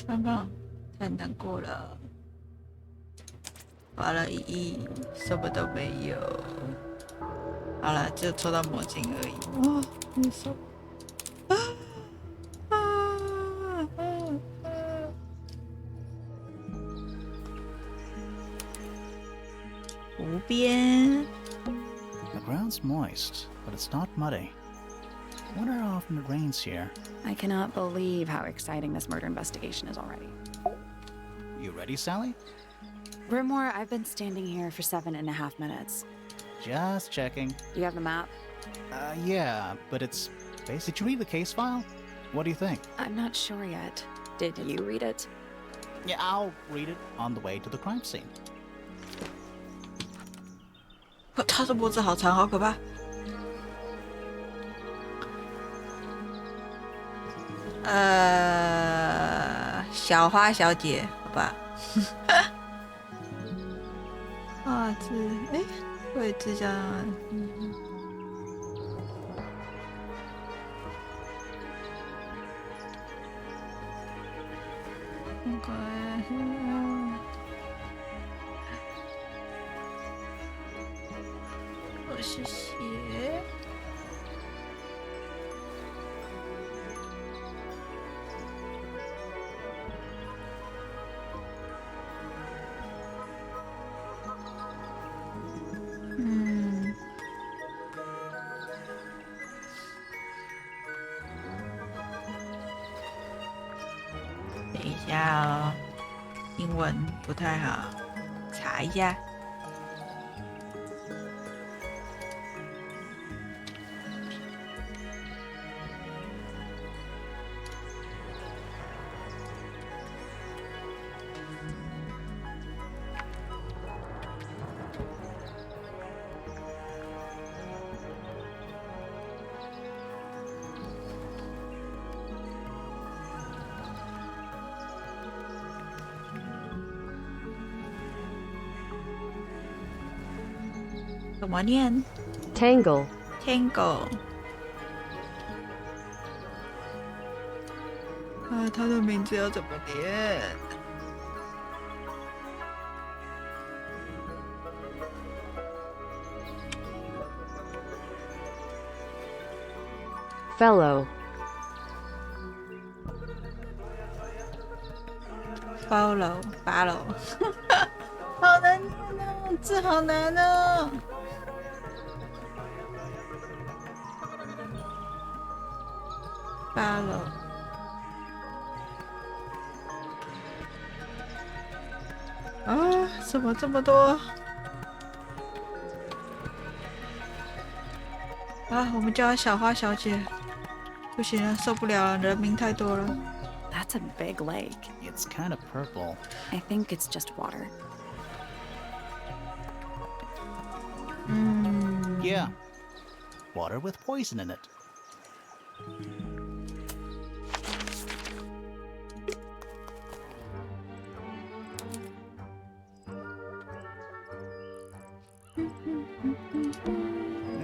刚刚太难过了，花了1亿，什么都没有。好了，就抽到魔镜而已。哦，你说。湖边。The ground's moist, but it's not muddy. Wonder how often it rains here. I cannot believe how exciting this murder investigation is already. You ready, Sally? Brimore, I've been standing here for 7.5 minutes. Just checking. You have the map? Yeah, but it's basic. Did you read the case file? What do you think? I'm not sure yet. Did you read it? Yeah, I'll read it on the way to the crime scene. 他的脖子好长，好可怕。小花小姐，好吧。画质，位置这样。我是鞋。等一下哦，英文不太好，查一下。怎么念 Tangle.？Tangle。他的名字要怎么念Fellow.？Follow，好难念哦，字好难哦。Follow。怎么这么多？我们叫她小花小姐。不行了，受不了了，人名太多了。That's a big lake. It's kind of purple. I think it's just water. Yeah. Water with poison in it.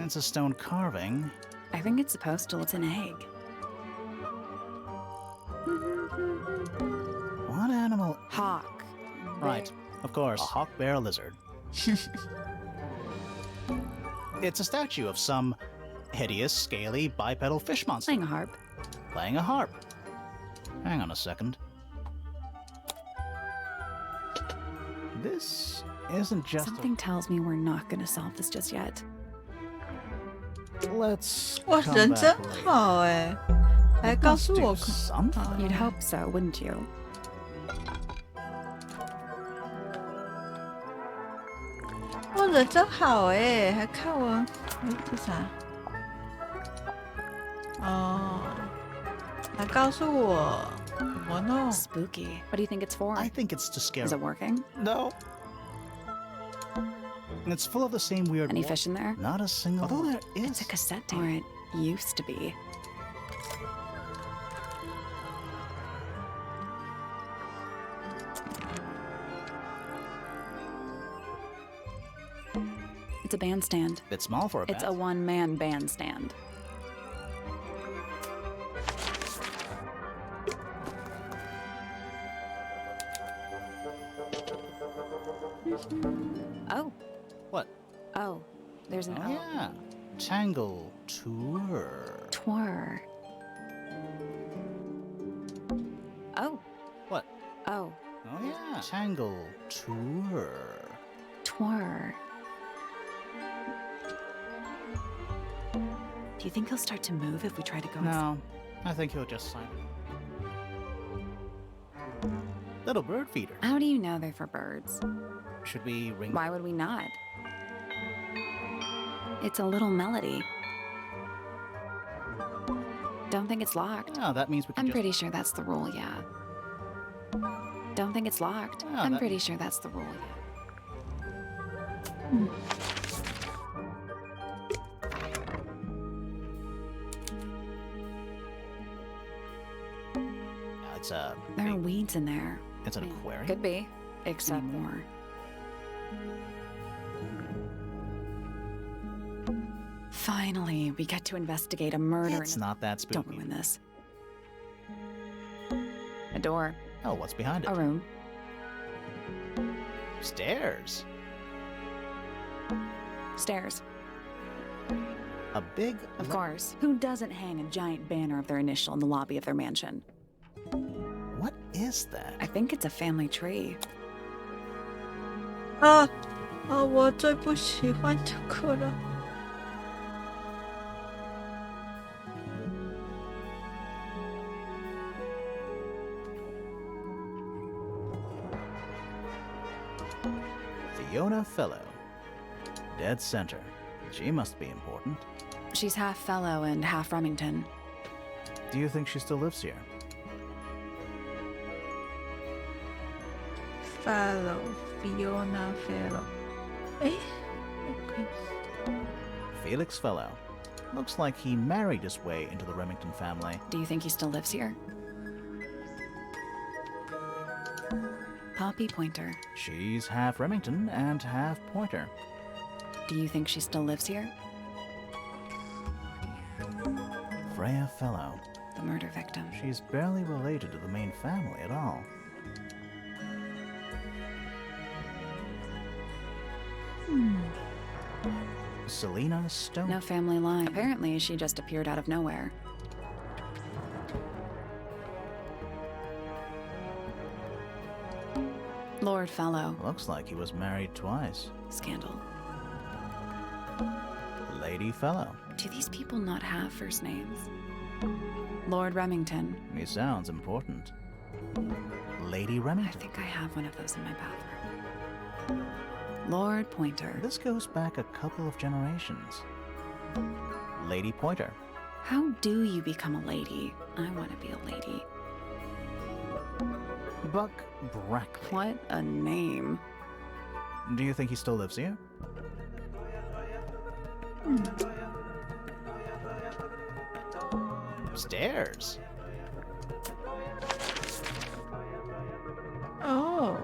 It's a stone carving. I think it's supposed to look an egg. What animal? Hawk. Right, of course. A hawk bear lizard. It's a statue of some hideous, scaly, bipedal fish monster. Playing a harp. Playing a harp. Hang on a second. This isn't just Something tells me we're not going to solve this just yet. Let's 哇， come 人 back 真 later. 好哎，还告诉 Do 我。 something. You'd hope so, wouldn't you? 哇，人真好哎，还看我。这啥？还告诉我怎么弄。 Spooky. What do you think it's for? I think it's to scare. Is it working? No. It's full of the same weird. Any fish in there? Not a single. Although there is. It's a cassette tape. Or it used to be. It's a bandstand. Bit small for a It's bat. a one-man bandstand. Oh. What? Oh. There's an Oh, O. yeah. Tangle Tour. Tour. Oh. What? Oh. Oh, yeah. Tangle Tour. Tour. Do you think he'll start to move if we try to go inside? No, I think he'll just sign it. Little bird feeder. How do you know they're for birds? Should we ring? Why would we not? It's a little melody. Don't think it's locked. Oh, that means we can I'm just... pretty sure that's the rule, yeah. Don't think it's locked. Oh, I'm that- pretty sure that's the rule, yeah. It's a... There are weeds in there. It's an aquarium? Could be, except more. Finally, we get to investigate a murder. It's not that spooky. Don't ruin this. A door. Oh, what's behind it? A room. Stairs. Stairs. A big... Of course. Who doesn't hang a giant banner of their initial in the lobby of their mansion? What is that? I think it's a family tree. 我最不喜欢这个了。Fiona Fellow. Dead center. She must be important. She's half fellow and half Remington. Do you think she still lives here? Fellow, Fiona Fellow. 哎 ，OK。 Felix Fellow. Looks like he married his way into the Remington family. Do you think he still lives here? Poppy Pointer. She's half Remington and half Pointer. Do you think she still lives here? Freya Fellow. The murder victim. She's barely related to the main family at all. Selena Stone. No family line. Apparently, she just appeared out of nowhere. Lord Fellow. Looks like he was married twice. Scandal. Lady Fellow. Do these people not have first names? Lord Remington. He sounds important. Lady I Remington. think I have one of those in my bathroom. Lord Pointer. This goes back a couple of generations. Lady Pointer. How do you become a lady? I want to be a lady. Buck Brackley. What a name. Do you think he still lives here? Stairs. Oh.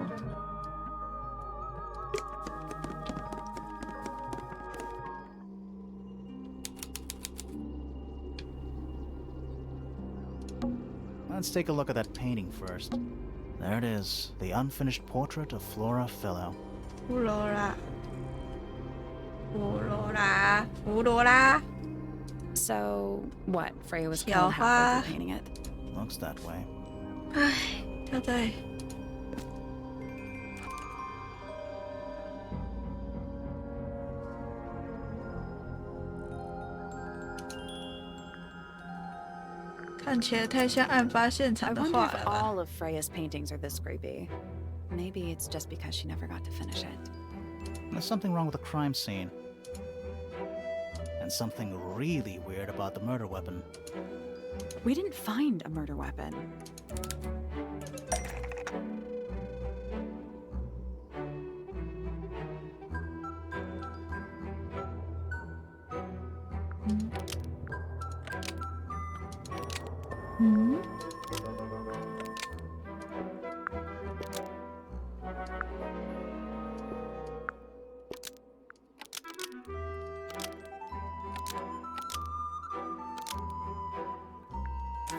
Let's take a look at that painting first. There it is, the unfinished portrait of Flora Fellow. 弗罗拉，弗罗拉，弗罗拉。 So, what? Freya was 小 killed 花。 halfway through painting it. Looks that way. 唉，要在看起来太像案发现 I 场的 wonder 画 if 了吧。 all of Freya's paintings are this creepy. Maybe it's just because she never got to finish it. There's something wrong with the crime scene. And something really weird about the murder weapon. We didn't find a murder weapon.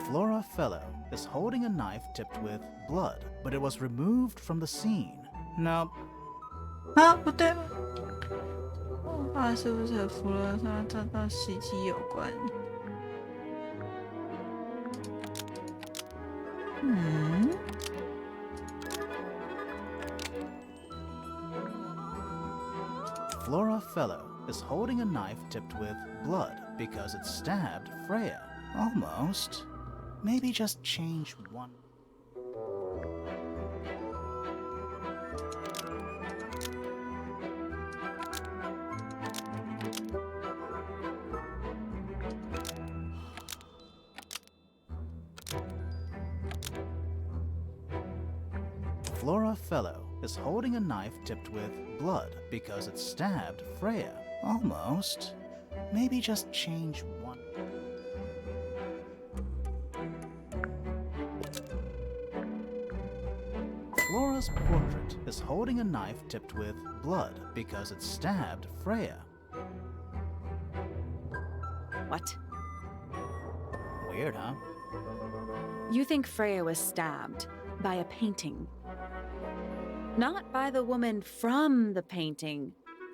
Flora Fellow is holding a knife tipped with blood, but it was removed from the scene. Now, 啊，不对吗？啊，是不是和弗洛萨遭到袭击有关？嗯， Flora Fellow is holding a knife tipped with blood because it stabbed Freya. Almost. Maybe just change one. Flora Fellow is holding a knife tipped with blood because it stabbed Freya. Almost. Maybe just change one. Flora's portrait is holding a knife tipped with blood because it stabbed Freya. What? Weird, huh? You think Freya was stabbed by a painting? Not by the woman from the painting,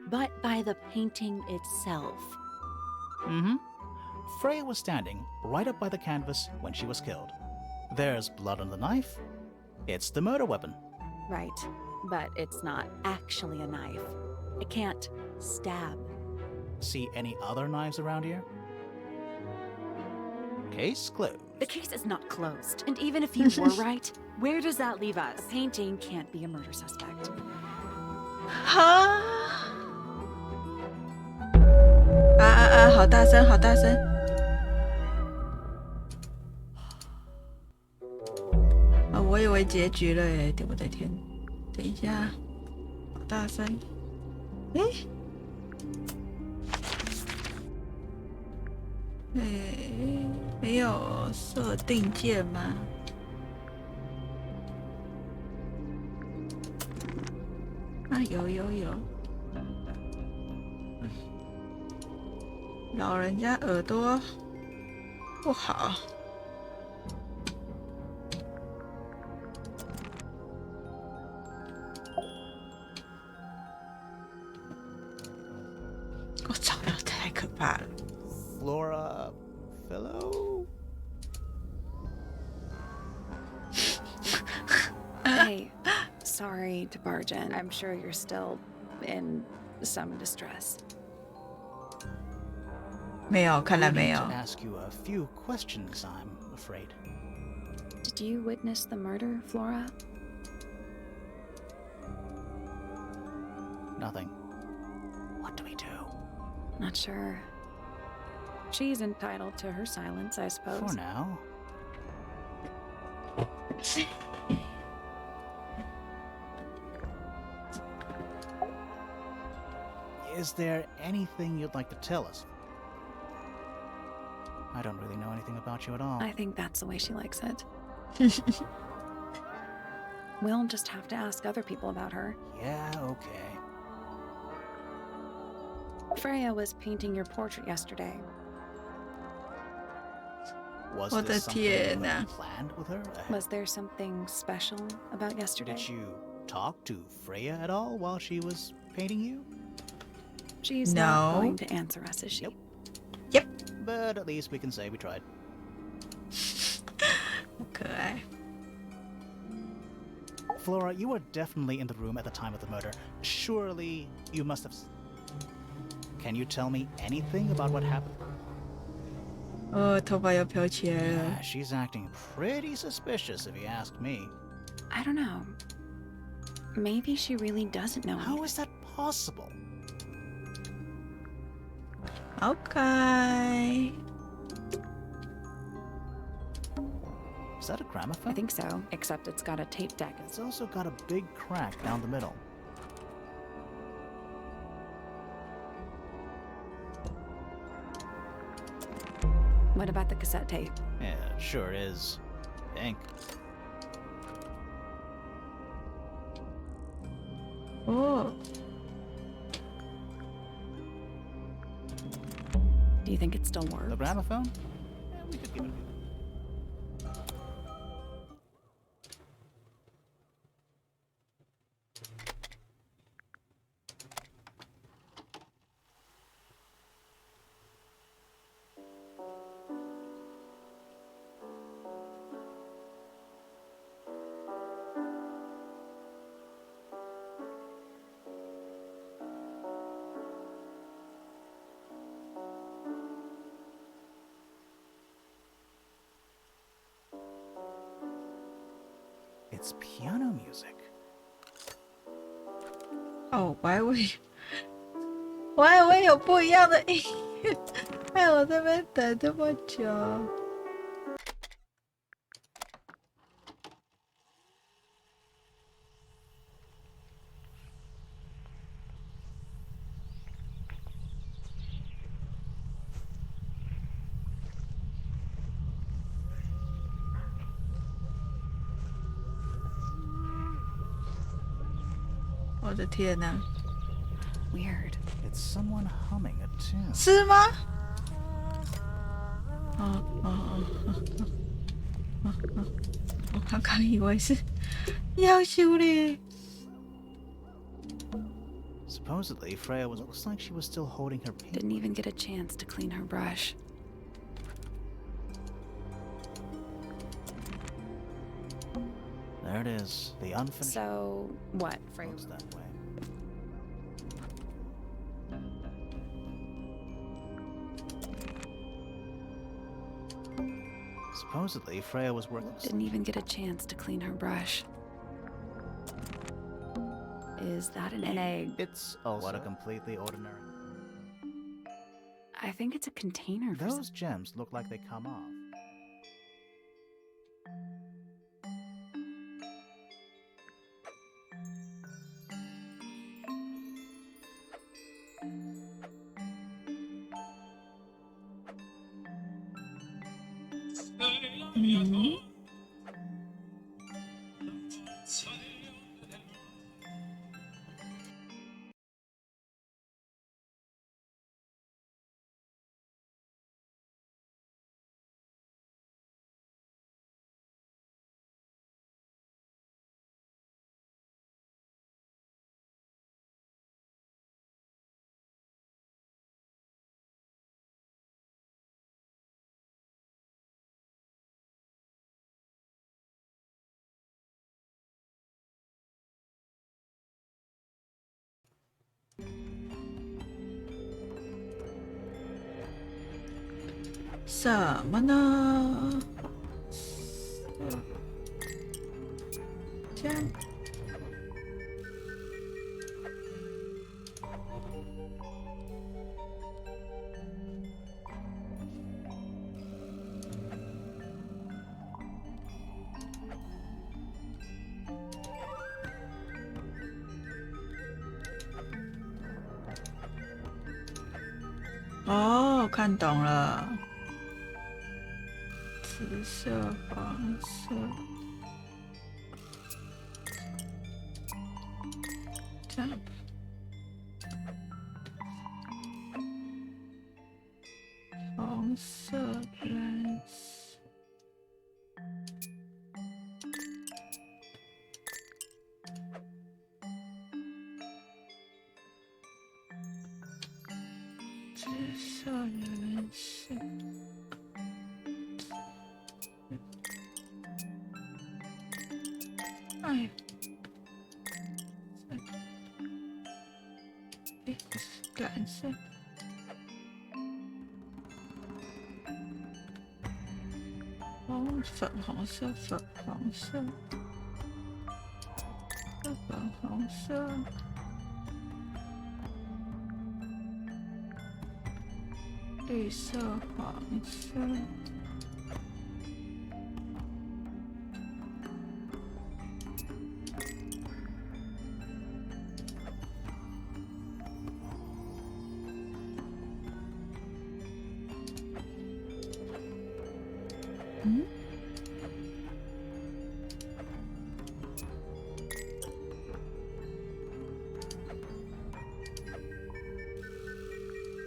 but by the painting itself. Mm-hmm. Freya was standing right up by the canvas when she was killed. There's blood on the knife. It's the murder weapon. Right, but it's not actually a knife. It can't stab. See any other knives around here? Case closed. The case is not closed. And even if you were right, where does that leave us? A painting can't be a murder suspect. 哈！好大声，好大声！啊，我以为结局了耶！我的天，等一下，好大声！诶，没有设定键吗？啊，有。老人家耳朵不好。我操，太可怕了。Flora Fellow? Hey, sorry to barge in. I'm sure you're still in some distress. 没有，看来 I 没 need 有 to。ask you a few questions, I'm afraid. Did you witness the murder, Flora? Nothing. What do we do? Not sure. She's entitled to her silence, I suppose. For now. Is there anything you'd like to tell us? I don't really know anything about you at all. I think that's the way she likes it. We'll just have to ask other people about her. Yeah, okay. Freya was painting your portrait yesterday. Was 我的 this something 天 you 哪 had planned with her? Was there something special about yesterday? Did you talk to Freya at all while she was painting you? She's No. not going to answer us, is she? Nope. Yep， But at least we can say we tried. 好可爱。 Flora, you were definitely in the room at the time of the murder. Surely you must have... Can you tell me anything about what happened? 哦，头发又飘起来了。 She's acting pretty suspicious if you ask me. I don't know. Maybe she really doesn't know. How is that possible? OK。 Is that a gramophone? I think so, except it's got a tape deck. It's also got a big crack down the middle. What about the cassette tape? Yeah, it sure is. Pink. 哦， Do you think it still The works? gramophone? Yeah, we could give it a go. It's piano music. 哦，我还以为有不一样的音乐，害我这边等这么久。我的天哪！ Weird. It's someone humming a tune. 是吗？我刚刚以为是要修嘞。Supposedly, Freya looks like she was still holding her paint. Didn't even get a chance to clean her brush. There it is, the unfinished. So, what, Freya? Looks that way. Supposedly, Freya was working. Didn't even get a chance to clean her brush. Is that an egg? It's also what a completely ordinary. I think it's a container for Those gems look like they come off. Mm-hmm. 什么呢？这样。哦，看懂了。紫色、黄色，这样。红色、蓝色。紫色、蓝色。哎，蓝色，粉红色，粉红色，粉红色，绿色，黄色。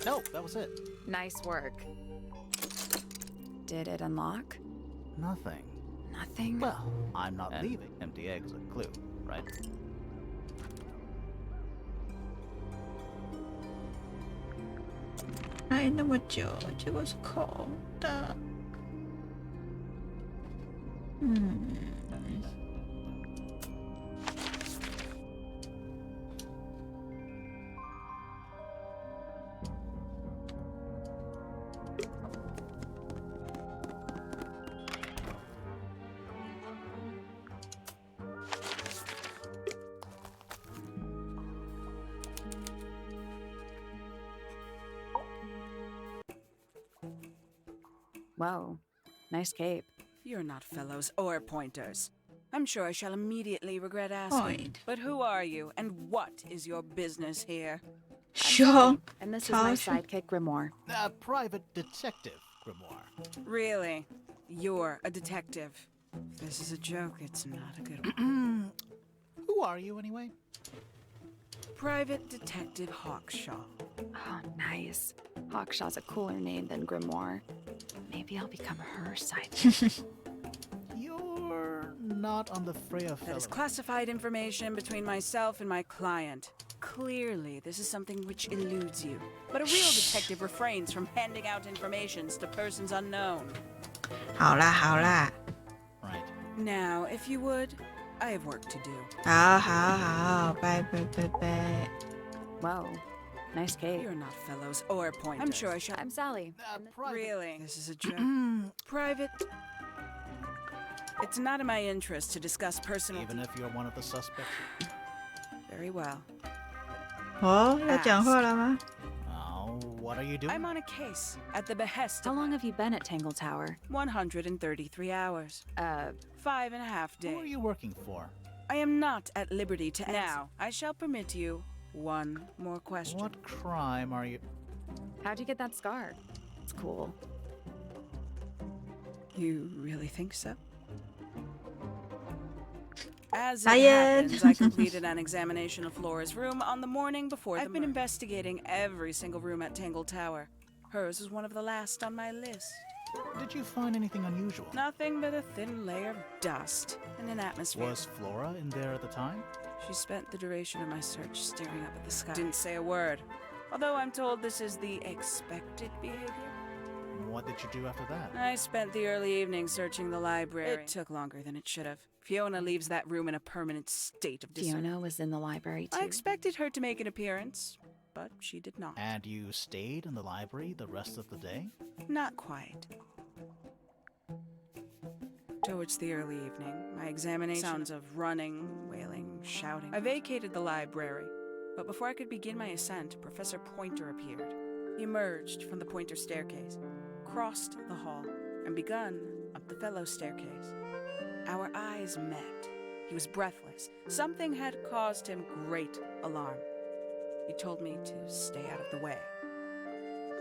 No, that was it. Nice work. Did it unlock? Nothing. Nothing? Well, I'm not leaving. Empty egg is a clue, right? 待那么久，结果是空的。Whoa, nice cape. You're not fellows or pointers. I'm sure I shall immediately regret asking. Point. But who are you, and what is your business here?凶， And this is my 超凶。 sidekick, Grimoire. Private Detective Grimoire. Really? You're a detective. If this is a joke, it's not a good one. Who are you, anyway? Private Detective Hawkshaw. Oh, nice. Hawkshaw's a cooler name than Grimoire. Maybe I'll become her sidekick. You're not on the Freya That fellow. is classified information between myself and my client. Clearly, this is something which eludes you. But a real detective refrains from handing out informations to persons unknown. 好啦好啦， Right. Now, if you would, I have work to do. 好好好，拜拜拜拜。 Whoa, nice cape. You're not fellows or pointers. I'm sure I shall. I'm Sally. Private. Really? This is a joke. Private. It's not in my interest to discuss personal. Even if you're one of the suspects. Very well. 哦，要讲话了吗？ Oh, what are you doing? I'm on a case at the behest How of long have you been at Tangle Tower? 133 hours. 5.5 Who are days. you working for? I am not at liberty to answer. Now, I shall permit you one more question. What crime are you... How'd you get that scar? It's cool. You really think so? As it Ryan. happens, I completed an examination of Flora's room on the morning before I've been investigating every single room at Tangle Tower. Hers was one of the last on my list. Did you find anything unusual? Nothing but a thin layer of dust and an atmosphere. Was Flora in there at the time? She spent the duration of my search staring up at the sky. Didn't say a word. Although I'm told this is the expected behavior. What did you do after that? I spent the early evening searching the library. It took longer than it should have. Fiona leaves that room in a permanent state of disorder. Fiona was in the library too. I expected her to make an appearance, but she did not. And you stayed in the library the rest of the day? Not quite. Towards the early evening, my examination sounds of running, wailing, shouting. I vacated the library, but before I could begin my ascent, Professor Pointer appeared. He emerged from the Pointer staircase, crossed the hall, and begun up the fellow staircase. Our eyes met. He was breathless. Something had caused him great alarm. He told me to stay out of the way.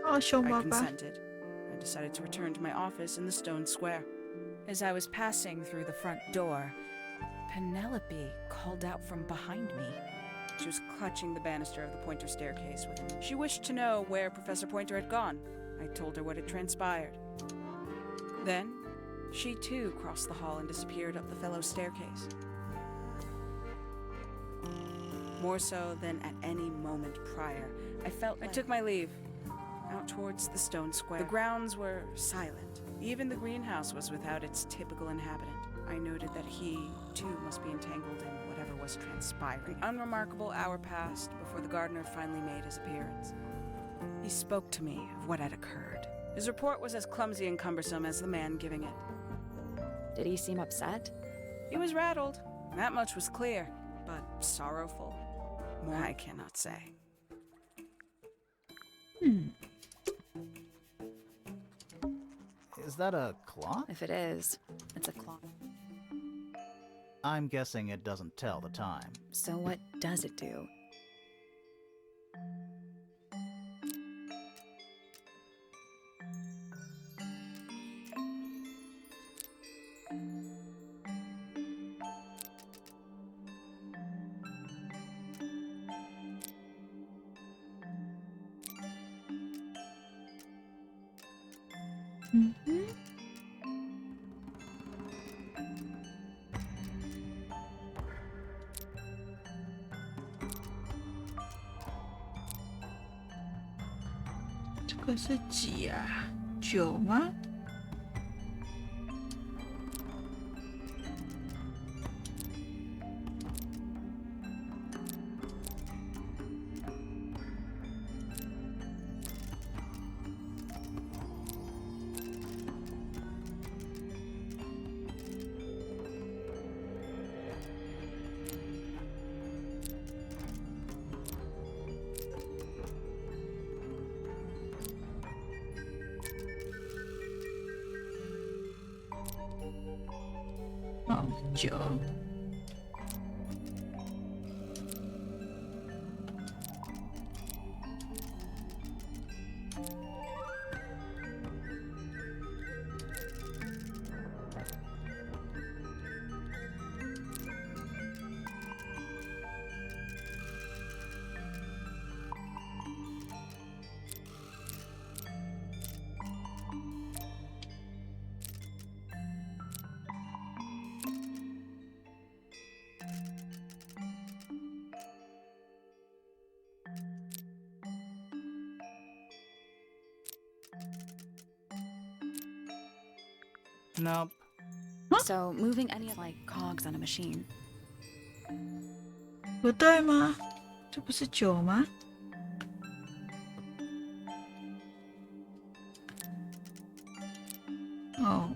哦，凶 I 巴巴。 consented. I decided to return to my office in the stone square. As I was passing through the front door, Penelope called out from behind me. She was clutching the banister of the Pointer staircase with me. She wished to know where Professor Pointer had gone. I told her what had transpired. Then, she too crossed the hall and disappeared up the fellow staircase. More so than at any moment prior, I felt I took my leave, out towards the stone square. The grounds were silent. Even the greenhouse was without its typical inhabitant. I noted that he, too, must be entangled in whatever was transpiring. An unremarkable hour passed before the gardener finally made his appearance. He spoke to me of what had occurred. His report was as clumsy and cumbersome as the man giving it. Did he seem upset? He was rattled. That much was clear, but sorrowful. More I cannot say. Is that a clock? If it is, it's a clock. I'm guessing it doesn't tell the time. So what does it do? Mhm. 这个是几啊？9吗？好，9。Nope. So moving any like cogs on a machine. 不对吗？这不是9吗？哦。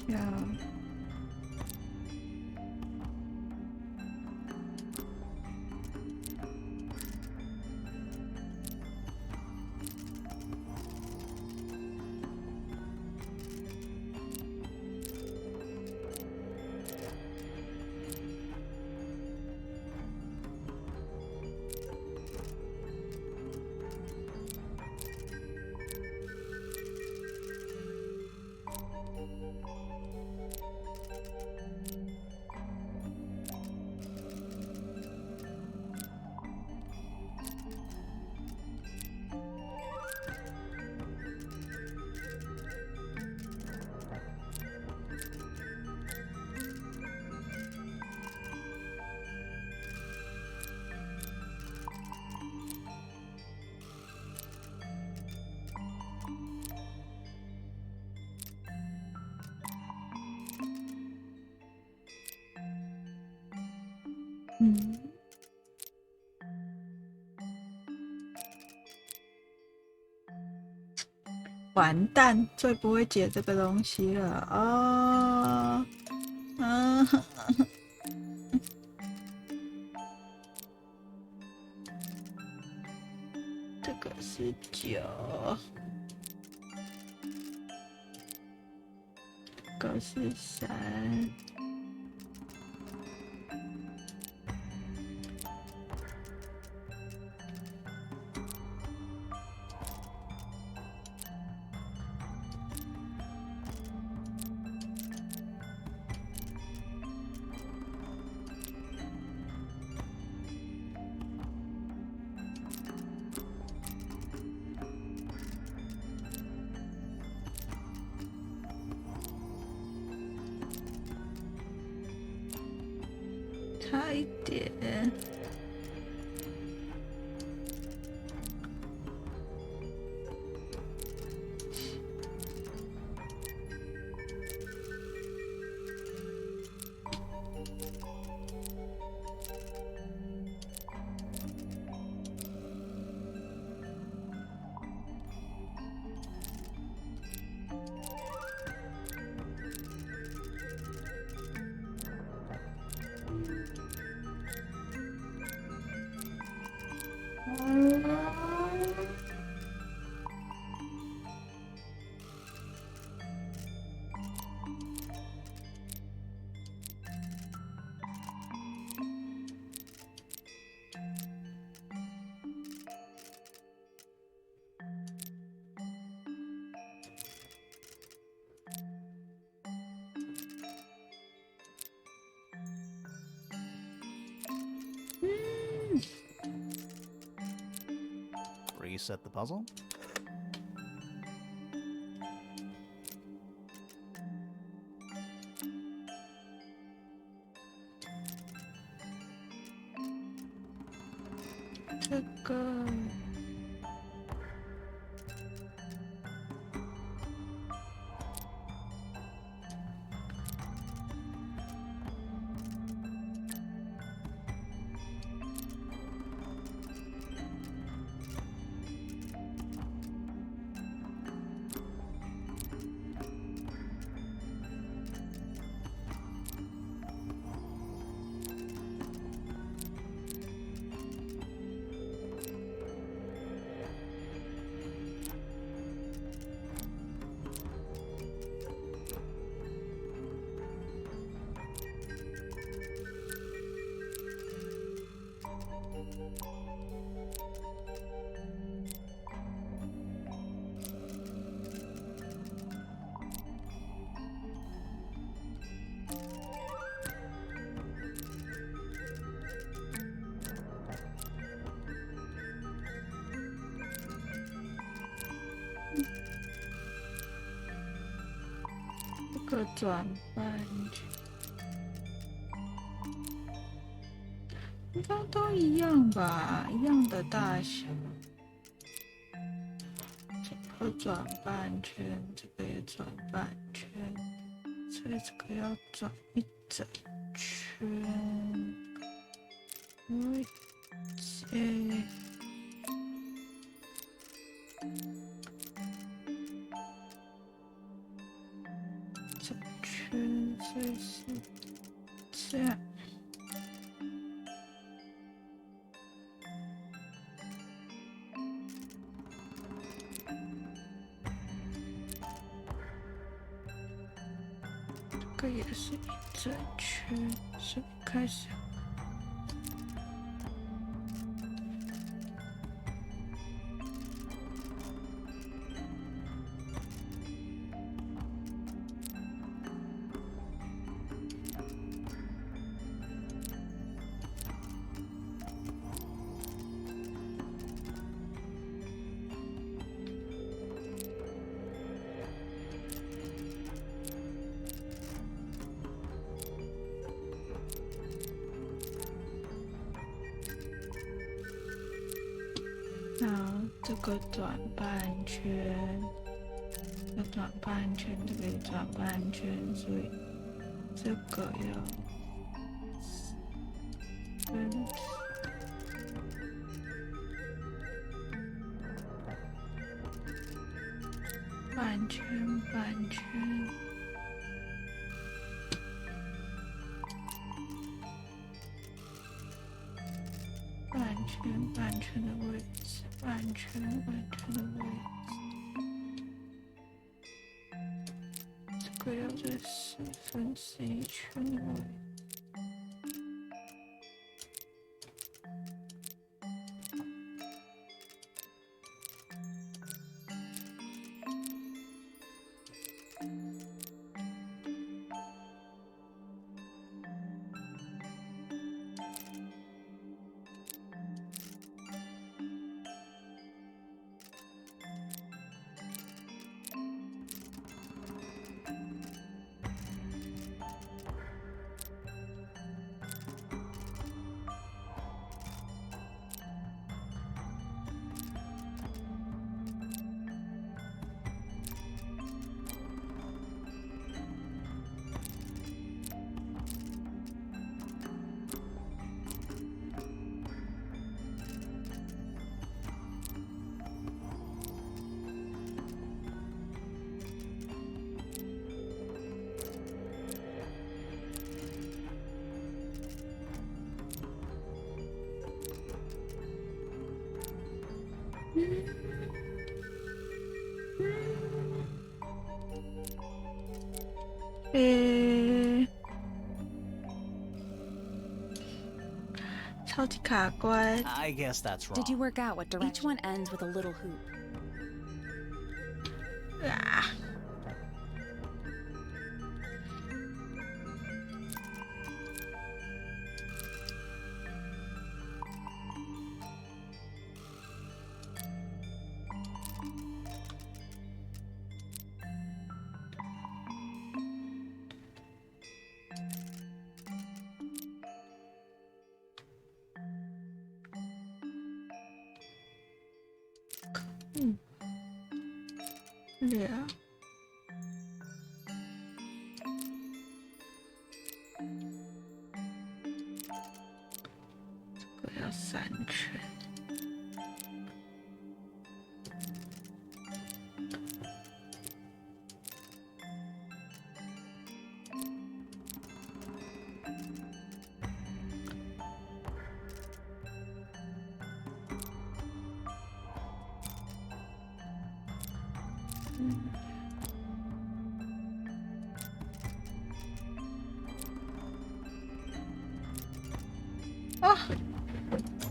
呀，完蛋，最不会解这个东西了啊！这个是9，这个是3。差一点。Reset the puzzle.这个转半圈，应该都一样吧，一样的大小。这个转半圈，这个也转半圈，所以这个要转一整圈。整圈，所以是这样。这个也是一整圈，所以开始。这个转半圈，这个转半圈，这个也转半圈，所以这个要分半圈，半圈。半圈的位置，半圈的位置，这个要在1/4圈的位置。超级卡关。 I guess that's wrong. Did you work out what direction? Each one ends with a little hoop. 啊！对啊。这个要3圈。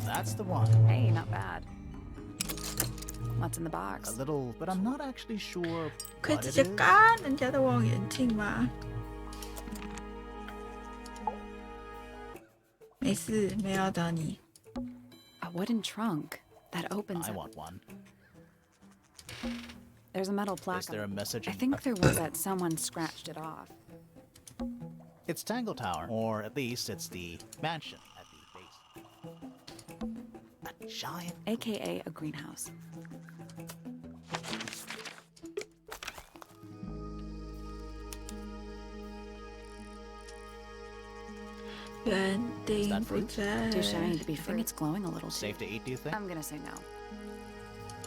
That's the one. Hey, not bad. What's in the A box? little, but I'm not actually sure 可以 what 直 it 接 is. 干人家的望远镜吗？没事，没有要找你。 A wooden trunk that opens I up. want one. There's a metal plaque. Is there a on it. message? I think there was that someone scratched it off. It's Tangle Tower, or at least it's the mansion at the base. A giant. AKA a greenhouse. 园丁 that 不 fruit? 在， Too shiny to be free. It's glowing a little too. Safe to eat, do you think? I'm gonna say no.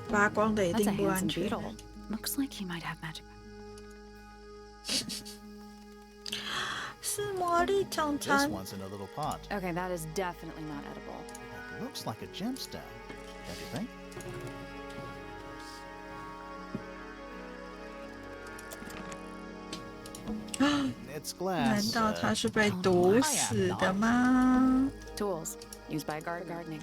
发光的一 That's a 定不安 handsome 全。 beetle. Looks like he might have magic. 是魔力长 This 蝉。 one's in a little pot. Okay, that is definitely not edible. It looks like a gemstone, don't you think? It's 难 glass. 道他是被毒死的吗？ Tools used by gardening.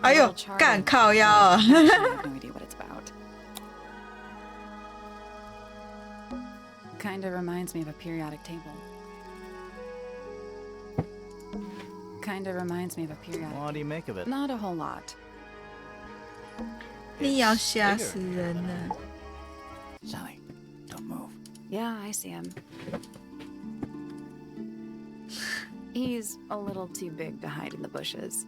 哎呦，干靠腰啊！ I have no idea what it's about. Kinda reminds me of a periodic table. Kinda reminds me of a periodic. What do you make of it? Not a whole lot. 你要吓死人了！ Sally, don't move. Yeah, I see him. He's a little too big to hide in the bushes.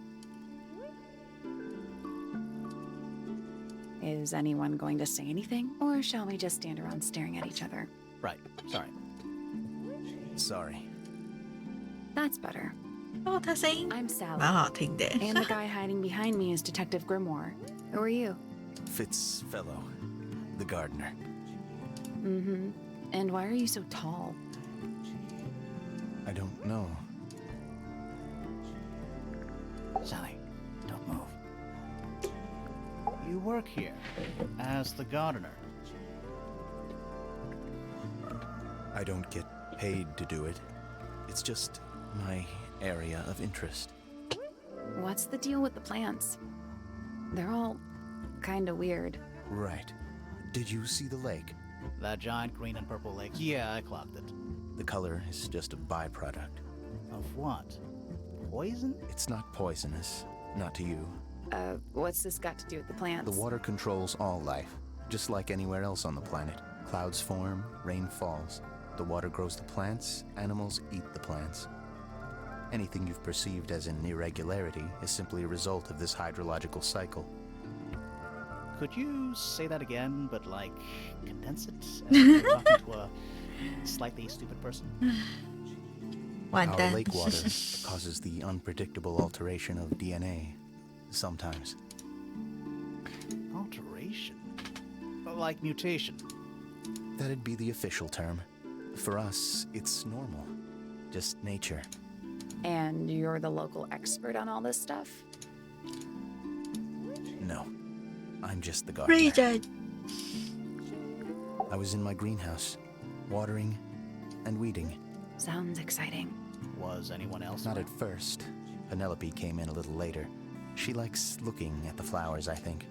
Is anyone going to say anything, or shall we just stand around staring at each other? Right, sorry. Sorry. That's better. 哦，他声音 I'm Sally. 蛮好听的。 And the guy hiding behind me is Detective Grimoire. Who are you? Fitzfellow, the gardener. Mm-hmm. And why are you so tall? I don't know. Sally, don't move. You work here as the gardener. I don't get paid to do it. It's just my area of interest. What's the deal with the plants? They're all kinda weird. Right. Did you see the lake? That giant green and purple lake. Yeah, I clocked it. The color is just a byproduct. Of what? Poison? It's not poisonous. Not to you. What's this got to do with the plants? The water controls all life, just like anywhere else on the planet. Clouds form, rain falls. The water grows the plants, animals eat the plants. Anything you've perceived as an irregularity is simply a result of this hydrological cycle. Could you say that again, but like condense it? As if you're talking to a slightly stupid person? 完 Our 蛋！ lake water causes the unpredictable alteration of DNA. Sometimes. Alteration? Like mutation? That'd be the official term. For us, it's normal. Just nature. And you're the local expert on all this stuff? No. I'm just the gardener. Reason. I was in my greenhouse, watering and weeding. Sounds exciting. Was anyone else Not around? at first. Penelope came in a little later. She likes looking at the flowers, I think.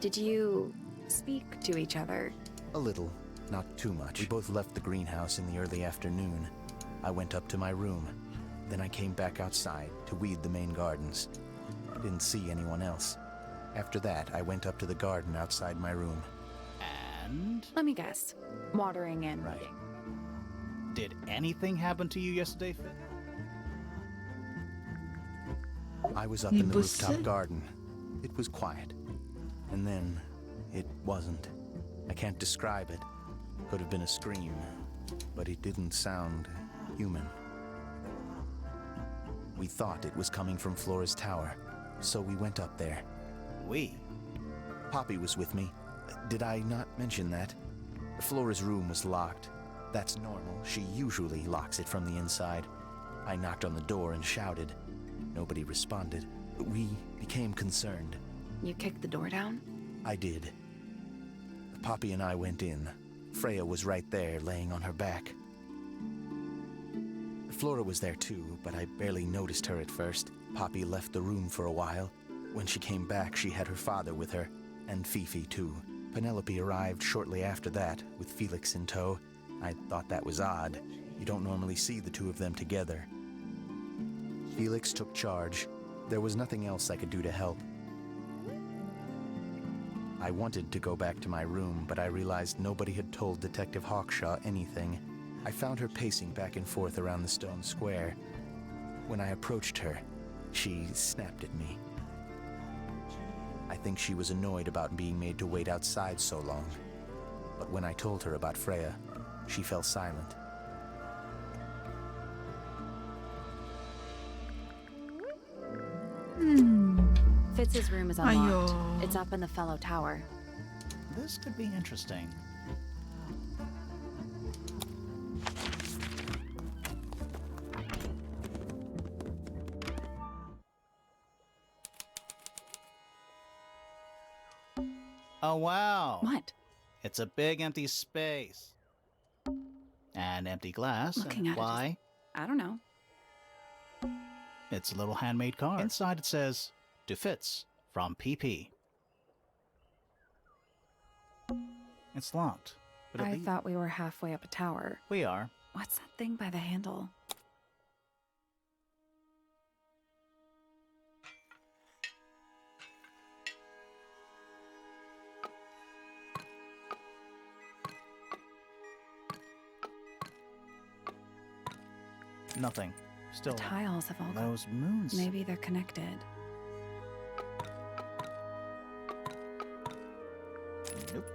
Did you speak to each other? A little, not too much. We both left the greenhouse in the early afternoon. I went up to my room. Then I came back outside to weed the main gardens. Didn't see anyone else. After that, I went up to the garden outside my room. And Let me guess. Watering and Right. weeding. did anything happen to you yesterday, Finn? I was up in the Nimbus. rooftop garden. It was quiet. And then, it wasn't. I can't describe it. Could have been a scream, but it didn't sound human. We thought it was coming from Flora's tower, so we went up there. We. Poppy was with me. Did I not mention that? Flora's room was locked. That's normal. She usually locks it from the inside. I knocked on the door and shouted. Nobody responded. We became concerned. You kicked the door down? I did. Poppy and I went in. Freya was right there, laying on her back. Flora was there too, but I barely noticed her at first. Poppy left the room for a while. When she came back, she had her father with her, and Fifi too. Penelope arrived shortly after that, with Felix in tow. I thought that was odd. You don't normally see the two of them together. Felix took charge. There was nothing else I could do to help. I wanted to go back to my room, but I realized nobody had told Detective Hawkshaw anything. I found her pacing back and forth around the stone square. When I approached her, she snapped at me. I think she was annoyed about being made to wait outside so long. But when I told her about Freya, she fell silent. Fitz's room is unlocked. Ayo. It's up in the fellow tower. This could be interesting. Oh, wow. What? It's a big empty space. And empty glass. Looking and at it is- why? I don't know. It's a little handmade card. Inside it says, to Fitz, from PP. It's locked. But I thought we were halfway up a tower. we are. What's that thing by the handle? Nothing. Still. The tiles have all Those moons. Maybe they're connected. Nope.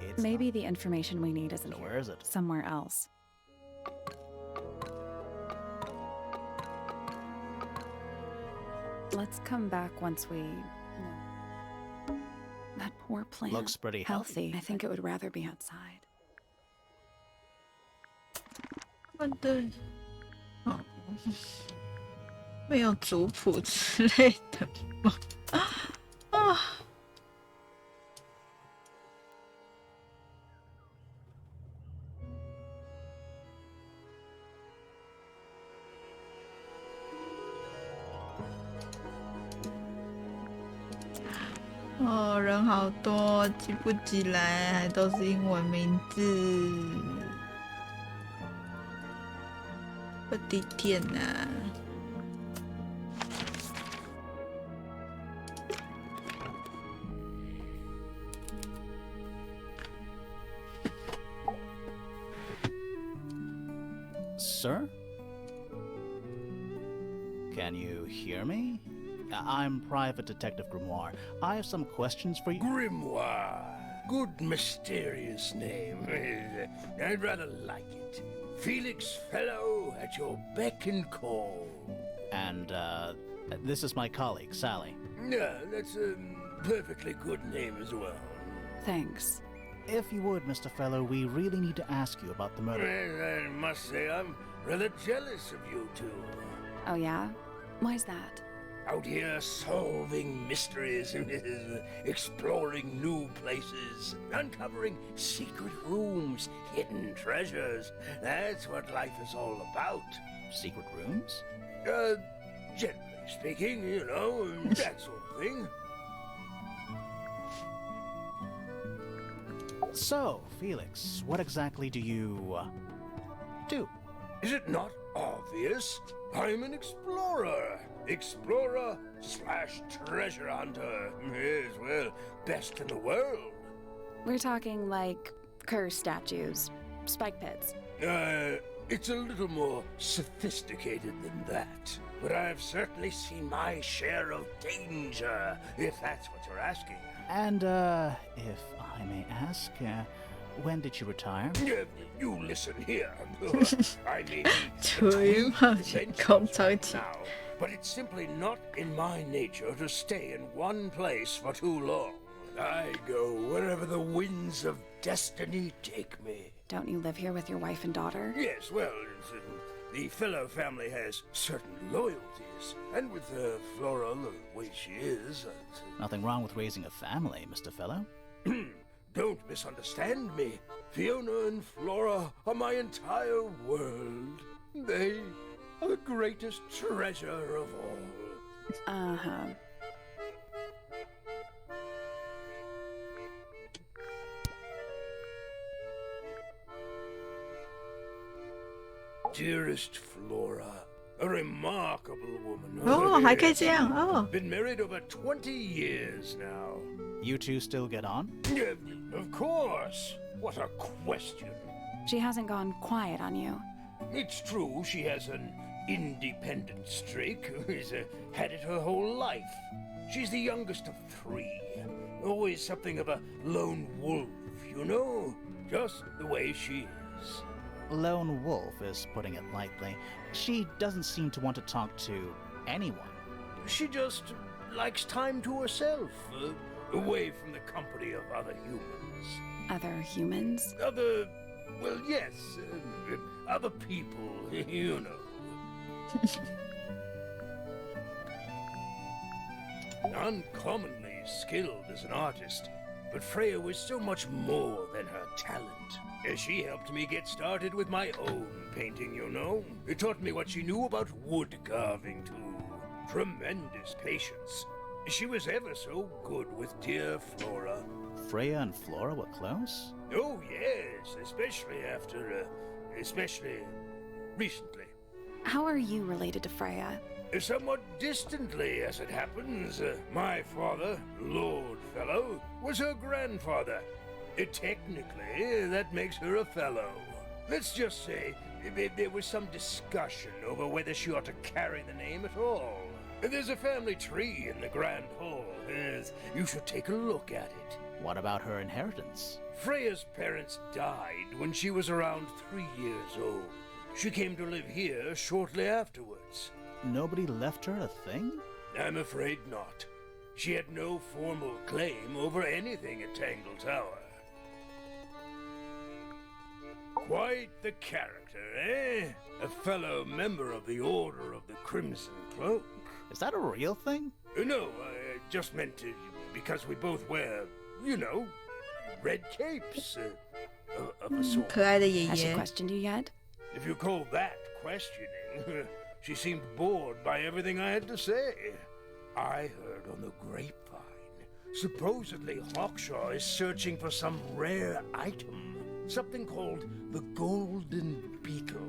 It's Maybe the information we need isn't So here. where is it? Somewhere else. Let's come back once we know. That poor plant. Looks pretty healthy. I think it would rather be outside. 对，哦，没有族谱之类的吗？啊，哦，人好多，记不起来，还都是英文名字。我的天哪Sir? Can you hear me? I'm Private Detective Grimoire. I have some questions for you. Grimoire. Good mysterious name. I'd rather like it. Felix Fellow at your beck and call. And, this is my colleague, Sally. Yeah, that's a perfectly good name as well. Thanks. If you would, Mr. Fellow, we really need to ask you about the murder. Well, I must say I'm rather jealous of you two. Oh, yeah? Why's that? Out here solving mysteries, exploring new places, uncovering secret rooms, hidden treasures. That's what life is all about. Secret rooms? Generally speaking, you know, that sort of thing. So, Felix, what exactly do you, do? Is it not obvious? I'm an explorer. Explorer / treasure hunter. Yes, well, best in the world. We're talking like curse statues, spike pits. It's a little more sophisticated than that. But I've certainly seen my share of danger, if that's what you're asking. And, if I may ask, when did you retire? You listen here. I may be 出于冒险工场体 now, but it's simply not in my nature to stay in one place for too long. I go wherever the winds of destiny take me. Don't you live here with your wife and daughter? Yes, well, the fellow family has certain loyalties, and with Flora the way she is... Nothing wrong with raising a family, Mr. Fellow. Don't misunderstand me. Fiona and Flora are my entire world. They are the greatest treasure of all. Uh-huh. Dearest Flora, a remarkable woman. 哦，还可以 yes. 这样哦。 Been married over 20 years now. You two still get on? Of course. What a question. She hasn't gone quiet on you. It's true she has an independent streak. She's had it her whole life. She's the youngest of 3. Always something of a lone wolf, you know? Just the way she is. Lone wolf is putting it lightly. She doesn't seem to want to talk to anyone. She just likes time to herself, away from the company of other humans. Other humans? Well, yes, other people, you know. Uncommonly skilled as an artist, but Freya was so much more than her talent. She helped me get started with my own painting, you know. It taught me what she knew about wood carving, too. Tremendous patience. She was ever so good with dear Flora. Freya and Flora were close? Oh, yes, especially recently. How are you related to Freya? Somewhat distantly, as it happens. My father, Lord Fellow, was her grandfather. Technically, that makes her a fellow. Let's just say there was some discussion over whether she ought to carry the name at all. There's a family tree in the Grand Hall. You should take a look at it. What about her inheritance? Freya's parents died when she was around 3 years old. She came to live here shortly afterwards. Nobody left her a thing? I'm afraid not. She had no formal claim over anything at Tangle Tower. Quite the character, eh? A fellow member of the Order of the Crimson Cloak. Is that a real thing? No, I just meant because we both wear, you know, red capes of a sort. 可爱的爷 Has she 爷， questioned you yet? If you call that questioning, she seemed bored by everything I had to say. I heard on the grapevine, supposedly Hawkshaw is searching for some rare item, something called the Golden Beetle.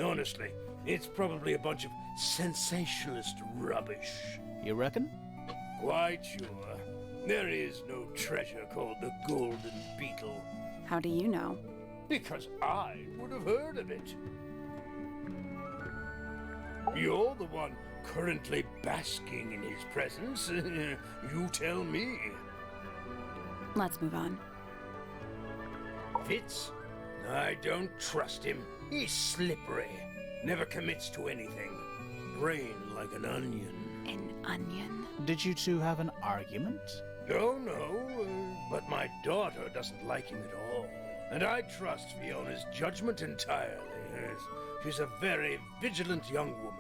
Honestly, it's probably a bunch of sensationalist rubbish. You reckon? Quite sure. There is no treasure called the Golden Beetle. How do you know? Because I would have heard of it. You're the one currently basking in his presence. You tell me. Let's move on. Fitz? I don't trust him. He's slippery. Never commits to anything. Brain like an onion. An onion? Did you two have an argument? No, but my daughter doesn't like him at all. And I trust Fiona's judgment entirely. She's a very vigilant young woman.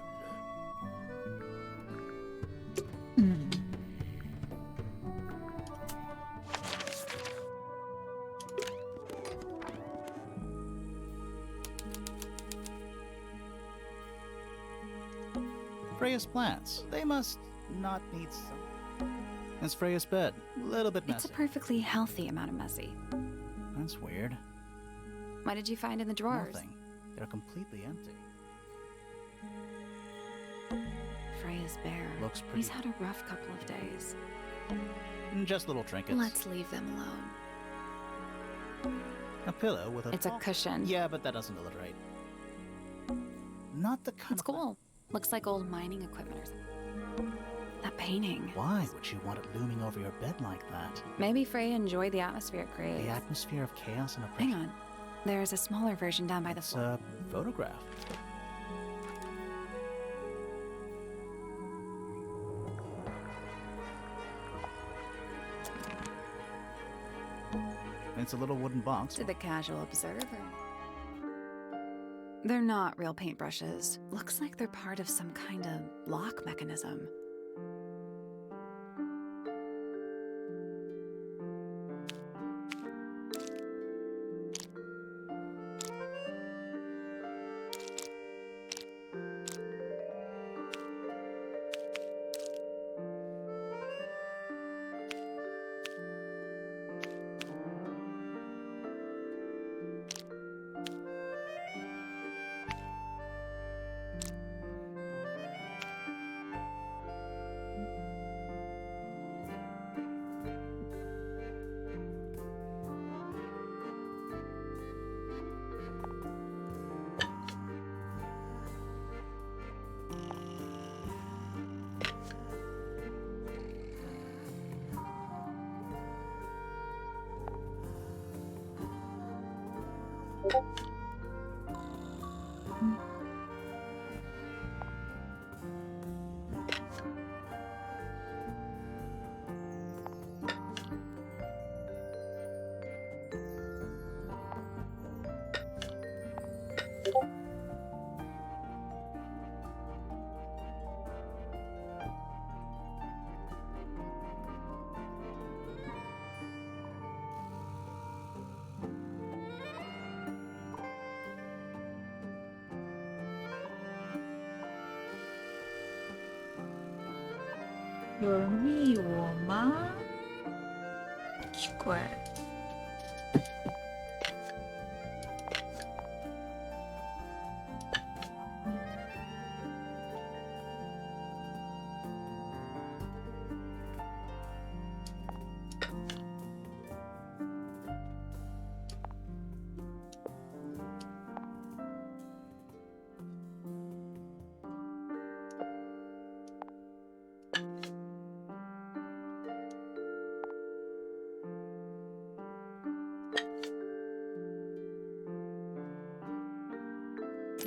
Freya's plants. They must not need some. It's Freya's bed. A little bit messy. It's a perfectly healthy amount of messy. That's weird. What did you find in the drawers? Nothing. They're completely empty. Freya's bear. Looks pretty. He's had a rough couple of days. Just little trinkets. Let's leave them alone. A pillow with a... It's a cushion. Yeah, but that doesn't illustrate. Not the kind It's cool. Looks like old mining equipment or something. That painting. Why would you want it looming over your bed like that? Maybe Freya enjoyed the atmosphere it creates. The atmosphere of chaos and oppression. Hang on. There's a smaller version down by the It's floor. a photograph. It's a little wooden box. To the casual observer. They're not real paintbrushes. Looks like they're part of some kind of lock mechanism.有人密我吗？奇怪。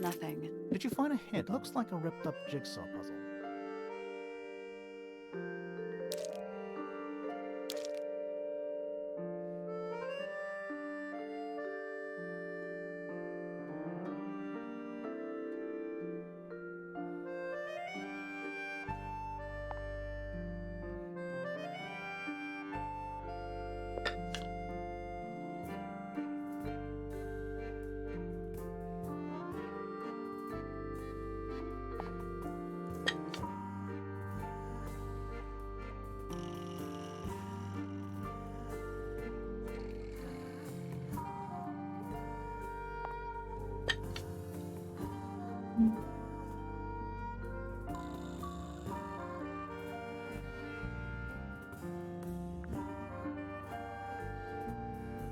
Nothing. Did you find a hint? Looks like a ripped up jigsaw puzzle.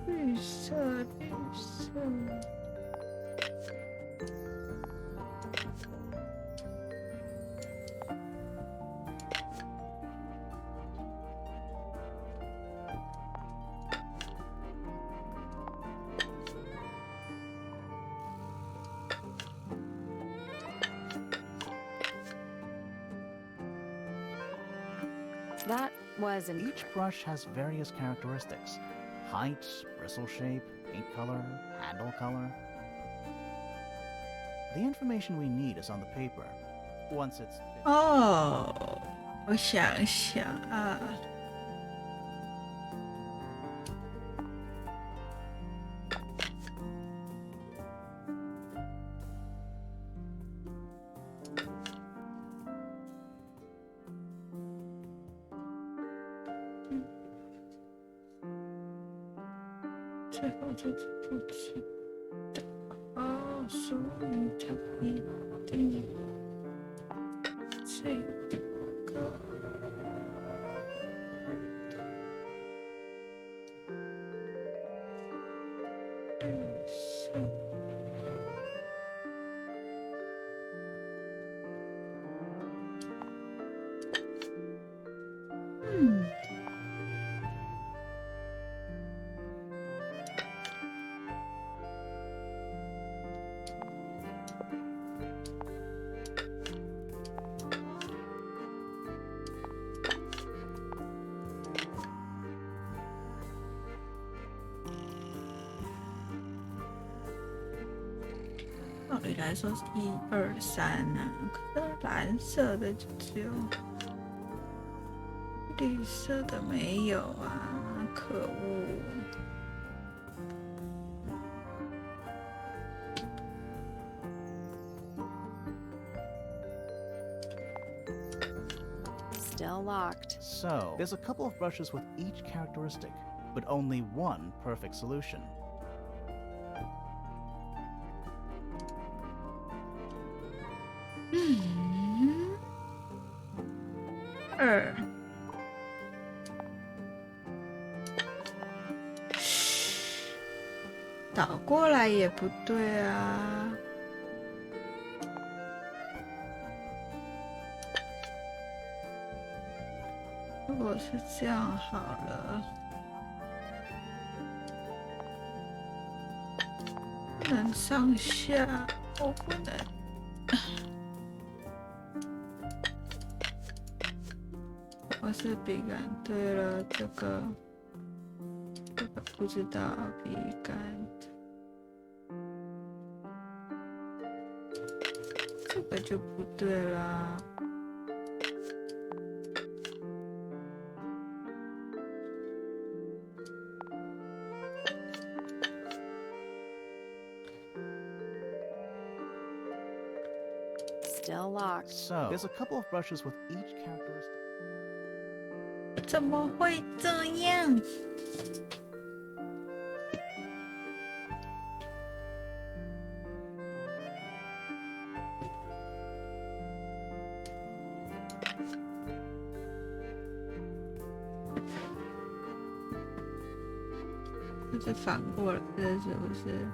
绿色，绿色。That was Each brush has various characteristics. Height, bristle shape, paint color, handle color. The information we need is on the paper. Once it's... 哦，我想想啊。最后就是不知道，哦，所以它一定这个。道理来说是1、2、3啊，可是蓝色的就只有，绿色的没有啊，可恶Still locked. So, there's a couple of brushes with each characteristic, but only one perfect solution. ?2倒过来也不对啊。如果是这样好了，不能上下，我不能。我是笔杆对了，这个不知道笔杆，这个就不对啦。Still locked. So, there's a couple of brushes with each characteristic. 怎么会这样？这是反过来的，是不是？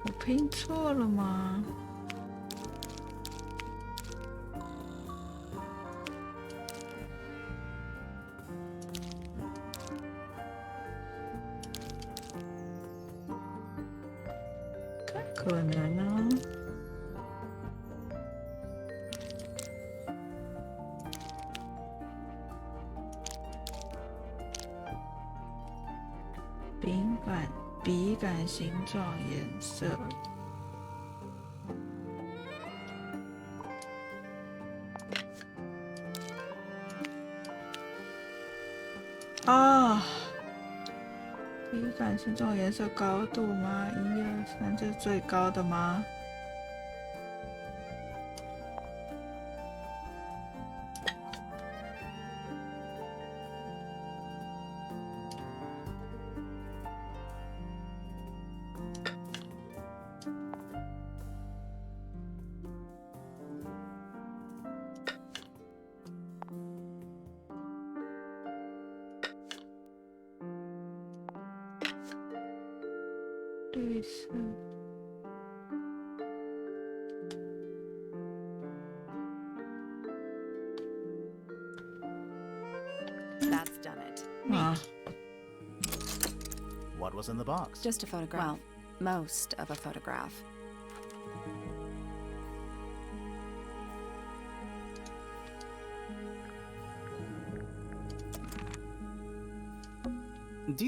我拼错了吗？可能啊。笔杆形状、颜色。啊，笔杆形状、颜色、高度吗？1、2、3，这是最高的吗？绿色。That's done it. 啊， What was in the box? Just a photograph. Well, most of a photograph.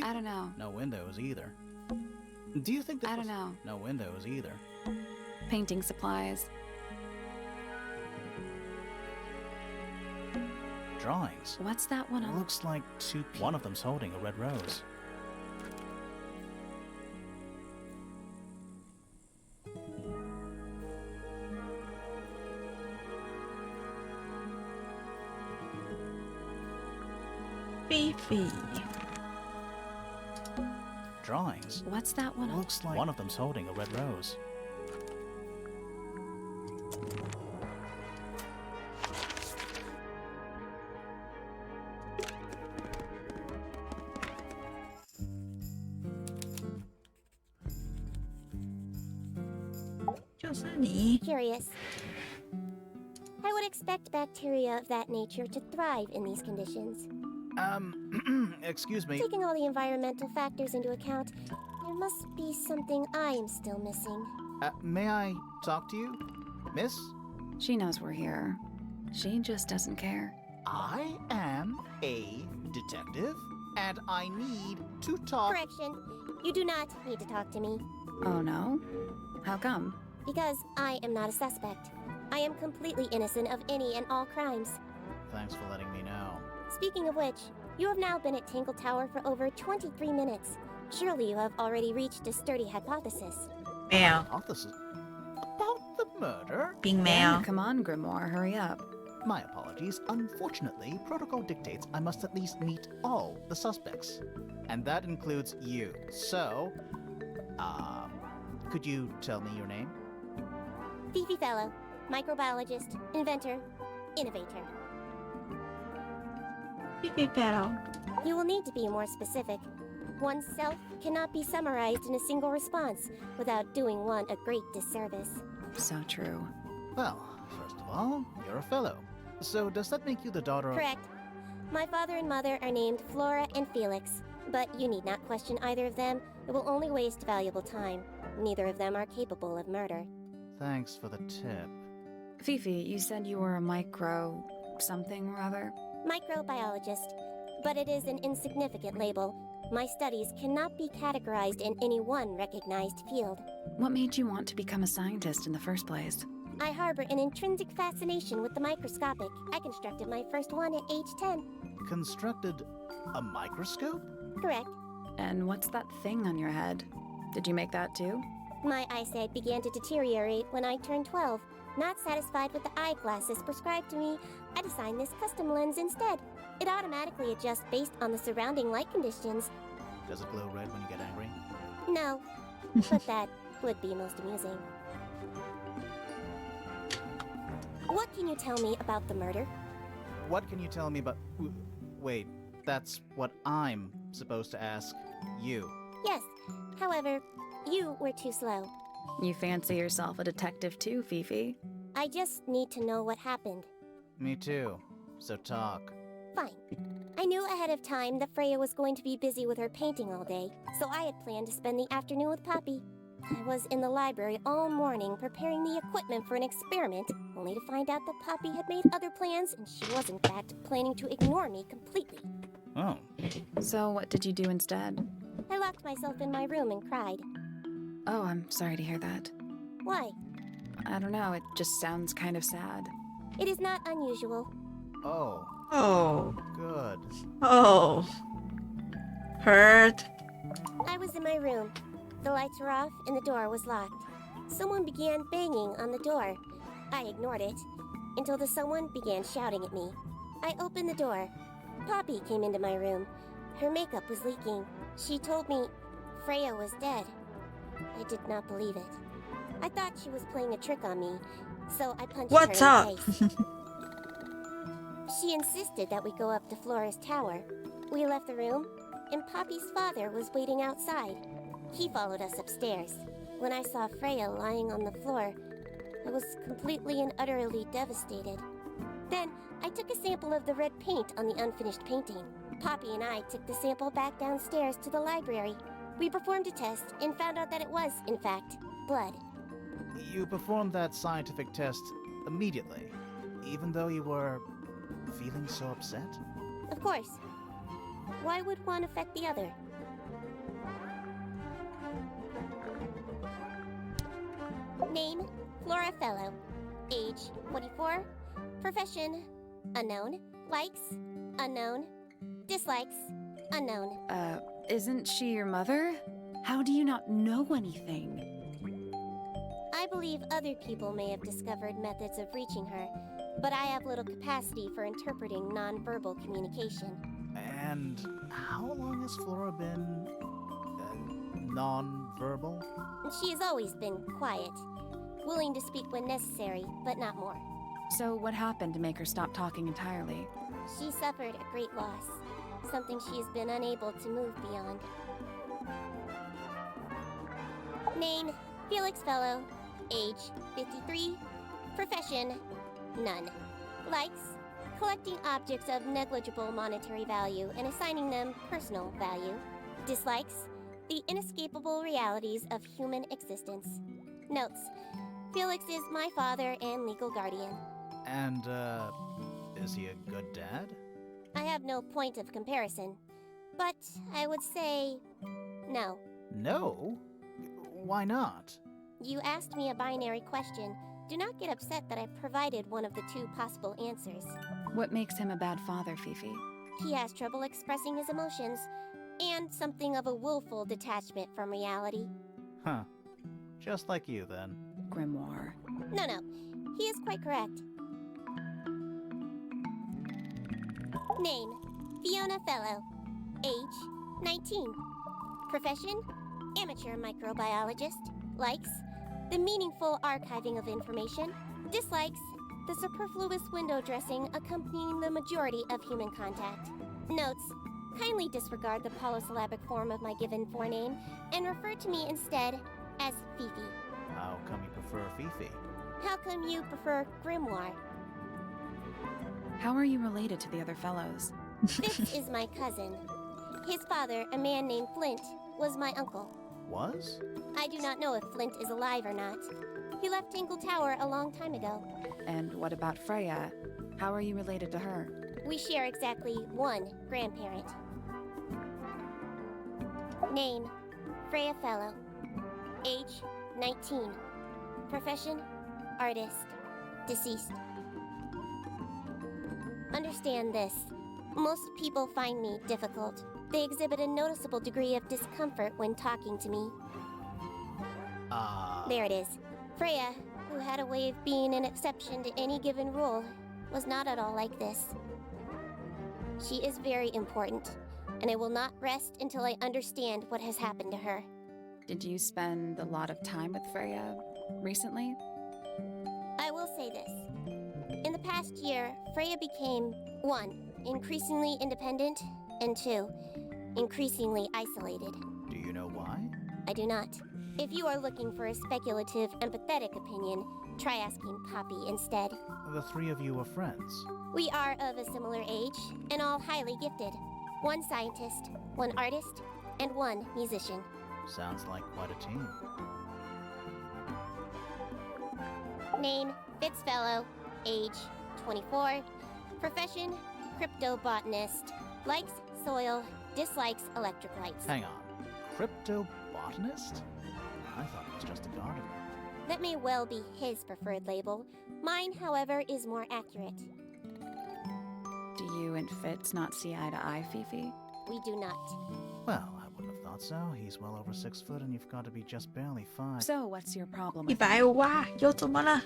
I don't know. No windows either. Do you think that I don't know. No windows either. Painting supplies. Drawings. What's that one on? Looks like two. One of them's holding a red rose. Fifi. Drawings. What's that one? Looks like one of them's holding a red rose. Curious. I would expect bacteria of that nature to thrive in these conditions. Excuse me. Taking all the environmental factors into account, there must be something I am still missing. May I talk to you, miss? She knows we're here. She just doesn't care. I am a detective, and I need to talk. Correction. You do not need to talk to me. Oh no? How come? Because I am not a suspect. I am completely innocent of any and all crimes. Thanks for letting me know. Speaking of which, you have now been at Tangle Tower for over 23 minutes. Surely you have already reached a sturdy hypothesis. 没有 Hypothesis about the murder? 并没有 Come on, Grimoire, hurry up. My apologies. Unfortunately, protocol dictates I must at least meet all the suspects. And that includes you. So, could you tell me your name? Fifi Fellow, microbiologist, inventor, innovator. Fifi Fellow. You will need to be more specific. Oneself cannot be summarized in a single response without doing one a great disservice. So true. Well, first of all, you're a fellow. So does that make you the daughter of... Correct. My father and mother are named Flora and Felix, but you need not question either of them. It will only waste valuable time. Neither of them are capable of murder. Thanks for the tip. Fifi, you said you were a micro... something or other? Microbiologist, but it is an insignificant label. My studies cannot be categorized in any one recognized field. What made you want to become a scientist in the first place? I harbor an intrinsic fascination with the microscopic. I constructed my first one at age 10. Constructed a microscope? Correct. And what's that thing on your head? Did you make that too? My eyesight began to deteriorate when I turned 12. Not satisfied with the eyeglasses prescribed to me, I designed this custom lens instead. It automatically adjusts based on the surrounding light conditions. Does it glow red when you get angry? No, but that would be most amusing. What can you tell me about the murder? What can you tell me about... Wait, that's what I'm supposed to ask you. Yes, however, you were too slow. You fancy yourself a detective too, Fifi? I just need to know what happened. Me too. So talk. Fine. I knew ahead of time that Freya was going to be busy with her painting all day, so I had planned to spend the afternoon with Poppy. I was in the library all morning preparing the equipment for an experiment, only to find out that Poppy had made other plans and she was in fact planning to ignore me completely. Oh. So what did you do instead? I locked myself in my room and cried. Oh, I'm sorry to hear that. Why? I don't know, it just sounds kind of sad. It is not unusual. Oh. Oh. Good. Oh. Hurt. I was in my room. The lights were off and the door was locked. Someone began banging on the door. I ignored it until the someone began shouting at me. I opened the door. Poppy came into my room. Her makeup was leaking. She told me Freya was dead. I did not believe it. I thought she was playing a trick on me, so I punched What's her up? in the face. She insisted that we go up to Flora's tower. We left the room, and Poppy's father was waiting outside. He followed us upstairs. When I saw Freya lying on the floor, I was completely and utterly devastated. Then, I took a sample of the red paint on the unfinished painting. Poppy and I took the sample back downstairs to the library. We performed a test and found out that it was, in fact, blood. You performed that scientific test immediately, even though you were feeling so upset? Of course. Why would one affect the other? Name, Flora Fellow. Age, 24. Profession, unknown. Likes, unknown. Dislikes, unknown. Isn't she your mother? How do you not know anything? I believe other people may have discovered methods of reaching her, but I have little capacity for interpreting nonverbal communication. And how long has Flora been non-verbal? She has always been quiet, willing to speak when necessary, but not more. So what happened to make her stop talking entirely? She suffered a great loss, something she has been unable to move beyond. Name, Felix Fellow. Age, 53. Profession, none. Likes, collecting objects of negligible monetary value and assigning them personal value. Dislikes, the inescapable realities of human existence. Notes, Felix is my father and legal guardian. And, is he a good dad? I have no point of comparison, but I would say no. No? Why not? You asked me a binary question. Do not get upset that I provided one of the two possible answers. What makes him a bad father, Fifi? He has trouble expressing his emotions, and something of a willful detachment from reality. Huh. Just like you, then. Grimoire. No, he is quite correct. Name, Fiona Fellow. Age, 19. Profession, amateur microbiologist. Likes, the meaningful archiving of information. Dislikes, the superfluous window dressing accompanying the majority of human contact. Notes, kindly disregard the polysyllabic form of my given forename and refer to me instead as Fifi. How come you prefer Fifi? How come you prefer Grimoire? How are you related to the other fellows? Fitz is my cousin. His father, a man named Flint, was my uncle. Was? I do not know if Flint is alive or not. He left Tangle Tower a long time ago. And what about Freya? How are you related to her? We share exactly one grandparent. Name, Freya Fellow. Age, 19. Profession, artist. Deceased. Understand this. Most people find me difficult. They exhibit a noticeable degree of discomfort when talking to me. There it is. Freya, who had a way of being an exception to any given rule, was not at all like this. She is very important, and I will not rest until I understand what has happened to her. Did you spend a lot of time with Freya recently? I will say this. In the past year, Freya became 1. Increasingly independent, and 2. Increasingly isolated. Do you know why? I do not. If you are looking for a speculative, empathetic opinion, try asking Poppy instead. The three of you are friends. We are of a similar age, and all highly gifted. 1 scientist, 1 artist, and 1 musician. Sounds like quite a team. Name, Fitzfellow. Age, 24. Profession, cryptobotanist. Likes soil, dislikes electric lights. Hang on. Cryptobotanist? I thought it was just a gardener. That may well be his preferred label. Mine, however, is more accurate. Do you and Fitz not see eye to eye, Fifi? We do not. Well, I wouldn't have thought so. He's well over 6 foot and you've got to be just barely 5. So what's your problem with 150哇，又怎么了？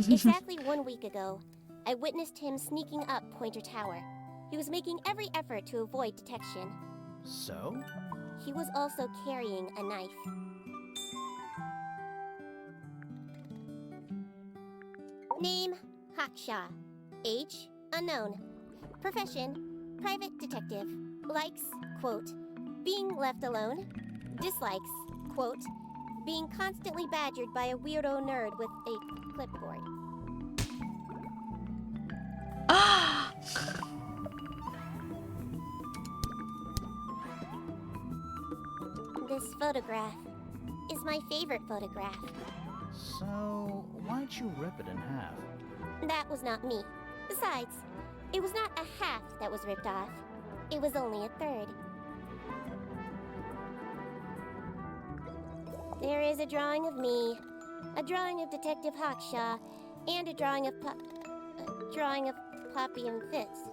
Exactly 1 week ago, I witnessed him sneaking up Pointer Tower. He was making every effort to avoid detection. So? He was also carrying a knife. Name, Hawkshaw. Age, unknown. Profession, private detective. Likes, quote, being left alone. Dislikes, quote, being constantly badgered by a weirdo nerd with a clipboard. 啊！ This photograph is my favorite photograph. So, why'd you rip it in half? That was not me. Besides, it was not a half that was ripped off. It was only a third. There is a drawing of me, a drawing of Detective Hawkshaw, and a drawing of Poppy and Fitz.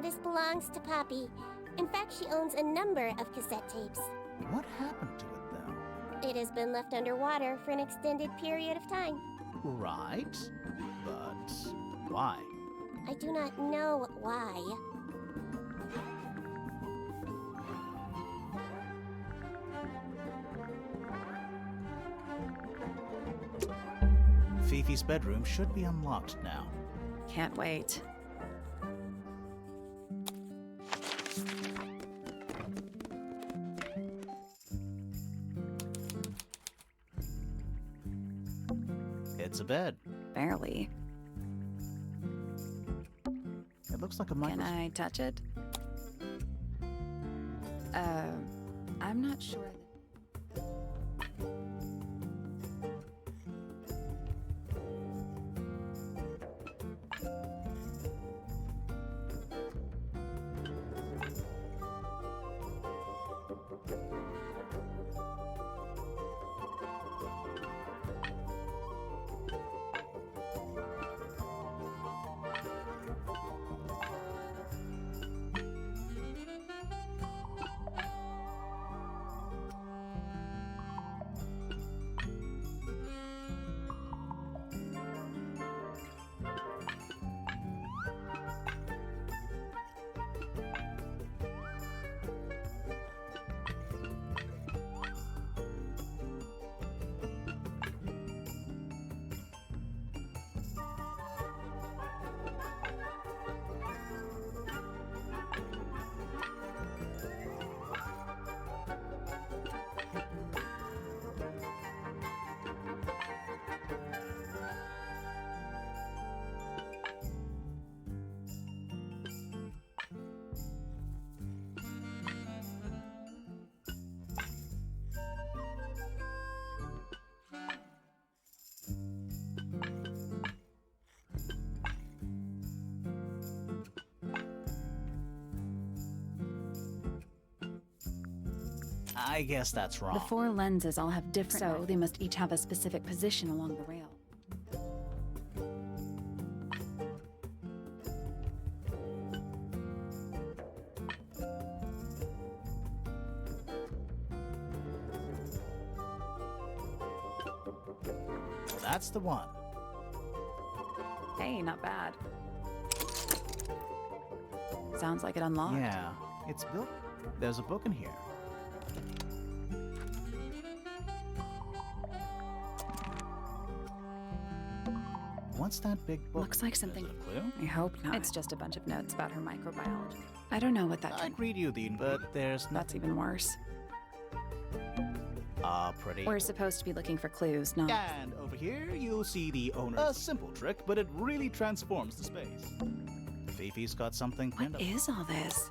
This belongs to Poppy. In fact, she owns a number of cassette tapes. What happened to it, though? It has been left underwater for an extended period of time. Right. But why? I do not know why. Fifi's bedroom should be unlocked now. Can't wait. It's a bed. Barely. It looks like a Can microscope. I touch it? I'm not sure. I guess that's wrong. The 4 lenses all have different, so they must each have a specific position along the rail. That's the one. Hey, not bad. Sounds like it unlocked. Yeah, it's built. There's a book in here. What's that big book? Looks like Is something. it a clue? I hope not. It's just a bunch of notes about her microbiology. I don't know what that I'd read you the, but there's That's even worse. pretty. We're supposed to be looking for clues, not. And over here, you'll see the owner. A simple trick, but it really transforms the space. Fifi's got something pinned What up. is all this?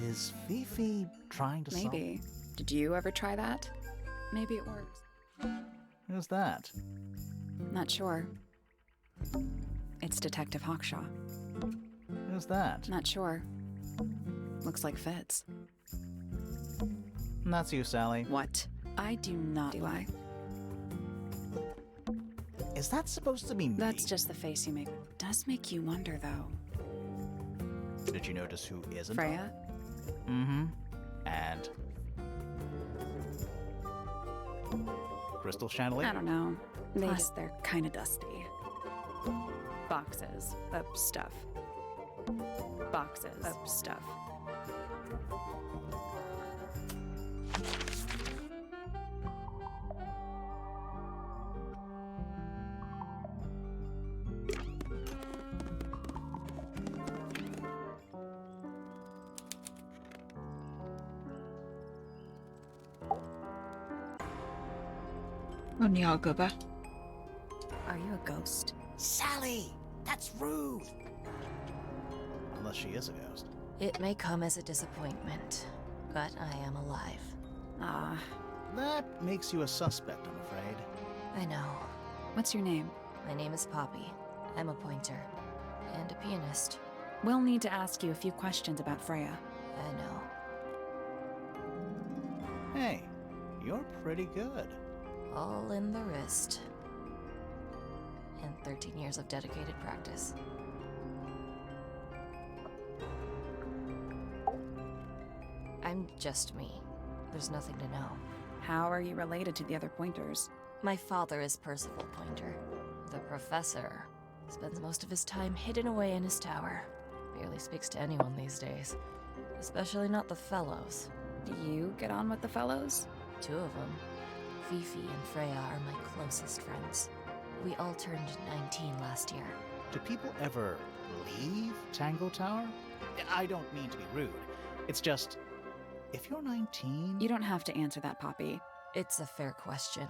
Is Fifi trying to solve? Maybe. Did you ever try that? Maybe it works. Who's that? Not sure. It's Detective Hawkshaw. Who's that? Not sure. Looks like Fitz. That's you, Sally. What? I do not, do I? Is that supposed to be me? That's just the face you make. Does make you wonder, though. Did you notice who isn't? Freya? Mm-hmm. And crystal chandelier? I don't know. Plus, they're kind of dusty. Boxes of stuff. Boxes of stuff. Oh, 你要个吧。 Are you a ghost? Sally! That's rude! Unless she is a ghost. It may come as a disappointment, but I am alive. Ah, That makes you a suspect, I'm afraid. I know. what's your name? My name is Poppy. I'm a pointer. And a pianist. We'll need to ask you a few questions about Freya. I know. Hey, you're pretty good. All in the wrist. And 13 years of dedicated practice. I'm just me. There's nothing to know. How are you related to the other pointers? My father is Percival Pointer. The professor spends most of his time hidden away in his tower. Barely speaks to anyone these days. Especially not the fellows. Do you get on with the fellows? 2 of them. Fifi and Freya are my closest friends. We all turned 19 last year. Do people ever leave Tangle Tower? I don't mean to be rude. It's just, if you're 19... You don't have to answer that, Poppy. It's a fair question.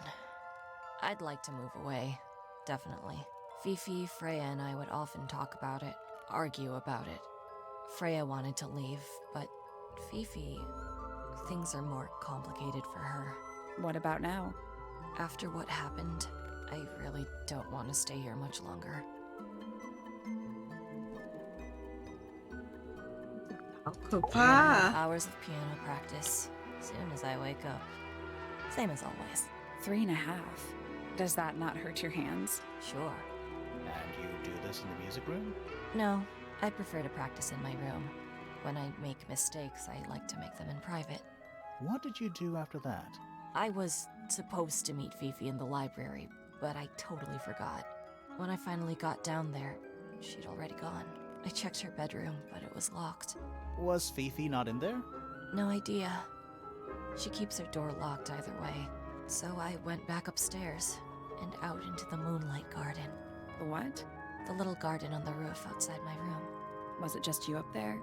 I'd like to move away. Definitely. Fifi, Freya, and I would often talk about it, argue about it. Freya wanted to leave, but Fifi... things are more complicated for her. What about now? After what happened, I really don't want to stay here much longer. Hours of piano practice, soon as I wake up. Same as always. 3.5. Does that not hurt your hands? Sure. And you do this in the music room? No, I prefer to practice in my room. When I make mistakes, I like to make them in private. What did you do after that? I was supposed to meet Fifi in the library, but I totally forgot. When I finally got down there, she'd already gone. I checked her bedroom, but it was locked. Was Fifi not in there? No idea. She keeps her door locked either way. So I went back upstairs and out into the moonlight garden. The what? The little garden on the roof outside my room. Was it just you up there?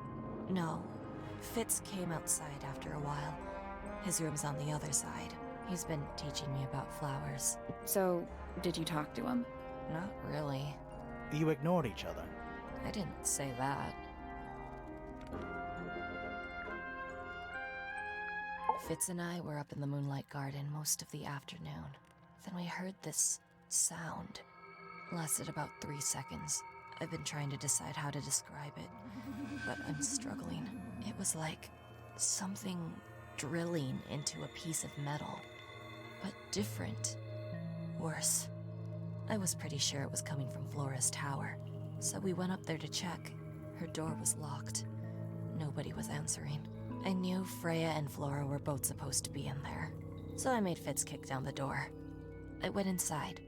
No. Fitz came outside after a while. His room's on the other side. He's been teaching me about flowers. So, did you talk to him? Not really. You ignored each other. I didn't say that. Fitz and I were up in the moonlight garden most of the afternoon. Then we heard this sound. Lasted about 3 seconds. I've been trying to decide how to describe it, but I'm struggling. It was like something drilling into a piece of metal, but different. Worse. I was pretty sure it was coming from Flora's tower, so we went up there to check. Her door was locked. Nobody was answering. I knew Freya and Flora were both supposed to be in there, so I made Fitz kick down the door. I went inside.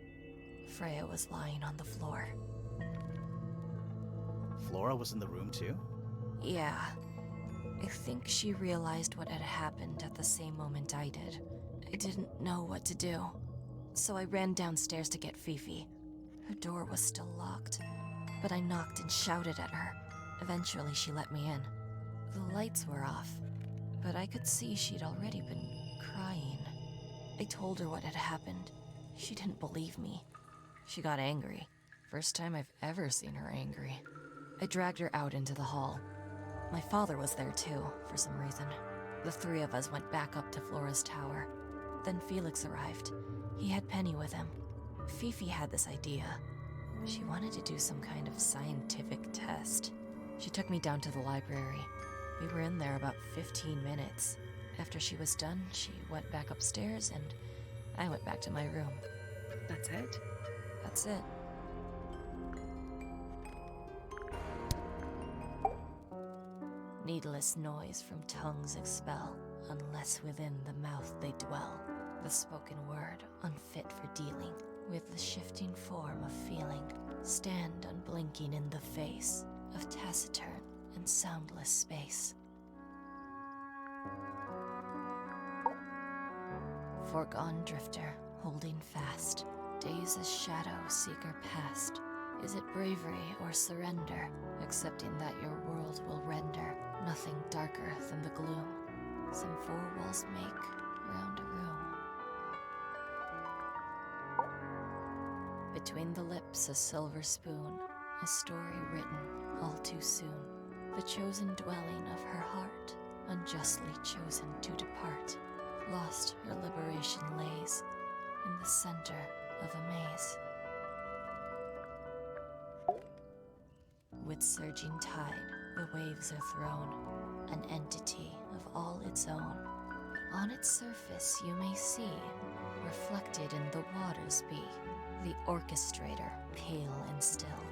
Freya was lying on the floor. Flora was in the room too? Yeah. I think she realized what had happened at the same moment I did. I didn't know what to do, so I ran downstairs to get Fifi. Her door was still locked, but I knocked and shouted at her. Eventually she let me in. The lights were off, but I could see she'd already been crying. I told her what had happened. She didn't believe me. She got angry. First time I've ever seen her angry. I dragged her out into the hall. My father was there too, for some reason. The 3 of us went back up to Flora's tower. Then Felix arrived. He had Penny with him. Fifi had this idea. She wanted to do some kind of scientific test. She took me down to the library. We were in there about 15 minutes. After she was done, she went back upstairs and I went back to my room. That's it? That's it. Needless noise from tongues expel, unless within the mouth they dwell. The spoken word, unfit for dealing with the shifting form of feeling, stand unblinking in the face of taciturn and soundless space. Foregone drifter, holding fast, days as shadow seeker past. Is it bravery or surrender, accepting that your world will render nothing darker than the gloom some 4 walls make round a room? Between the lips a silver spoon, a story written all too soon. The chosen dwelling of her heart, unjustly chosen to depart. Lost her liberation lays in the center of a maze. With surging tide, the waves are thrown. an entity of all its own. On its surface, you may see, reflected in the waters be, the orchestrator, pale and still,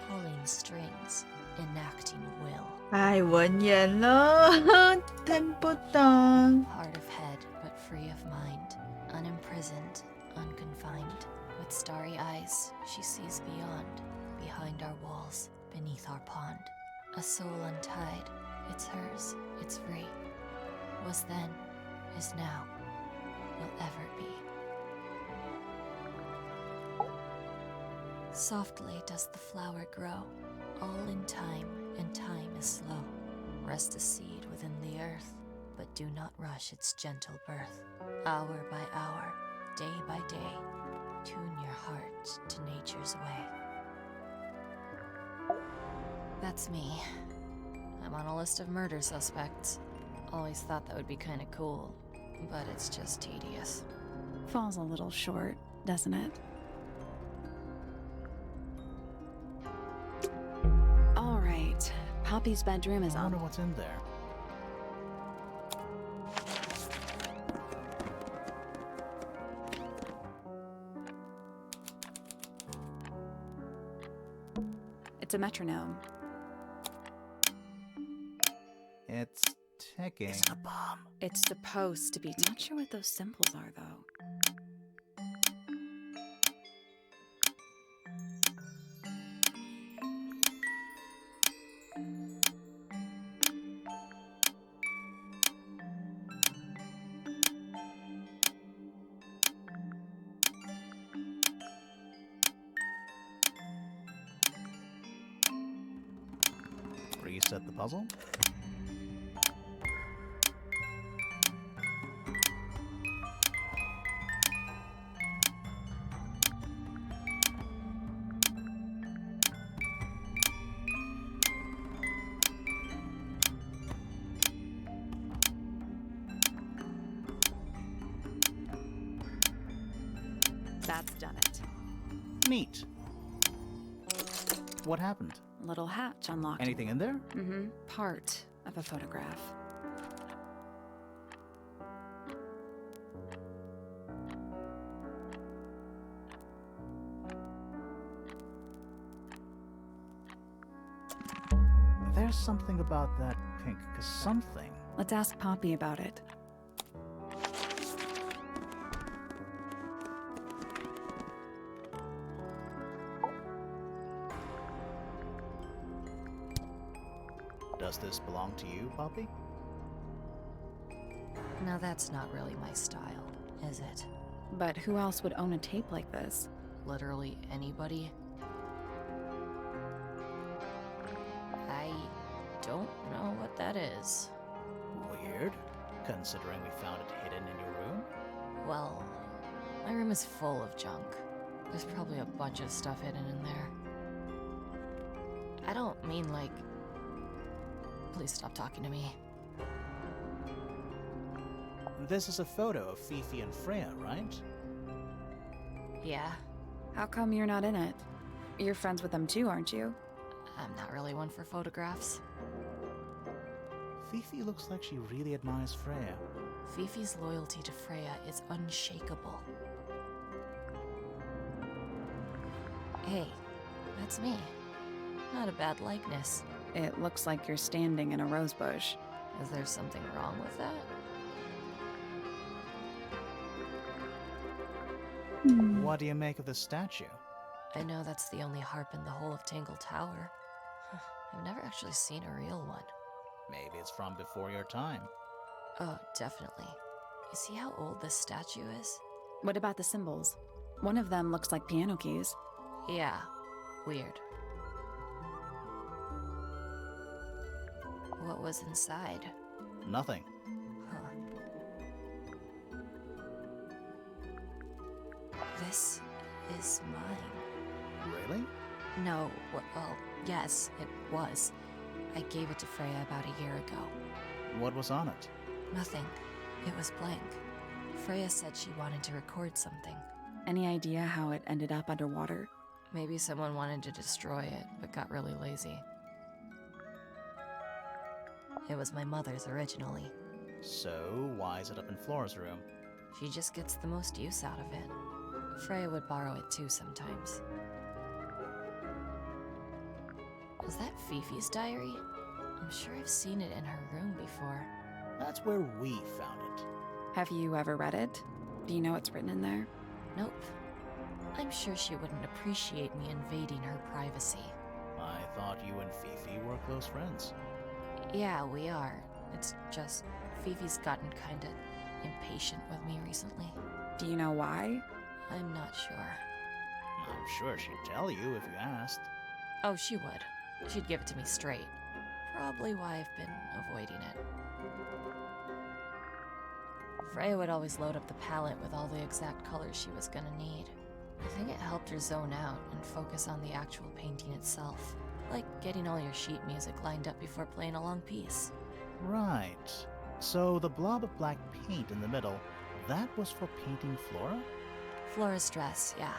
pulling strings, enacting will. 太文言了，听不懂。 Hard of head, but free of mind, unimprisoned, unconfined. With starry eyes, she sees beyond, behind our walls, beneath our pond. A soul untied, it's hers, it's free. Was then, is now, will ever be. Softly does the flower grow, all in time, and time is slow. Rest a seed within the earth, but do not rush its gentle birth. Hour by hour, day by day, tune your heart to nature's way. That's me. I'm on a list of murder suspects. Always thought that would be kinda cool, but it's just tedious. Falls a little short, doesn't it? All right. Poppy's bedroom is I wonder on. what's in there. It's a metronome. It's ticking. Is it a bomb? It's supposed to be. Not sure what those symbols are, though. Reset the puzzle. That's done it. Neat. What happened? Little hatch unlocked. Anything in there? Mm-hmm. Part of a photograph. There's something about that pink something. Let's ask Poppy about it. Does this belong to you, Poppy? Now that's not really my style, is it? But who else would own a tape like this? Literally anybody? I don't know what that is. Weird, considering we found it hidden in your room. Well, my room is full of junk. There's probably a bunch of stuff hidden in there. I don't mean like... Please stop talking to me. This is a photo of Fifi and Freya, right? Yeah, How come you're not in it? You're friends with them too, aren't you? I'm not really one for photographs. Fifi looks like she really admires Freya. Fifi's loyalty to Freya is unshakable. Hey, that's me. Not a bad likeness. It looks like you're standing in a rose bush. Is there something wrong with that? What do you make of the statue? I know that's the only harp in the whole of Tangle Tower. I've never actually seen a real one. Maybe it's from before your time. Oh, definitely. You see how old this statue is? What about the symbols? One of them looks like piano keys. Yeah, weird. What was inside? Nothing. Huh. This is mine. Really? No, well, yes, it was. I gave it to Freya about a year ago. What was on it? Nothing. It was blank. Freya said she wanted to record something. Any idea how it ended up underwater? Maybe someone wanted to destroy it, but got really lazy. It was my mother's originally. So, why is it up in Flora's room? She just gets the most use out of it. Freya would borrow it too sometimes. Was that Fifi's diary? I'm sure I've seen it in her room before. That's where we found it. Have you ever read it? Do you know what's written in there? Nope. I'm sure she wouldn't appreciate me invading her privacy. I thought you and Fifi were close friends. Yeah, we are. It's just Fifi's gotten kinda impatient with me recently. Do you know why? I'm not sure. I'm sure she'd tell you if you asked. Oh, she would. She'd give it to me straight. Probably why I've been avoiding it. Freya would always load up the palette with all the exact colors she was gonna need. I think it helped her zone out and focus on the actual painting itself. Like getting all your sheet music lined up before playing a long piece. Right. So the blob of black paint in the middle, that was for painting Flora? Flora's dress, yeah.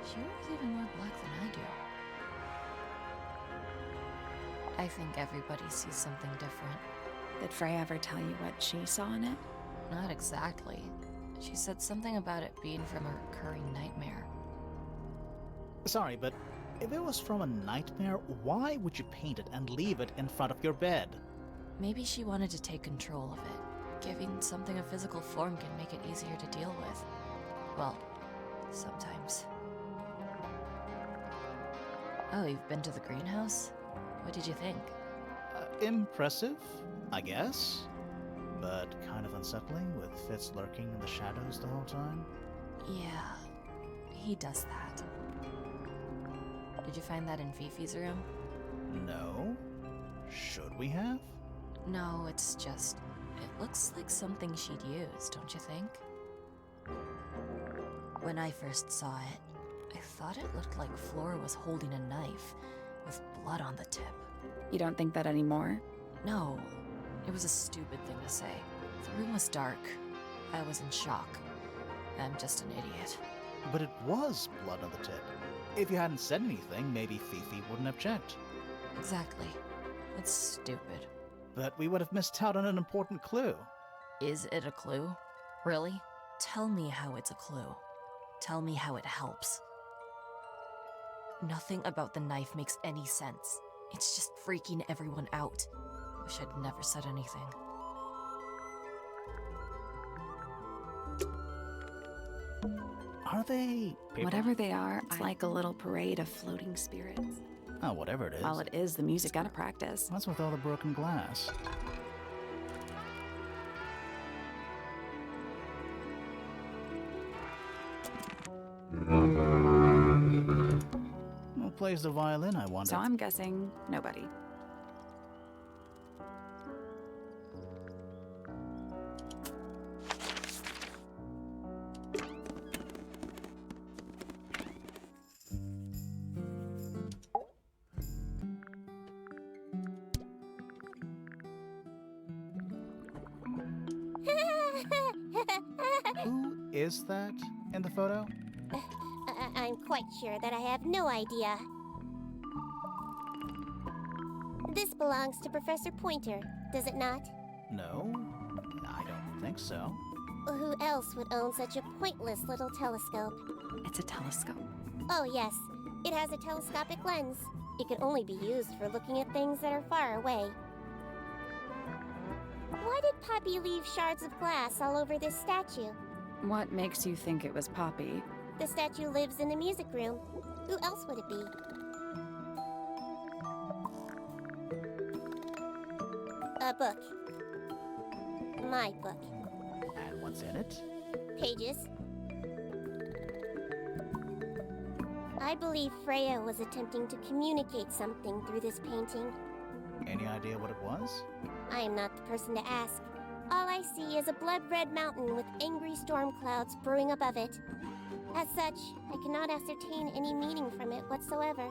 She wears even more black than I do. I think everybody sees something different. Did Freya ever tell you what she saw in it? Not exactly. She said something about it being from a recurring nightmare. Sorry, but if it was from a nightmare, why would you paint it and leave it in front of your bed? Maybe she wanted to take control of it. Giving something a physical form can make it easier to deal with. Well, sometimes. Oh, you've been to the greenhouse? What did you think? Impressive, I guess. But kind of unsettling, with Fitz lurking in the shadows the whole time. Yeah, he does that. Did you find that in Fifi's room? No. Should we have? No, it's just... It looks like something she'd use, don't you think? When I first saw it, I thought it looked like Flora was holding a knife, with blood on the tip. You don't think that anymore? No, it was a stupid thing to say. The room was dark. I was in shock. I'm just an idiot. But it was blood on the tip. If you hadn't said anything, maybe Fifi wouldn't have checked. Exactly. It's stupid. But we would have missed out on an important clue. Is it a clue? Really? Tell me how it's a clue. Tell me how it helps. Nothing about the knife makes any sense. It's just freaking everyone out. Wish I'd never said anything. Are they paper? Whatever they are, it's like a little parade of floating spirits. Oh, whatever it is. All it is, the music gotta practice. What's with all the broken glass? Who plays the violin, I wonder? So I'm guessing nobody. Who is that in the photo? I'm quite sure that I have no idea. This belongs to Professor Pointer, does it not? No, I don't think so. Who else would own such a pointless little telescope? It's a telescope. Oh yes, it has a telescopic lens. It can only be used for looking at things that are far away. Why did Poppy leave shards of glass all over this statue? What makes you think it was Poppy? The statue lives in the music room. Who else would it be? A book. My book. And what's in it? Pages. I believe Freya was attempting to communicate something through this painting. Any idea what it was? I am not the person to ask. All I see is a blood-red mountain with angry storm clouds brewing above it. As such, I cannot ascertain any meaning from it whatsoever.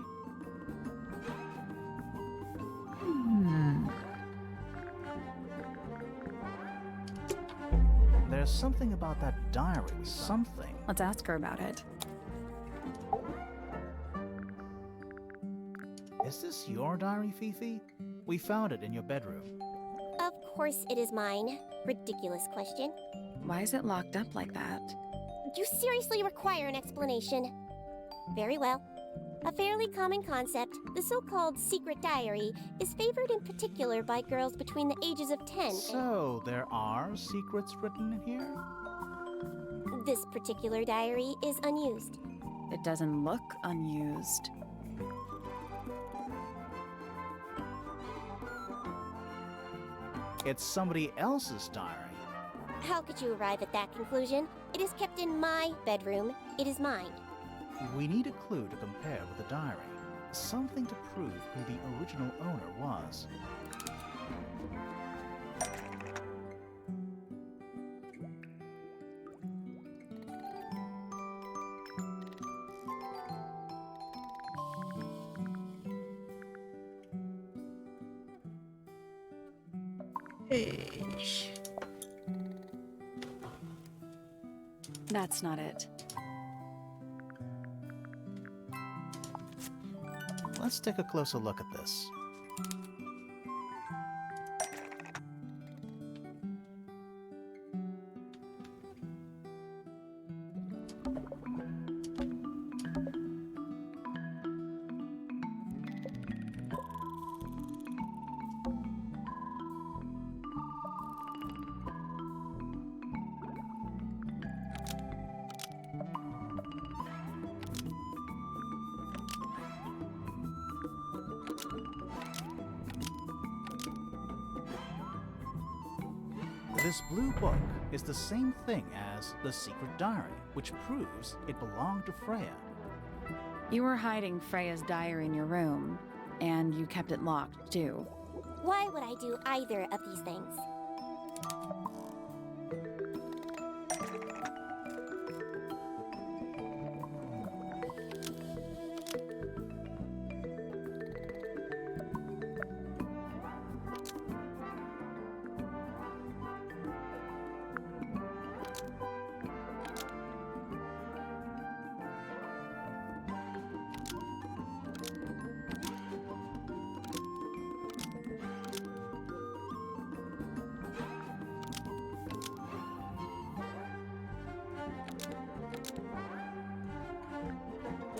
There's something about that diary. Something. Let's ask her about it. Is this your diary, Fifi? We found it in your bedroom. course it is mine. Ridiculous question. Why is it locked up like that? You seriously require an explanation. Very well. A fairly common concept, the so-called secret diary, is favored in particular by girls between the ages of 10 and... So, there are secrets written in here? This particular diary is unused. It doesn't look unused. It's somebody else's diary. How could you arrive at that conclusion? It is kept in my bedroom. It is mine. We need a clue to compare with the diary. Something to prove who the original owner was. That's not it. Let's take a closer look at this. This blue book is the same thing as the secret diary, which proves it belonged to Freya. You were hiding Freya's diary in your room, and you kept it locked, too. Why would I do either of these things?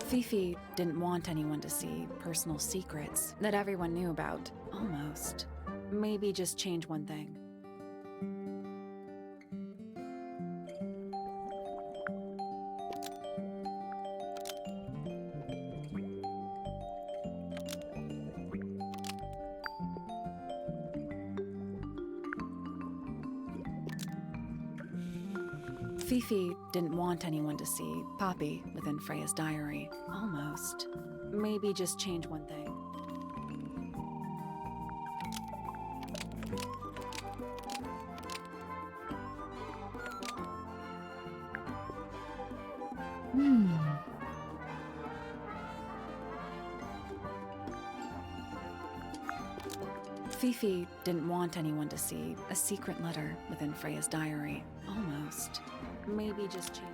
Fifi didn't want anyone to see personal secrets that everyone knew about, almost. Maybe just change one thing. Fifi didn't want anyone to see Poppy within Freya's diary. Almost. Maybe just change one thing. Fifi didn't want anyone to see a secret letter within Freya's diary. Almost. Maybe just change.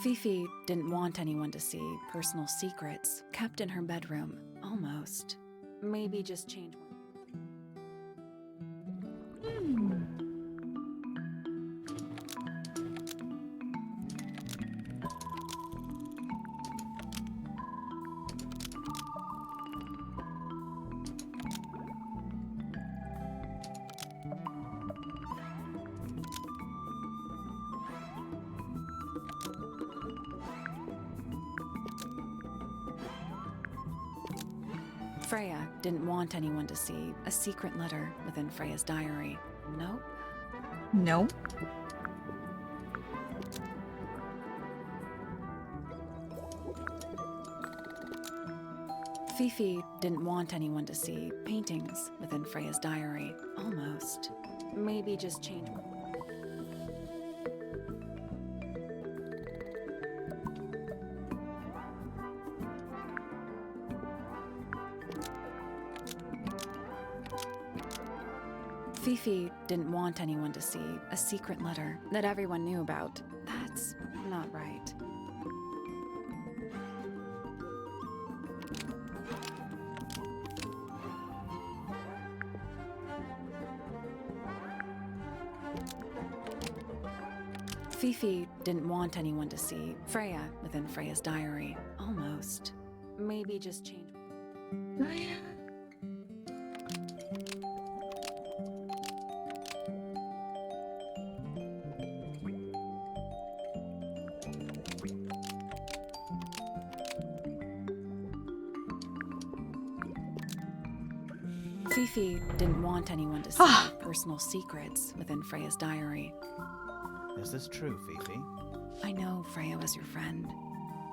Fifi didn't want anyone to see personal secrets kept in her bedroom. Almost. Maybe just change one. Freya didn't want anyone to see a secret letter within Freya's diary. Nope. Nope. Fifi didn't want anyone to see paintings within Freya's diary. Almost. Maybe just change one. Fifi didn't want anyone to see a secret letter that everyone knew about. That's not right. Fifi didn't want anyone to see Freya within Freya's diary. Almost. Maybe just change. 对呀、Fifi didn't want anyone to see personal secrets within Freya's diary. Is this true, Fifi? I know Freya was your friend,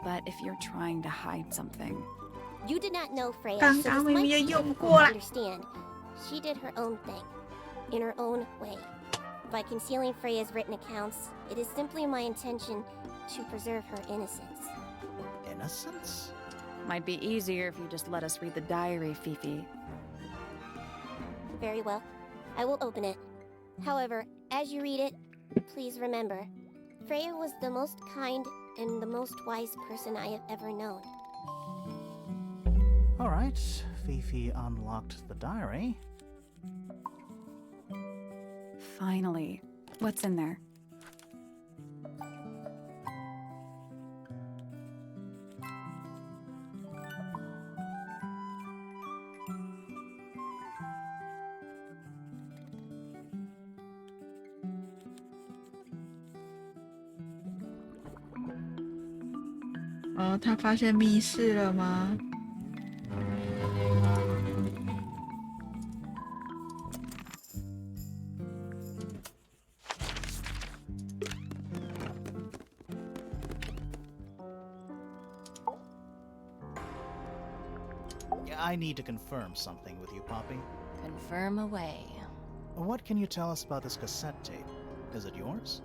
but if you're trying to hide something, You did not know Freya, 刚 so 刚 this 明 might 明 be 也用 difficult 过 to 了。 understand. She did her own thing, in her own way. By concealing Freya's written accounts, it is simply my intention to preserve her innocence. Innocence? might be easier if you just let us read the diary, Fifi. Very well. I will open it. However, as you read it, please remember, Freya was the most kind and the most wise person I have ever known. All right, Fifi unlocked the diary. Finally. What's in there?哦，他发现密室了吗？I need to confirm something with you, Poppy. Confirm away. What can you tell us about this cassette tape? Is it yours?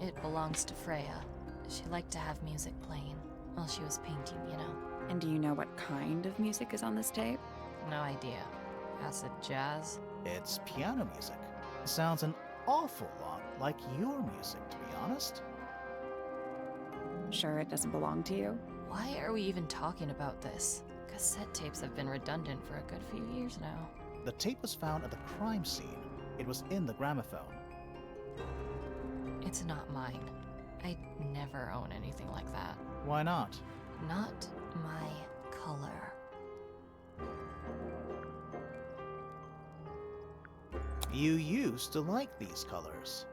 It belongs to Freya. She liked to have music playing while she was painting, you know. And do you know what kind of music is on this tape? No idea. Acid jazz? It's piano music. Sounds an awful lot like your music, to be honest. Sure it doesn't belong to you? Why are we even talking about this? Cassette tapes have been redundant for a good few years now. The tape was found at the crime scene. It was in the gramophone. It's not mine. I'd never own anything like that. Why not? Not my color. You used to like these colors.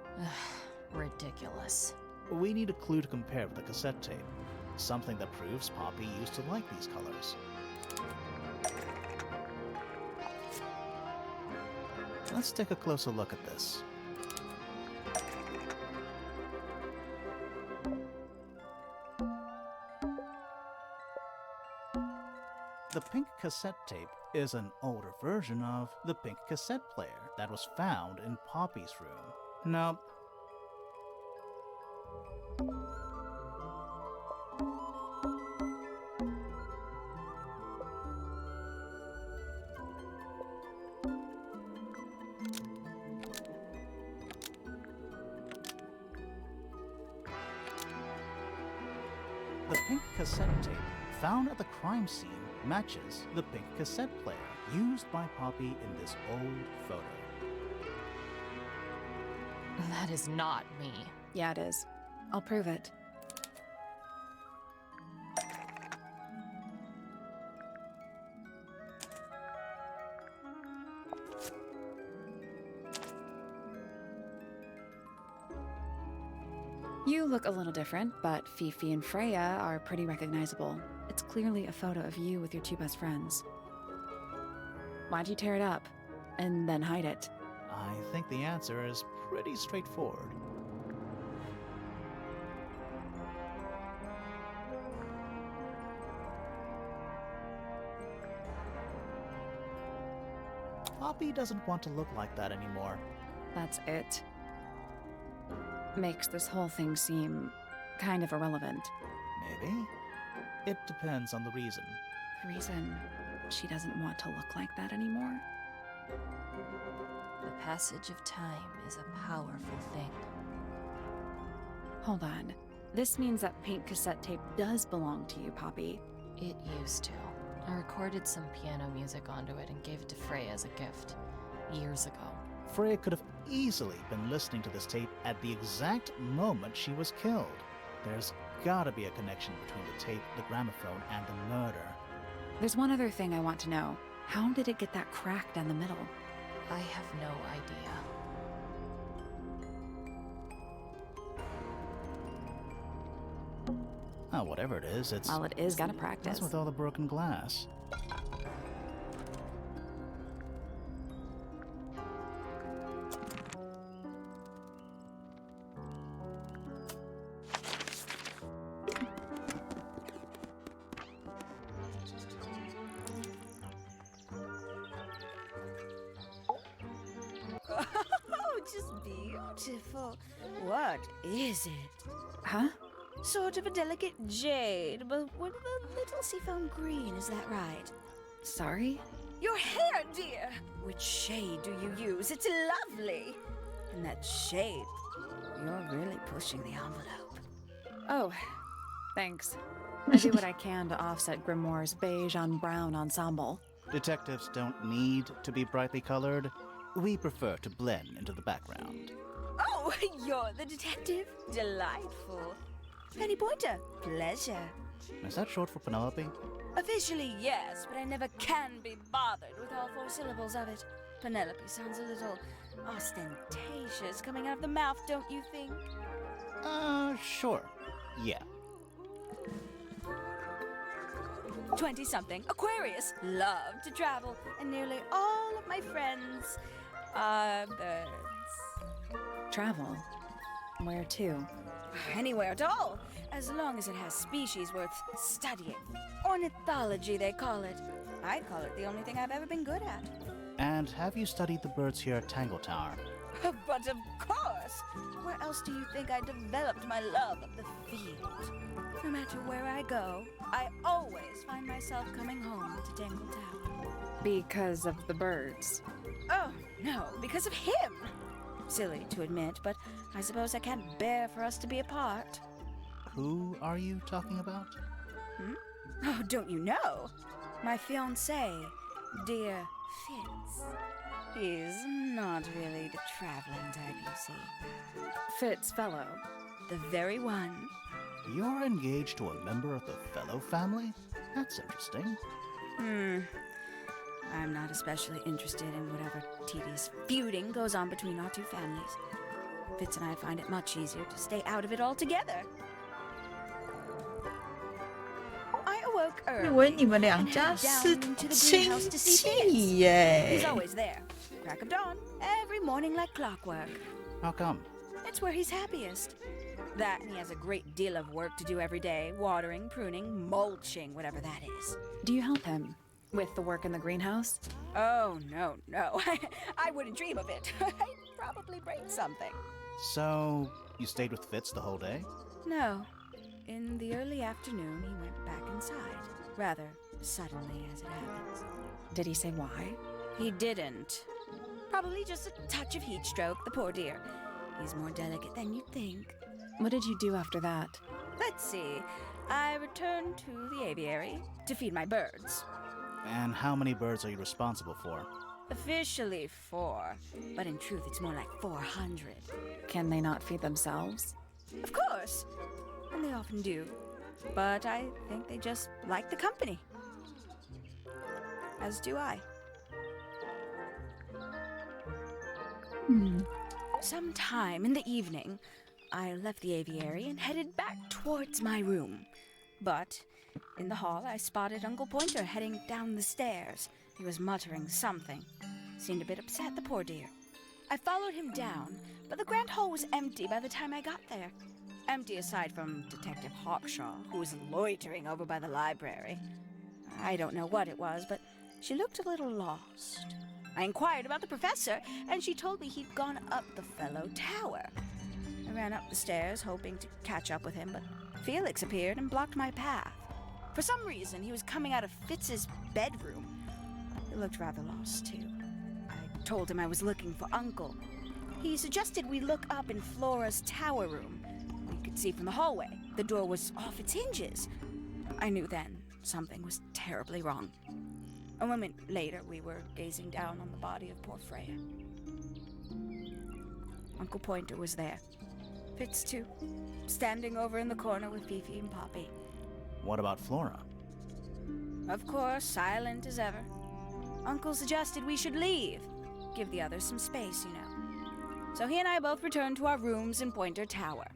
Ridiculous. We need a clue to compare with the cassette tape. Something that proves Poppy used to like these colors. Let's take a closer look at this. The pink cassette tape is an older version of the pink cassette player that was found in Poppy's room. Now, the pink cassette tape found at the crime scene matches the pink cassette player used by Poppy in this old photo. That is not me. Yeah, it is. I'll prove it. You look a little different, but Fifi and Freya are pretty recognizable. It's clearly a photo of you with your two best friends. Why'd you tear it up and then hide it? I think the answer is pretty straightforward. Poppy doesn't want to look like that anymore. That's it. Makes this whole thing seem kind of irrelevant. Maybe. It depends on the reason. The reason she doesn't want to look like that anymore? passage of time is a powerful thing. Hold on. This means that paint cassette tape does belong to you, Poppy. It used to. I recorded some piano music onto it and gave it to Freya as a gift, years ago. Freya could have easily been listening to this tape at the exact moment she was killed. There's gotta be a connection between the tape, the gramophone, and the murder. There's one other thing I want to know. How did it get that crack down the middle? I have no idea. Oh, whatever it is, it's... Well, it is gotta practice. What's with all the broken glass? Oh, just beautiful. What is it? Huh? Sort of a delicate jade, but with a little seafoam green, is that right? Sorry? Your hair, dear! Which shade do you use? It's lovely! And that shape, you're really pushing the envelope. Oh, thanks. I do what I can to offset Grimoire's beige on brown ensemble. Detectives don't need to be brightly colored. We prefer to blend into the background. Oh, you're the detective? Delightful. Penny Pointer, pleasure. Is that short for Penelope? Officially, yes, but I never can be bothered with all 4 syllables of it. Penelope sounds a little ostentatious coming out of the mouth, don't you think? Sure. Yeah. 20-something, Aquarius, love to travel, and nearly all of my friends are birds. Travel? Where to? Anywhere at all, as long as it has species worth studying. Ornithology, they call it. I call it the only thing I've ever been good at. And have you studied the birds here at Tangle Tower? But of course! Where else do you think I developed my love of the field? No matter where I go, I always find myself coming home to Tangle Tower. Because of the birds. Oh, no, because of him! Silly to admit, but I suppose I can't bear for us to be apart. Who are you talking about? Oh, don't you know? My fiancé, dear Fitz. He's not really the traveling type, you see. Fitz Fellow. The very one. You're engaged to a member of the Fellow family? That's interesting. I'm not especially interested in whatever tedious feuding goes on between our 2 families. Fitz and I find it much easier to stay out of it altogether. I awoke 以 early 为你们两 and 家 headed 是 down into the 亲 greenhouse to see 戚 Fitz. He's 耶。 always there. Crack of dawn, every morning like clockwork. How come? It's where he's happiest. That and he has a great deal of work to do every day. Watering, pruning, mulching, whatever that is. Do you help him with the work in the greenhouse? Oh, no. I wouldn't dream of it. I'd probably break something. So, you stayed with Fitz the whole day? No. In the early afternoon, he went back inside. Rather suddenly, as it happens. Did he say why? He didn't. Probably just a touch of heat stroke, the poor dear. He's more delicate than you'd think. What did you do after that? Let's see. I returned to the aviary to feed my birds. And how many birds are you responsible for? Officially 4, but in truth it's more like 400. Can they not feed themselves? Of course, and they often do. But I think they just like the company. As do I. Sometime in the evening, I left the aviary and headed back towards my room. But in the hall, I spotted Uncle Pointer heading down the stairs. He was muttering something. Seemed a bit upset, the poor dear. I followed him down, but the grand hall was empty by the time I got there. Empty aside from Detective Hawkshaw, who was loitering over by the library. I don't know what it was, but she looked a little lost. I inquired about the professor, and she told me he'd gone up the Fellow Tower. I ran up the stairs, hoping to catch up with him, but Felix appeared and blocked my path. For some reason, he was coming out of Fitz's bedroom. He looked rather lost, too. I told him I was looking for Uncle. He suggested we look up in Flora's tower room. We could see from the hallway. The door was off its hinges. I knew then something was terribly wrong. A moment later, we were gazing down on the body of poor Freya. Uncle Pointer was there. Fitz, too, standing over in the corner with Fifi and Poppy. What about Flora? Of course, silent as ever. Uncle suggested we should leave. Give the others some space, you know. So he and I both returned to our rooms in Pointer Tower.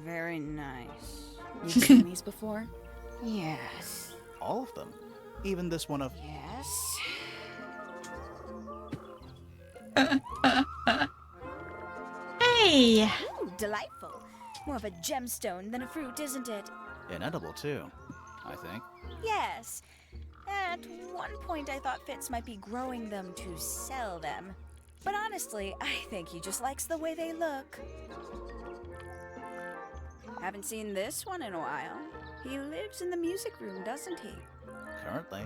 Very nice. You've seen these before? Yes. All of them? Even this one of... Yes. Hey! Ooh, delightful. More of a gemstone than a fruit, isn't it? Inedible, too, I think. Yes. At one point, I thought Fitz might be growing them to sell them. But honestly, I think he just likes the way they look. Haven't seen this one in a while. He lives in the music room, doesn't he? Currently.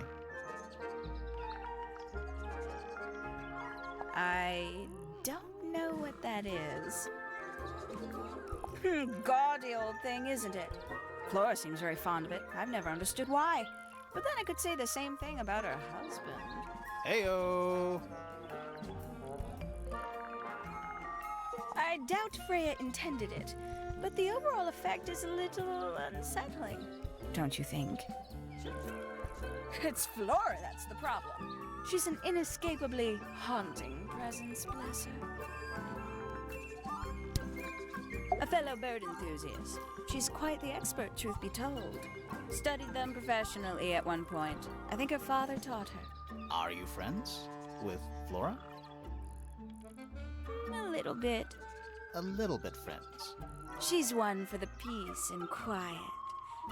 I don't know what that is. Gaudy old thing, isn't it? Flora seems very fond of it. I've never understood why. But then I could say the same thing about her husband. Heyo! I doubt Freya intended it, but the overall effect is a little unsettling. Don't you think? It's Flora that's the problem. She's an inescapably haunting presence, bless her. A fellow bird enthusiast. She's quite the expert, truth be told. Studied them professionally at one point. I think her father taught her. Are you friends with Flora? A little bit. A little bit friends. She's one for the peace and quiet.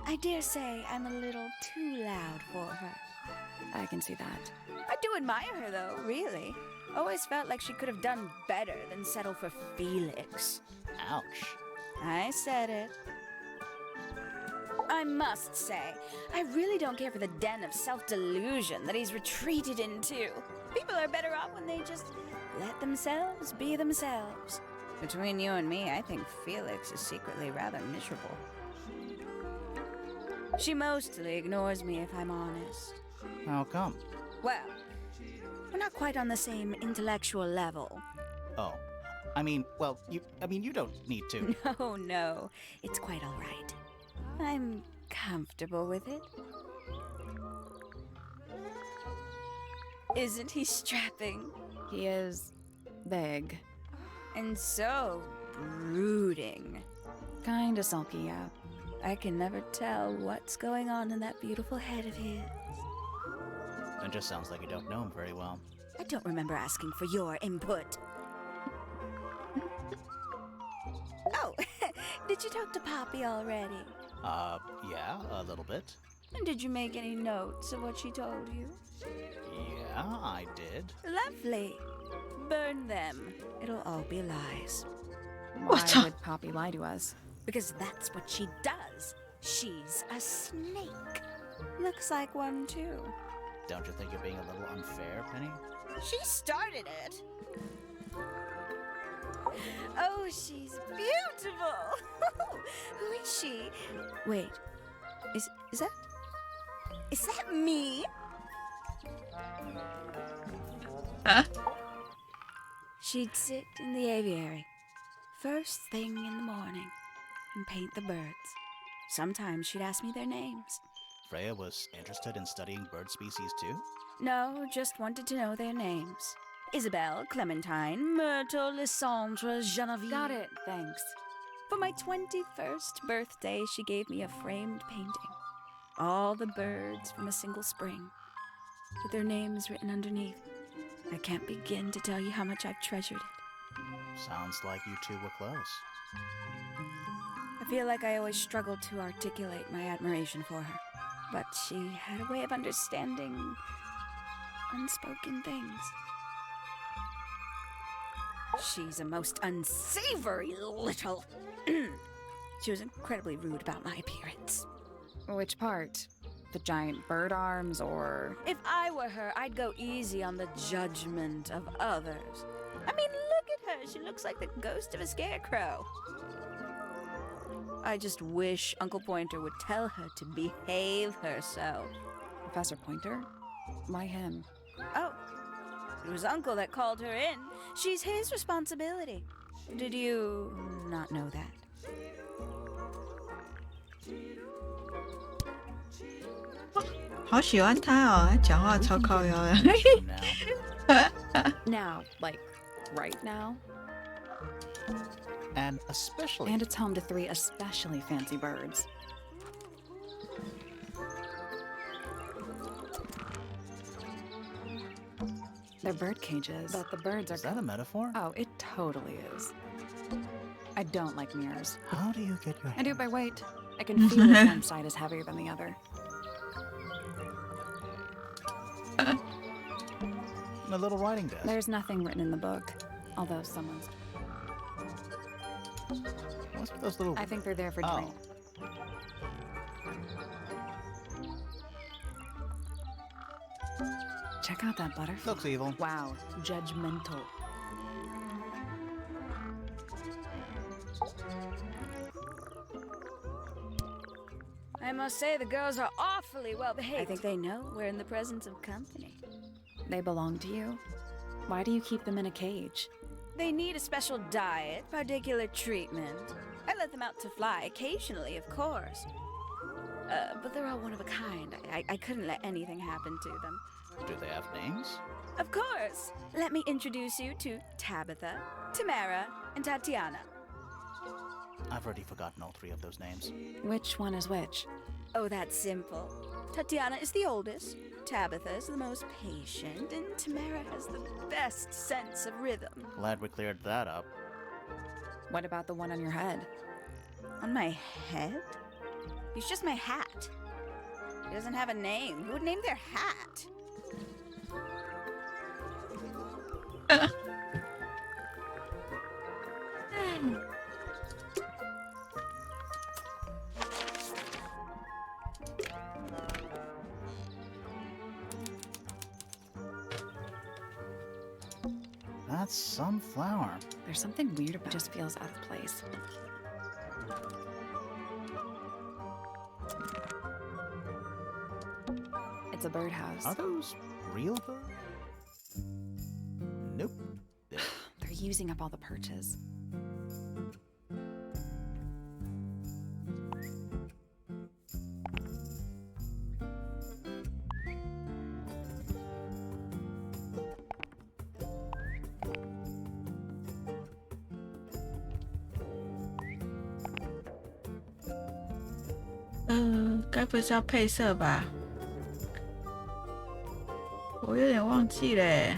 I dare say I'm a little too loud for her. I can see that. I do admire her, though, really. Always felt like she could have done better than settle for Felix. Ouch. I said it. I must say, I really don't care for the den of self-delusion that he's retreated into. People are better off when they just let themselves be themselves. Between you and me, I think Felix is secretly rather miserable. She mostly ignores me, if I'm honest. How come? Well, we're not quite on the same intellectual level. Oh. you don't need to. No, it's quite all right. I'm comfortable with it. Isn't he strapping? He is big. And so brooding. Kinda sulky, yeah. I can never tell what's going on in that beautiful head of his. It just sounds like you don't know him very well. I don't remember asking for your input. Oh, did you talk to Poppy already? Yeah, a little bit. And did you make any notes of what she told you? Yeah, I did. Lovely. Burn them. It'll all be lies. Why would Poppy lie to us? Because that's what she does. She's a snake. Looks like one, too. Don't you think you're being a little unfair, Penny? She started it. Oh, she's beautiful. Who is she? Wait, is that me? Huh? She'd sit in the aviary, first thing in the morning, and paint the birds. Sometimes she'd ask me their names. Freya was interested in studying bird species too? No, just wanted to know their names. Isabelle, Clementine, Myrtle, Lysandre, Genevieve. Got it, thanks. For my 21st birthday, she gave me a framed painting. All the birds from a single spring, with their names written underneath. I can't begin to tell you how much I've treasured it. Sounds like you two were close. I feel like I always struggled to articulate my admiration for her, but she had a way of understanding unspoken things. She's a most unsavory little... She was incredibly rude about my appearance. Which part? The giant bird arms, or... If I were her, I'd go easy on the judgment of others. I mean, look at her. She looks like the ghost of a scarecrow. I just wish Uncle Pointer would tell her to behave herself. Professor Pointer? Why him? Oh, it was Uncle that called her in. She's his responsibility. Did you not know that? 好喜欢他哦，他讲话超靠腰的。 Now, like, right now? And especially... And it's home to 3 especially fancy birds. They're bird cages, but the birds are... Is that a metaphor? Oh, it totally is. I don't like mirrors. How do you get your I do it hands? by weight. I can feel if one side is heavier than the other. A little writing desk. There's nothing written in the book, although someone's... What's with those little... I think they're there for Oh. drink. Check out that butterfly. Looks evil. Wow, judgmental. I must say the girls are awfully well behaved. I think they know we're in the presence of company. They belong to you? Why do you keep them in a cage? They need a special diet, particular treatment. I let them out to fly occasionally, of course. But they're all one of a kind. I couldn't let anything happen to them. Do they have names? Of course. Let me introduce you to Tabitha, Tamara, and Tatiana. I've already forgotten all 3 of those names. Which one is which? Oh, that's simple. Tatiana is the oldest, Tabitha is the most patient, and Tamara has the best sense of rhythm. Glad we cleared that up. What about the one on your head? On my head? He's just my hat. He doesn't have a name. Who would name their hat? That's some flower. There's something weird about it. Just feels out of place. It's a birdhouse. Are those real birds? Nope. They're using up all the perches.该不是要配色吧？我有点忘记了耶。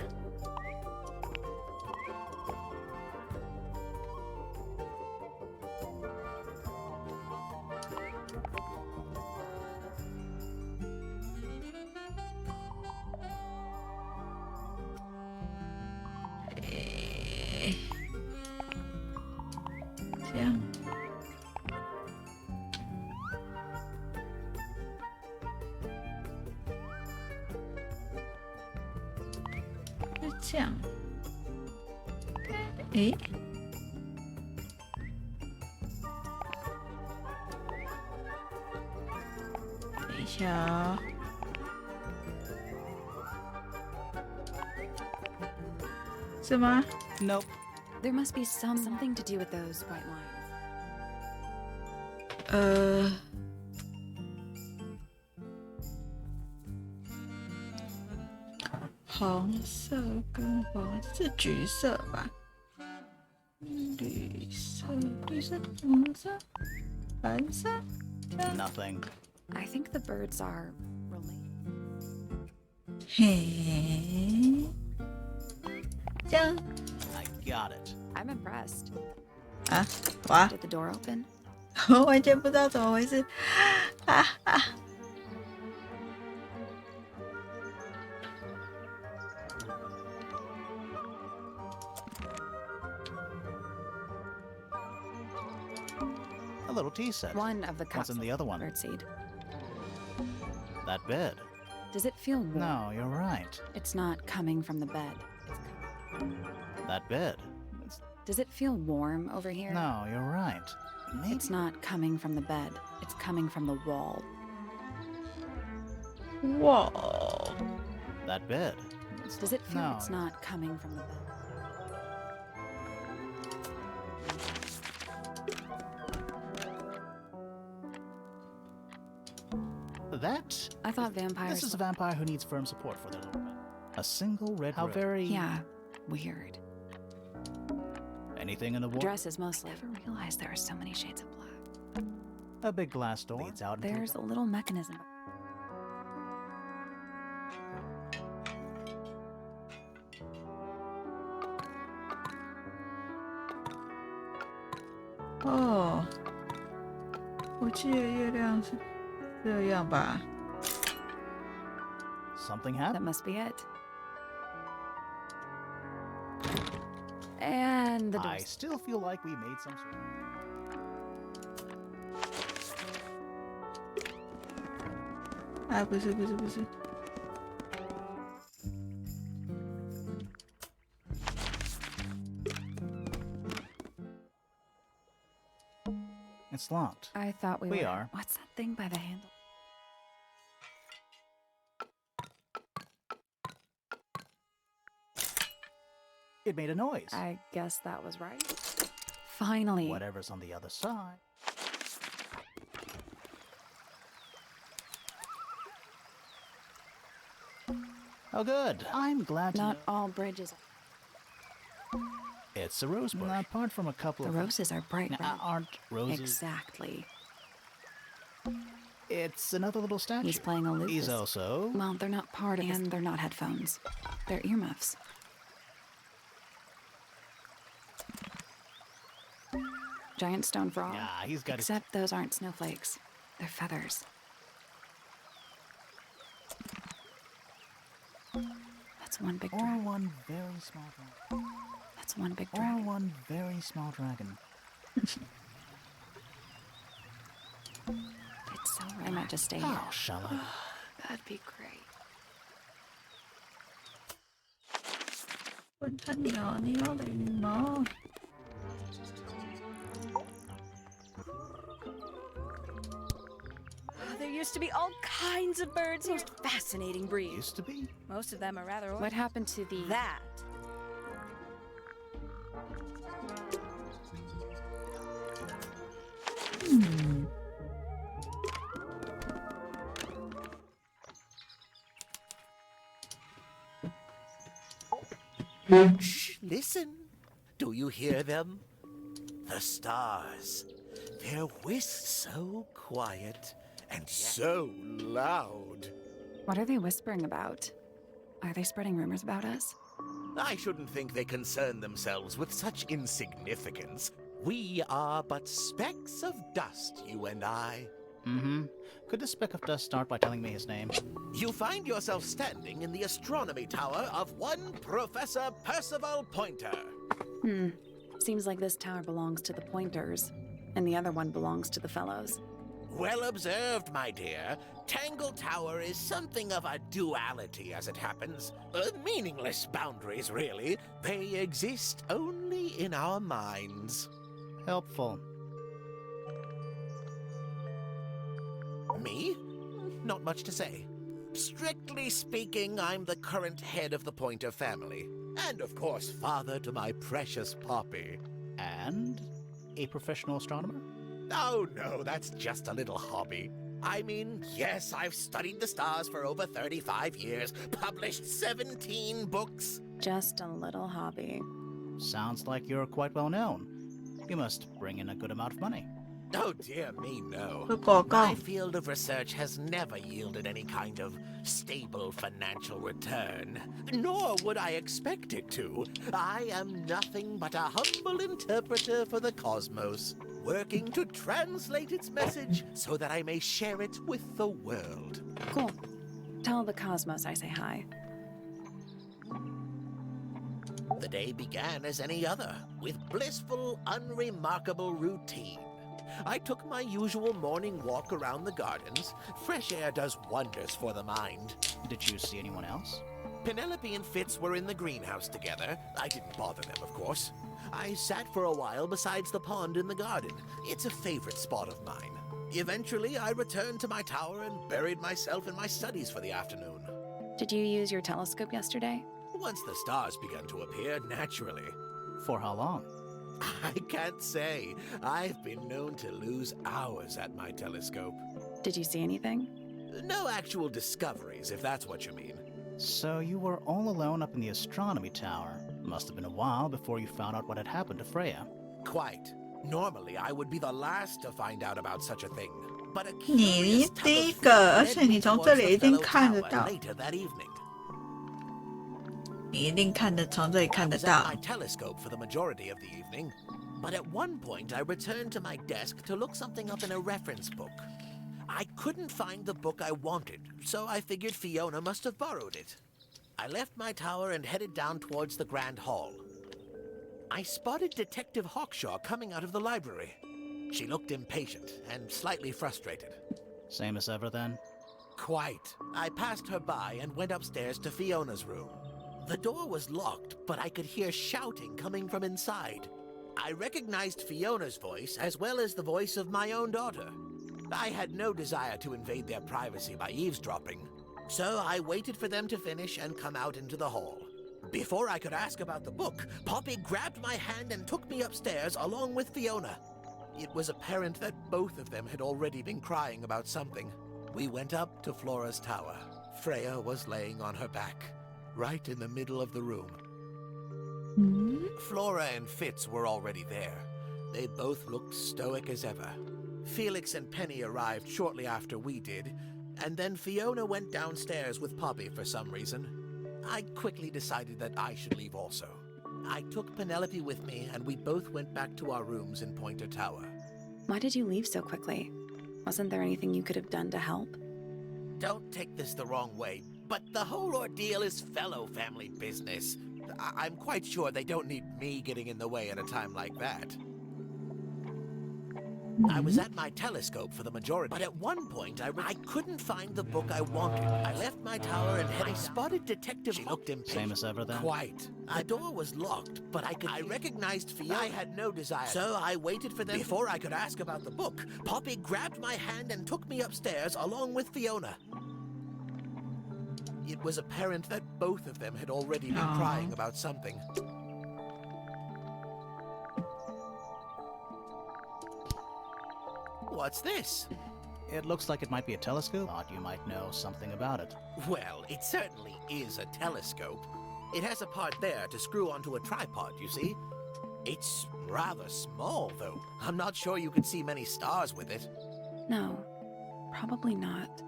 这样。这样，诶，等一下哦，是吗 Nope. There must be something to do with those white lines. 红色跟黄是橘色吧？绿色、红色、蓝色。 Nothing. I think the birds are related. 嘿，这样 I got it. I'm impressed. 啊，哇， Did the door open? 我完全不知道怎么回事。啊啊！ A little tea set. One of the cups. What's in the other one? Birdseed. That bed. Does it feel warm? No, you're right. It's not coming from the bed. That bed. Does it feel warm over here? No, you're right. Maybe. It's not coming from the bed. It's coming from the wall. Whoa. That bed. Does it feel No. it's not coming from the bed? That? I thought vampires... This is a vampire who needs firm support for their little bit. A single red How very... Yeah, weird. Anything in the wall? Dresses mostly. I never realized there are so many shades of black. A big glass door. Leads out into There's a little mechanism.哦，我记得月亮是这样吧？ Something That happened? must be it. And the I doors. still feel like we made some sort of...哎，不是。 It's locked. I thought we We were. are. What's that thing by the handle? It made a noise. I guess that was right. Finally. Whatever's on the other side. Oh, good. I'm glad to Not know. all bridges. It's a rose bush. Apart from a couple The of... roses are bright red. Aren't roses... Exactly. It's another little statue. He's playing a lute. He's also... Well, they're not part of and they're not headphones. They're earmuffs. Giant stone frog. Yeah, he's got Except those aren't snowflakes. They're feathers. That's one big Or dragon. one very small dragon. That's one big Or dragon. one very small dragon. It's so rare. I might just stay here. Oh, shall I? That'd be great. 问他鸟，你要的羽毛。 There used to be all kinds of birds here. Most fascinating breed. Used to be? Most of them are rather old. What happened to the... That. Shh, listen. Do you hear them? The stars. They're whist so quiet and so loud. What are they whispering about? Are they spreading rumors about us? I shouldn't think they concern themselves with such insignificance. We are but specks of dust, you and I. Mm-hmm. Could this speck of dust start by telling me his name? You find yourself standing in the astronomy tower of one Professor Percival Pointer. Seems like this tower belongs to the Pointers, and the other one belongs to the Fellows. Well observed, my dear. Tangle Tower is something of a duality, as it happens. Meaningless boundaries, really. They exist only in our minds. Helpful. Me? Not much to say. Strictly speaking, I'm the current head of the Pointer family. And of course, father to my precious Poppy. And a professional astronomer? Oh no, that's just a little hobby. I mean, yes, I've studied the stars for over 35 years, published 17 books. Just a little hobby. Sounds like you're quite well known. You must bring in a good amount of money. Oh dear me, no. 这广告 My field of research has never yielded any kind of stable financial return, nor would I expect it to. I am nothing but a humble interpreter for the cosmos, working to translate its message so that I may share it with the world. Cool. Tell the cosmos I say hi. The day began as any other, with blissful, unremarkable routine. I took my usual morning walk around the gardens. Fresh air does wonders for the mind. Did you see anyone else? Penelope and Fitz were in the greenhouse together. I didn't bother them, of course. I sat for a while besides the pond in the garden. It's a favorite spot of mine. Eventually, I returned to my tower and buried myself in my studies for the afternoon. Did you use your telescope yesterday? Once the stars began to appear, naturally. For how long? I can't say. I've been known to lose hours at my telescope. Did you see anything? No actual discoveries, if that's what you mean. So you were all alone up in the astronomy tower. Must have been a while before you found out what had happened to Freya. Quite. Normally, I would be the last to find out about such a thing. But a 你 curious 第一 tug 个， of 而 fate 且 led 你 me 从 towards 这 the 里一定 fellow 看得 tower 到， later that evening. 你一定从这里 I 看得 was 到 at。my telescope for the majority of the evening, but at one point I returned to my desk to look something up in a reference book. I couldn't find the book I wanted, so I figured Fiona must have borrowed it. I left my tower and headed down towards the Grand Hall. I spotted Detective Hawkshaw coming out of the library. She looked impatient and slightly frustrated. Same as ever then? Quite. I passed her by and went upstairs to Fiona's room. The door was locked, but I could hear shouting coming from inside. I recognized Fiona's voice as well as the voice of my own daughter. I had no desire to invade their privacy by eavesdropping, so I waited for them to finish and come out into the hall. Before I could ask about the book, Poppy grabbed my hand and took me upstairs along with Fiona. It was apparent that both of them had already been crying about something. We went up to Flora's tower. Freya was laying on her back, right in the middle of the room. Flora and Fitz were already there. They both looked stoic as ever. Felix and Penny arrived shortly after we did, and then Fiona went downstairs with Poppy for some reason. I quickly decided that I should leave also. I took Penelope with me, and we both went back to our rooms in Pointer Tower. Why did you leave so quickly? Wasn't there anything you could have done to help? Don't take this the wrong way, but the whole ordeal is fellow family business. I'm quite sure they don't need me getting in the way at a time like that. I was at my telescope for the majority, but at one point I couldn't find the book I wanted. I left my tower and I spotted Detective. She looked impatient. Same as ever then? Quite. The door was locked, but I recognized Fiona. I had no desire, so I waited for them. Before I could ask about the book, Poppy grabbed my hand and took me upstairs along with Fiona. It was apparent that both of them had already been crying about something. What's this? It looks like it might be a telescope. Thought you might know something about it. Well, it certainly is a telescope. It has a part there to screw onto a tripod, you see. It's rather small, though. I'm not sure you can see many stars with it. No, probably not.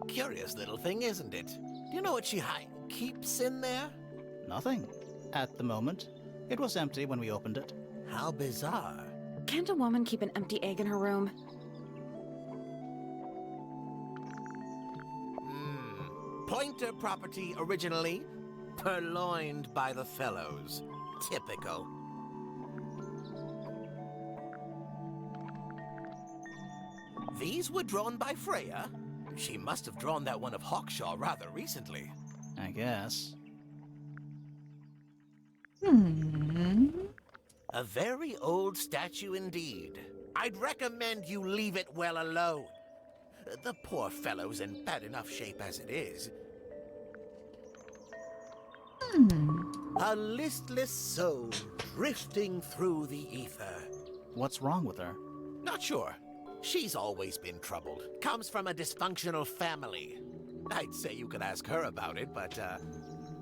Curious little thing, isn't it? Do you know what she keeps in there? Nothing. At the moment. It was empty when we opened it. How bizarre. Can't a woman keep an empty egg in her room? Pointer property originally, purloined by the fellows. Typical. These were drawn by Freya. She must have drawn that one of Hawkshaw rather recently. I guess. A very old statue indeed. I'd recommend you leave it well alone. The poor fellow's in bad enough shape as it is. A listless soul drifting through the ether. What's wrong with her? Not sure. She's always been troubled. Comes from a dysfunctional family. I'd say you could ask her about it, but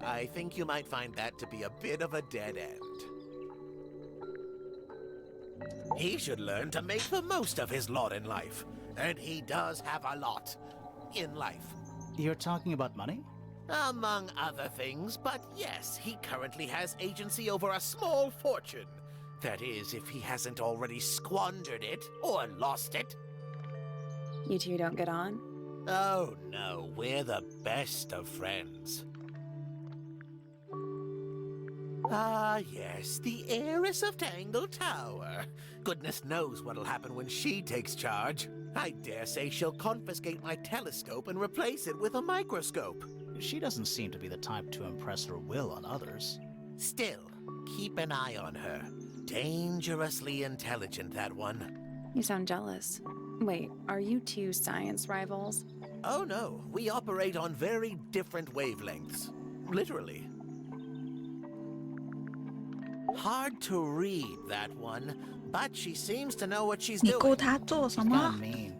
I think you might find that to be a bit of a dead end. He should learn to make the most of his lot in life. And he does have a lot in life. You're talking about money? Among other things, but yes, he currently has agency over a small fortune. That is, if he hasn't already squandered it or lost it. You two don't get on? Oh no, we're the best of friends. Ah, yes, the heiress of Tangle Tower. Goodness knows what'll happen when she takes charge. I dare say she'll confiscate my telescope and replace it with a microscope. She doesn't seem to be the type to impress her will on others. Still, keep an eye on her. Dangerously intelligent, that one. You sound jealous. Wait, are you two science rivals? Oh no, we operate on very different wavelengths. Literally. Hard to read, that one, but she seems to know what she's 你雇 doing. 他做什 Kinda 么？ mean.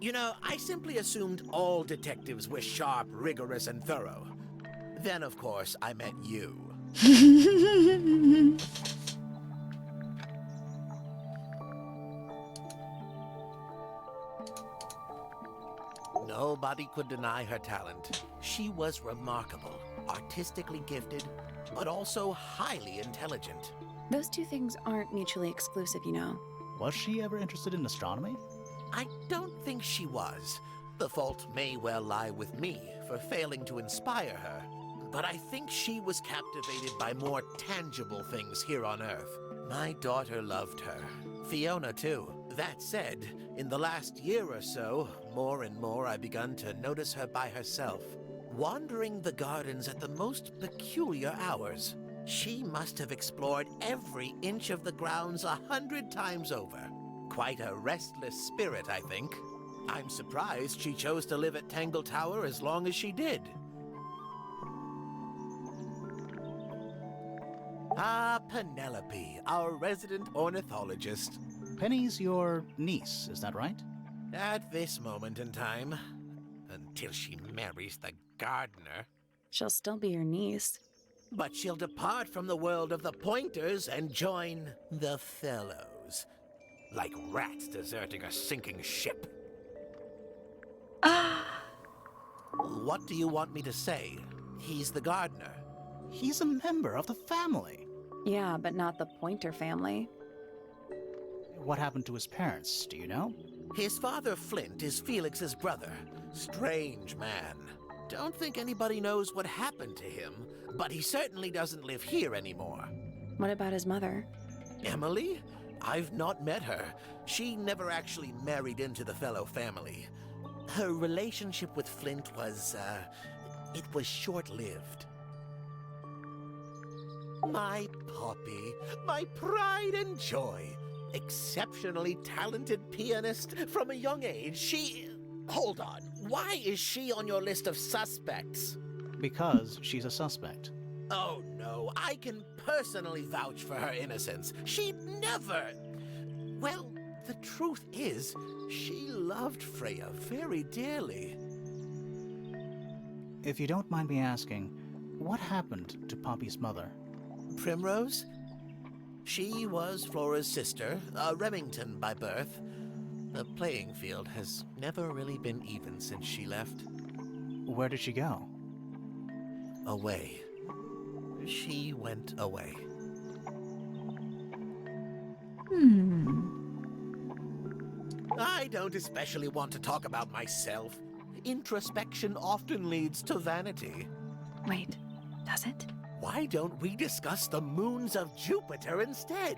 You know, I simply assumed all detectives were sharp, rigorous, and thorough. Then, of course, I met you. Nobody could deny her talent. She was remarkable, artistically gifted, but also highly intelligent. Those two things aren't mutually exclusive, you know. Was she ever interested in astronomy? I don't think she was. The fault may well lie with me for failing to inspire her. But I think she was captivated by more tangible things here on Earth. My daughter loved her. Fiona, too. That said, in the last year or so, more and more I've begun to notice her by herself, wandering the gardens at the most peculiar hours. She must have explored every inch of the grounds 100 times over. Quite a restless spirit, I think. I'm surprised she chose to live at Tangle Tower as long as she did. Ah, Penelope, our resident ornithologist. Penny's your niece, is that right? At this moment in time, until she marries the gardener. She'll still be your niece. But she'll depart from the world of the Pointers and join the Fellows. Like rats deserting a sinking ship. What do you want me to say? He's the gardener. He's a member of the family. Yeah, but not the Pointer family. What happened to his parents, do you know? His father, Flint, is Felix's brother. Strange man. Don't think anybody knows what happened to him, but he certainly doesn't live here anymore. What about his mother? Emily? I've not met her. She never actually married into the Fellow family. Her relationship with Flint was, it was short-lived. My Poppy, my pride and joy. Exceptionally talented pianist from a young age. She... Hold on. Why is she on your list of suspects? Because she's a suspect. Oh no, I can personally vouch for her innocence. She'd never... Well, the truth is, she loved Freya very dearly. If you don't mind me asking, what happened to Poppy's mother? Primrose? She was Flora's sister, a Remington by birth. The playing field has never really been even since she left. Where did she go? Away. She went away. I don't especially want to talk about myself. Introspection often leads to vanity. Wait, does it? Why don't we discuss the moons of Jupiter instead?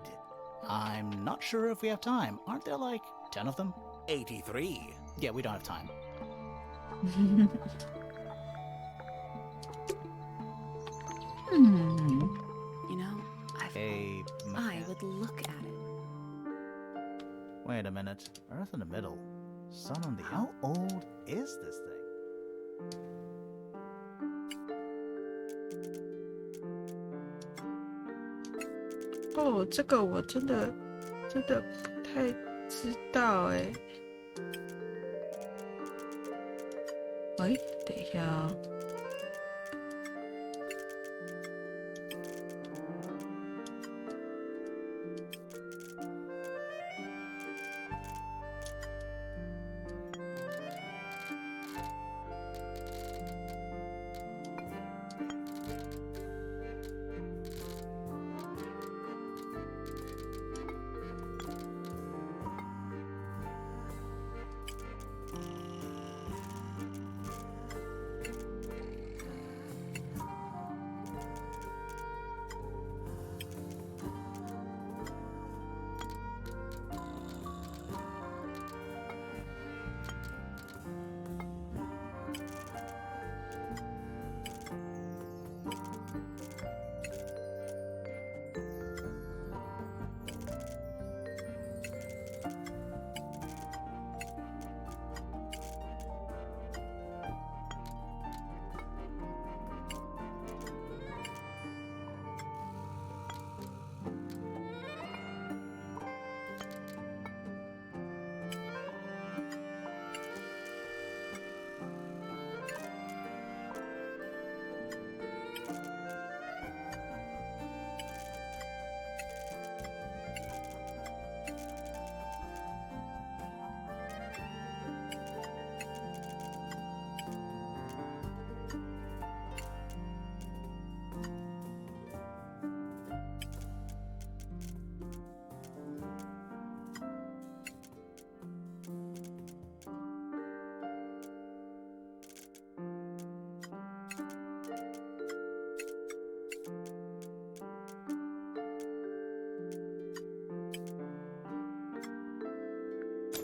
I'm not sure if we have time. Aren't there like 10 of them? 83. Yeah, we don't have time. You know, A I would look at it. Wait a minute. Earth in the middle. Sun on the... How old is this thing?哦，这个我真的不太知道哎。喂，等一下啊。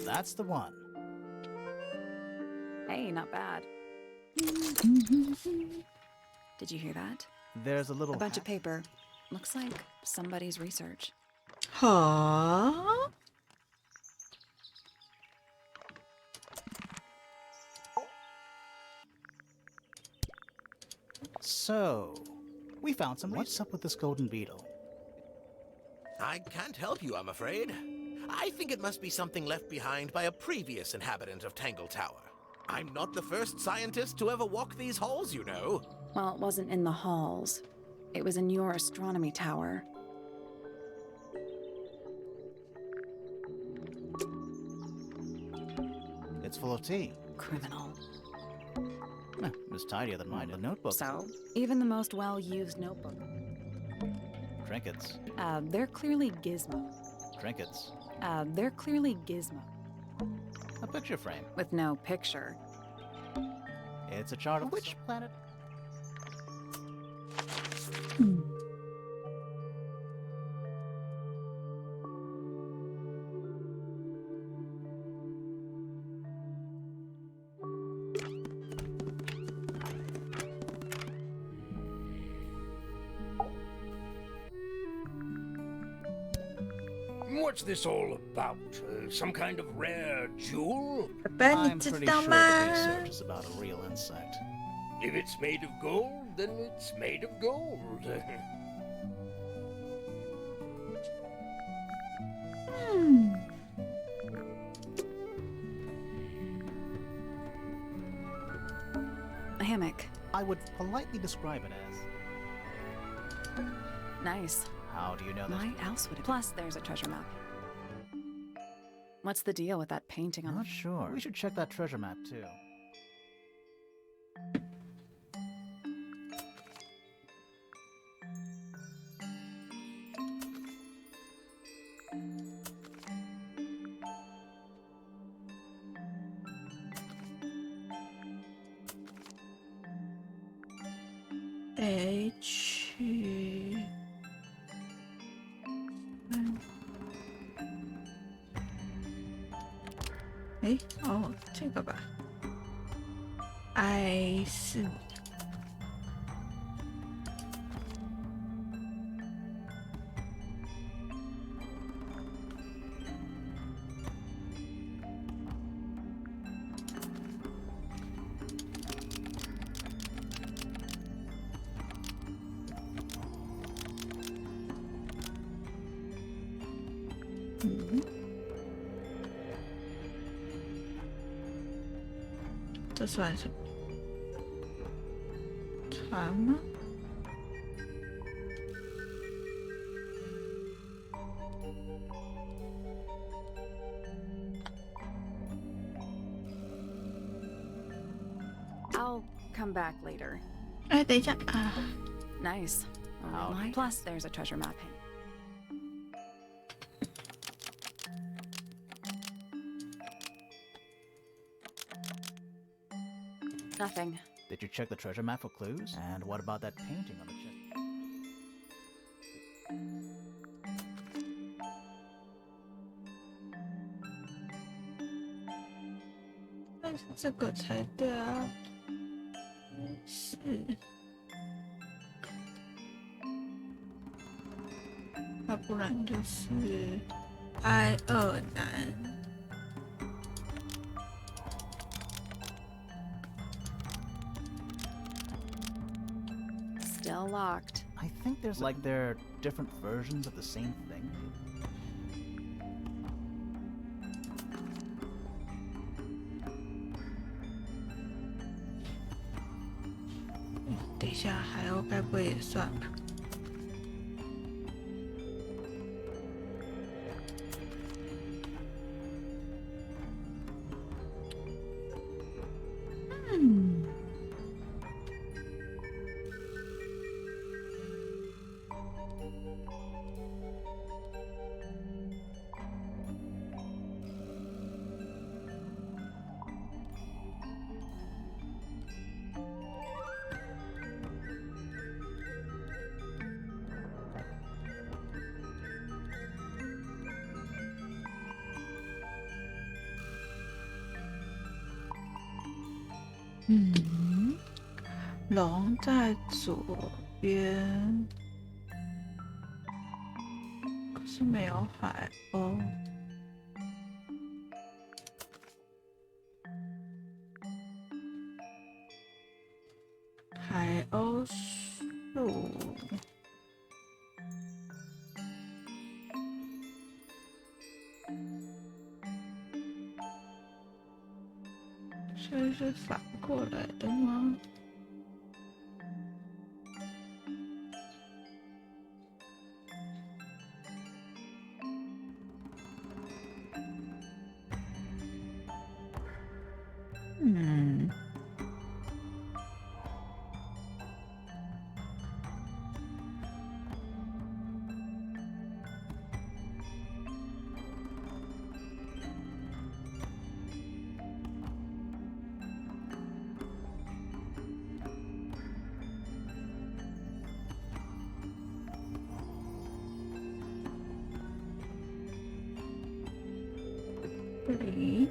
That's the one. Hey, not bad. Did you hear that? There's a little A bunch of hat. paper. Looks like somebody's research. Huh? So, we found some. What's up with this golden beetle? I can't help you, I'm afraid. I think it must be something left behind by a previous inhabitant of Tangle Tower. I'm not the first scientist to ever walk these halls, you know. Well, it wasn't in the halls. It was in your astronomy tower. It's full of tea. Criminal. It was tidier than mine. The notebook. So, even the most well-used notebook. Trinkets. They're clearly gizmo. Trinkets. They're clearly gizmo. A picture frame. With no picture. It's a chart of which planet? What's this all about? Some kind of rare jewel? I'm pretty sure the research is about a real insect. If it's made of gold, then it's made of gold. A hammock. I would politely describe it as. Nice. How do you know that? Why else would it? Plus, there's a treasure map. What's the deal with that painting on Not sure. We should check that treasure map too. I 是 这算什么？船吗？ I'll come back later. 哎，等一下啊！ Nice. Howdy. Plus, there's a treasure map. Nothing. Did you check the treasure map for clues? And what about that painting on the chest? 但是这个才对啊！是，要不然就是I 二男。 Still locked. I think there's like there are different versions of the same thing. 等一下，还要该不会也算吧？龙在左边，可是没有海鸥。海鸥树，所以是反过来的吗？这里。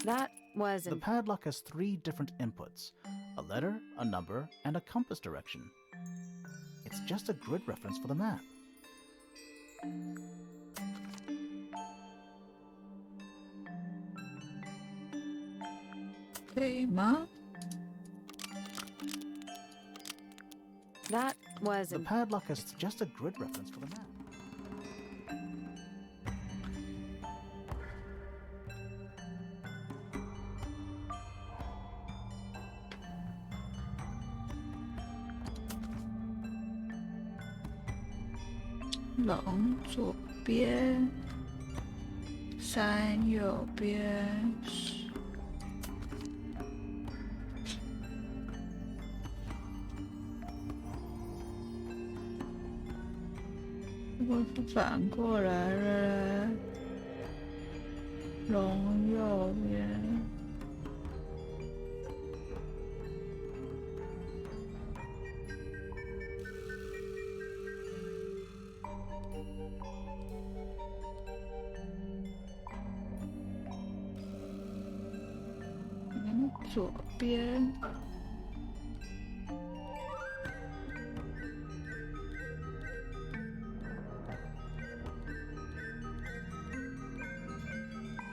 That was The padlock has 3 different inputs: a letter, a number, and a compass direction. It's just a grid reference for the map. 可以吗？ That was The padlock has just a grid reference for the map. 龙左边，山右边。如果是反过来了，龙右边。 左边，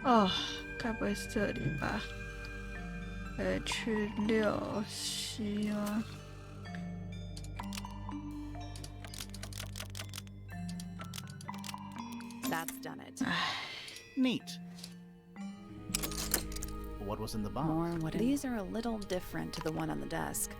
哦，该不会是这里吧？去6C吗？ That's done it. Neat. What was in the box? More what these are a little different to the one on the desk.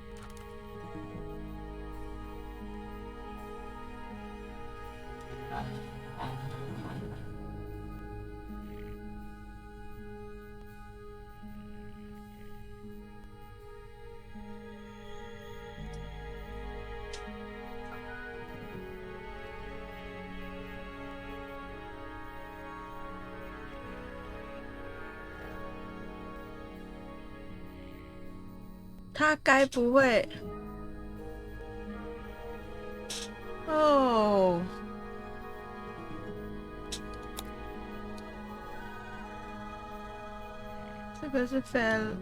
他该不会？哦，这个是 fail，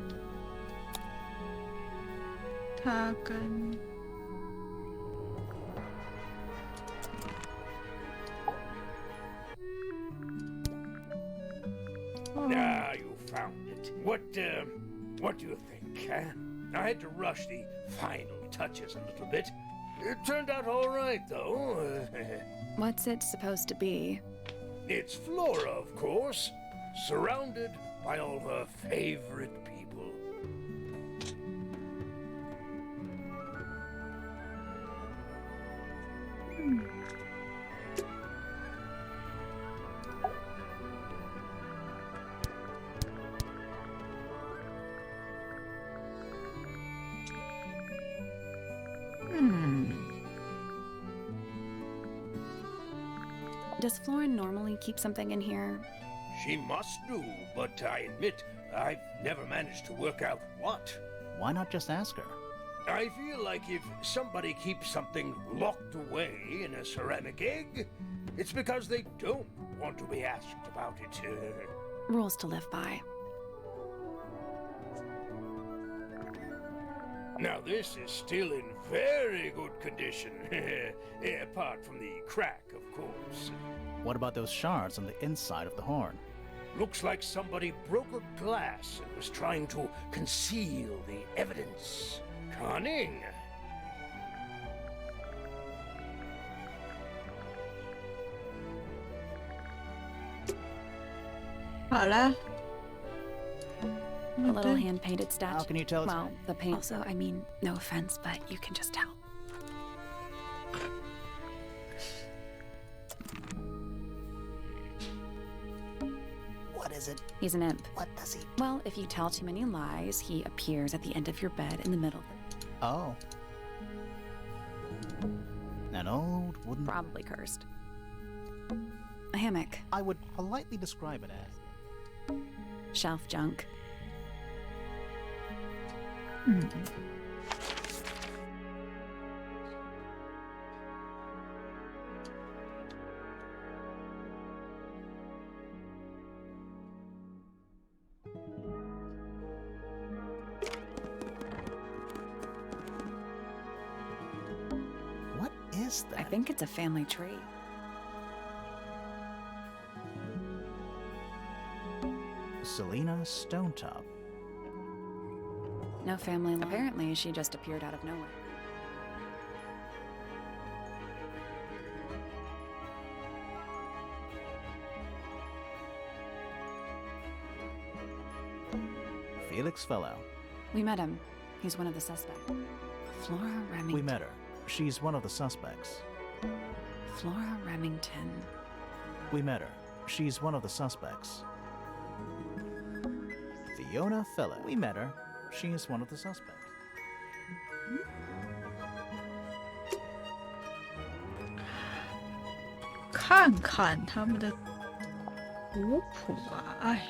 他跟Ah, you found it. What do you think, huh? I had to rush the final touches a little bit. It turned out all right, though. What's it supposed to be? It's Flora, of course, surrounded by all her favorite people. Does Florin normally keep something in here? She must do, but I admit I've never managed to work out what. Why not just ask her? I feel like if somebody keeps something locked away in a ceramic egg, it's because they don't want to be asked about it. Rules to live by. Now this is still in very good condition, apart from the crack, of course. What about those shards on the inside of the horn? Looks like somebody broke a glass and was trying to conceal the evidence. Cunning. 好了。 A little hand-painted statue. How can you tell it's... Well, the paint. Also, I mean, no offense, but you can just tell. What is it? He's an imp. What does he... Well, if you tell too many lies, he appears at the end of your bed in the middle of it. Oh. An old wooden... Probably cursed. A hammock. I would politely describe it as... Shelf junk. What is that? I think it's a family tree. Selena Stonetop. No family line. Apparently, she just appeared out of nowhere. Felix Fellow. We met him. He's one of the suspects. Flora Remington. We met her. She's one of the suspects. Flora Remington. We met her. She's one of the suspects. Fiona Fellow. We met her. She is one of the suspects. 看看他们的古谱啊，哎。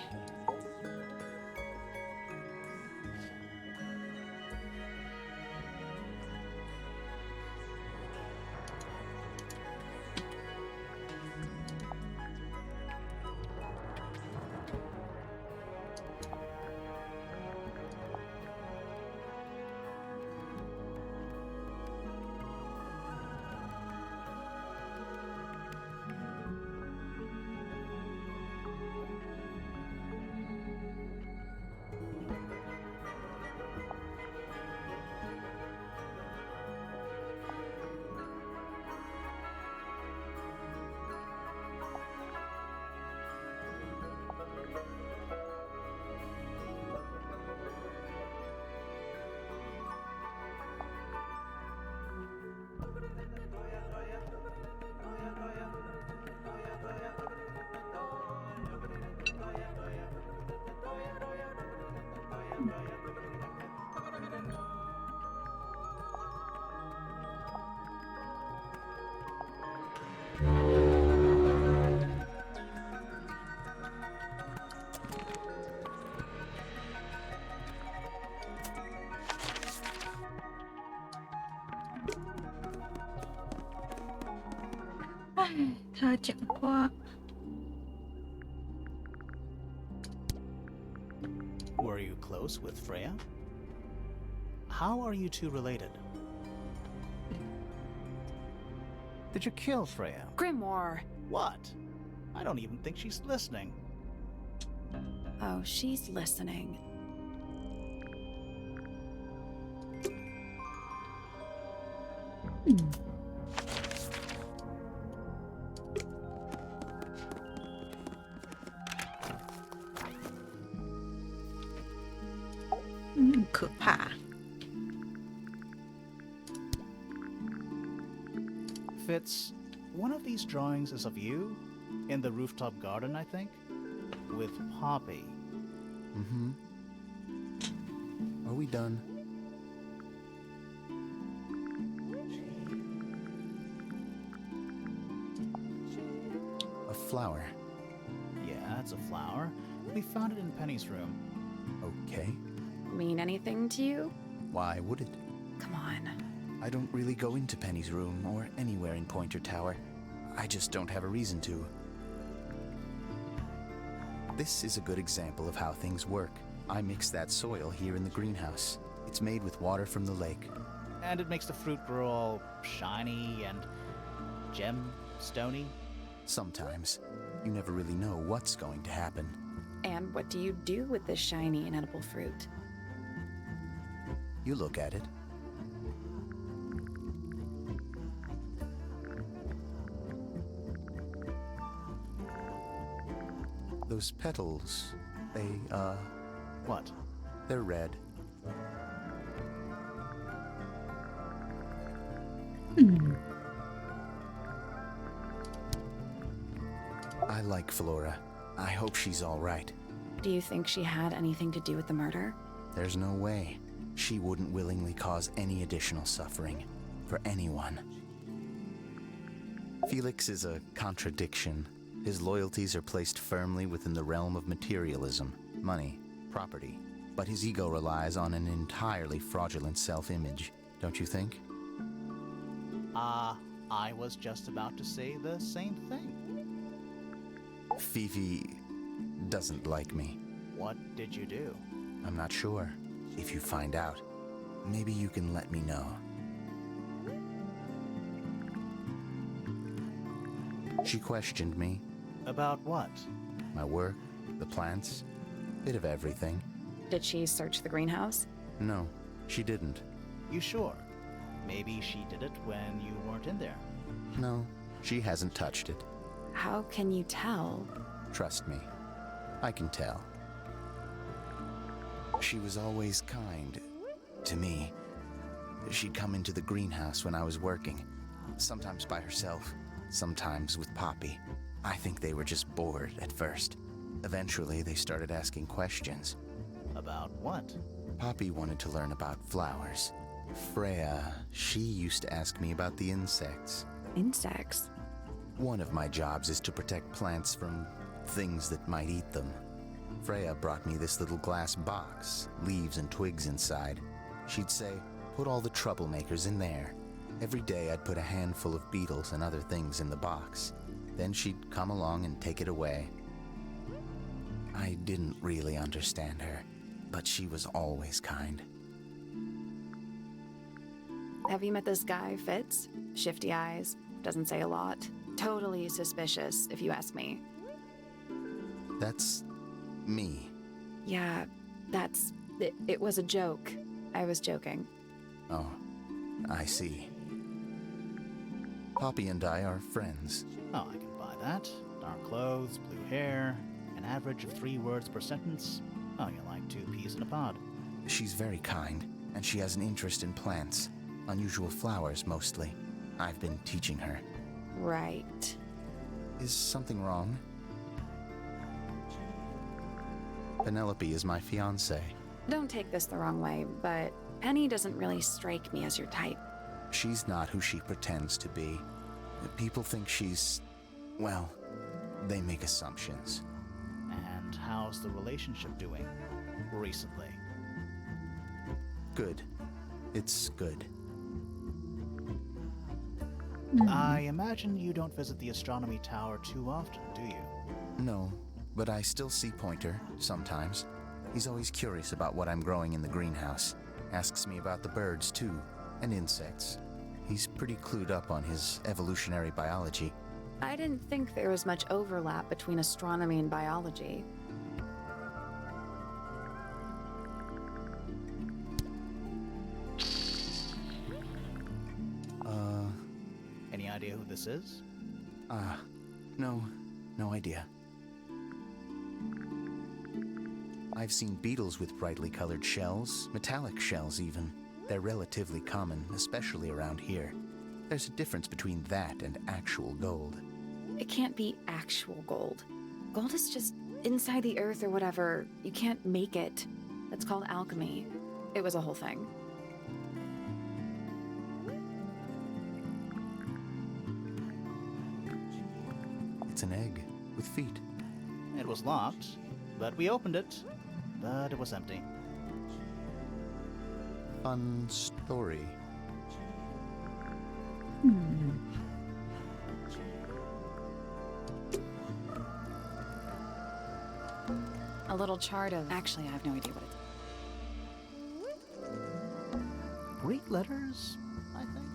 他讲话。 Were you close with Freya? How are you two related? Did you kill Freya? Grimoire. What? I don't even think she's listening. Oh, she's listening. 可怕。 Fitz, one of these drawings is of you in the rooftop garden, I think, with Poppy. Mm-hmm. Are we done? A flower. Yeah, it's a flower. We found it in Penny's room. Okay. Mean anything to you? Why would it? Come on. I don't really go into Penny's room or anywhere in Pointer Tower. I just don't have a reason to. This is a good example of how things work. I mix that soil here in the greenhouse. It's made with water from the lake. And it makes the fruit grow all shiny and gem-stony. Sometimes. You never really know what's going to happen. And what do you do with this shiny and edible fruit? You look at it. Those petals, they, What? they're red. I like Flora. I hope she's all right. Do you think she had anything to do with the murder? There's no way. She wouldn't willingly cause any additional suffering for anyone. Felix is a contradiction. His loyalties are placed firmly within the realm of materialism, money, property. But his ego relies on an entirely fraudulent self-image, don't you think? I was just about to say the same thing. Fifi doesn't like me. What did you do? I'm not sure. If you find out, maybe you can let me know. She questioned me. About what? My work, the plants, bit of everything. Did she search the greenhouse? No, she didn't. You sure? Maybe she did it when you weren't in there. No, she hasn't touched it. How can you tell? Trust me, I can tell. She was always kind to me. She'd come into the greenhouse when I was working, sometimes by herself, sometimes with Poppy. I think they were just bored at first. Eventually, they started asking questions. About what? Poppy wanted to learn about flowers. Freya, she used to ask me about the insects. Insects? One of my jobs is to protect plants from things that might eat them. Freya brought me this little glass box, leaves and twigs inside. She'd say, put all the troublemakers in there. Every day I'd put a handful of beetles and other things in the box. Then she'd come along and take it away. I didn't really understand her, but she was always kind. Have you met this guy, Fitz? Shifty eyes, doesn't say a lot. Totally suspicious, if you ask me. That's me. Yeah, that's... It was a joke. I was joking. Oh, I see. Poppy and I are friends. Oh, I can buy that. Dark clothes, blue hair, an average of 3 words per sentence. Oh, you're like 2 peas in a pod. She's very kind, and she has an interest in plants. Unusual flowers, mostly. I've been teaching her. Right. Is something wrong? Penelope is my fiancée. Don't take this the wrong way, but Penny doesn't really strike me as your type. She's not who she pretends to be. People think she's... well, they make assumptions. And how's the relationship doing recently? Good. It's good. I imagine you don't visit the astronomy tower too often, do you? No, but I still see Pointer, sometimes. He's always curious about what I'm growing in the greenhouse. Asks me about the birds, too, and insects. He's pretty clued up on his evolutionary biology. I didn't think there was much overlap between astronomy and biology. Any idea who this is? No idea. I've seen beetles with brightly colored shells, metallic shells even. They're relatively common, especially around here. There's a difference between that and actual gold. It can't be actual gold. Gold is just inside the earth or whatever. You can't make it. That's called alchemy. It was a whole thing. It's an egg with feet. It was locked, but we opened it, but it was empty. Fun story. A little chart of... Actually, I have no idea what it is. Greek letters, I think.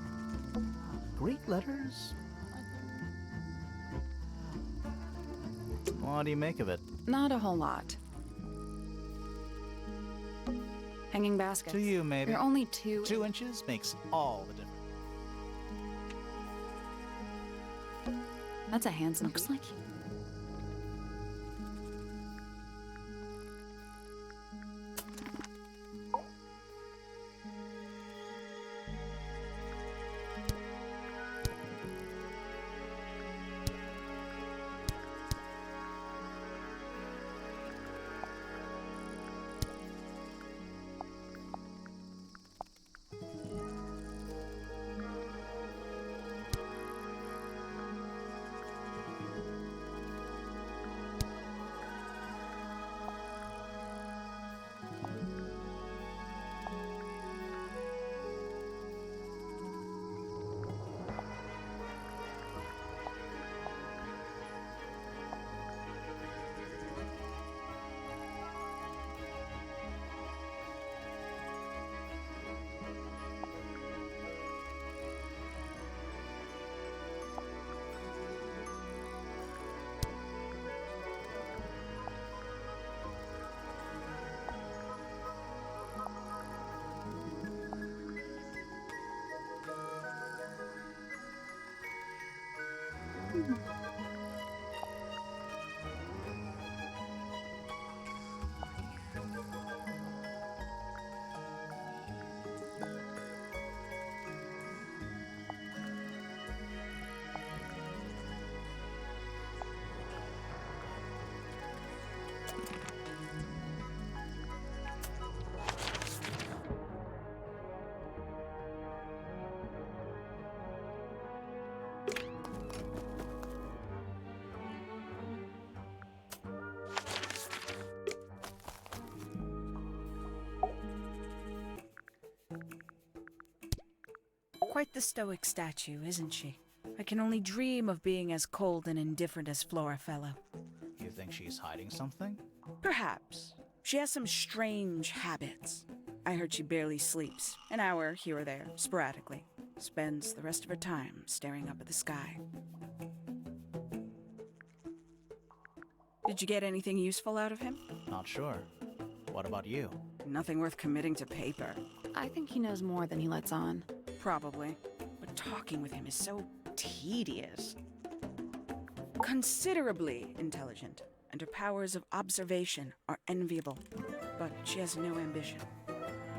Greek letters, I think. What do you make of it? Not a whole lot. Hanging baskets. To you, maybe. They're only 2... 2 inches makes all the difference. That's a handsome... Looks like... Quite the stoic statue, isn't she? I can only dream of being as cold and indifferent as Flora Fellow. You think she's hiding something? Perhaps. She has some strange habits. I heard she barely sleeps, an hour here or there, sporadically. Spends the rest of her time staring up at the sky. Did you get anything useful out of him? Not sure. What about you? Nothing worth committing to paper. I think he knows more than he lets on. Probably. But talking with him is so tedious. Considerably intelligent, and her powers of observation are enviable. But she has no ambition.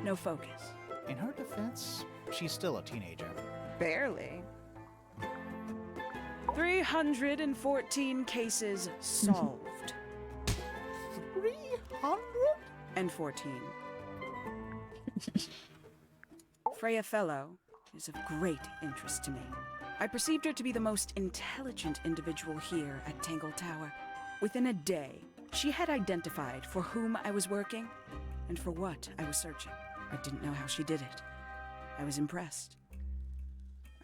No focus. In her defense, she's still a teenager. Barely. 314 cases solved. 314. Freya Fellow is of great interest to me. I perceived her to be the most intelligent individual here at Tangle Tower. Within a day, she had identified for whom I was working and for what I was searching. I didn't know how she did it. I was impressed.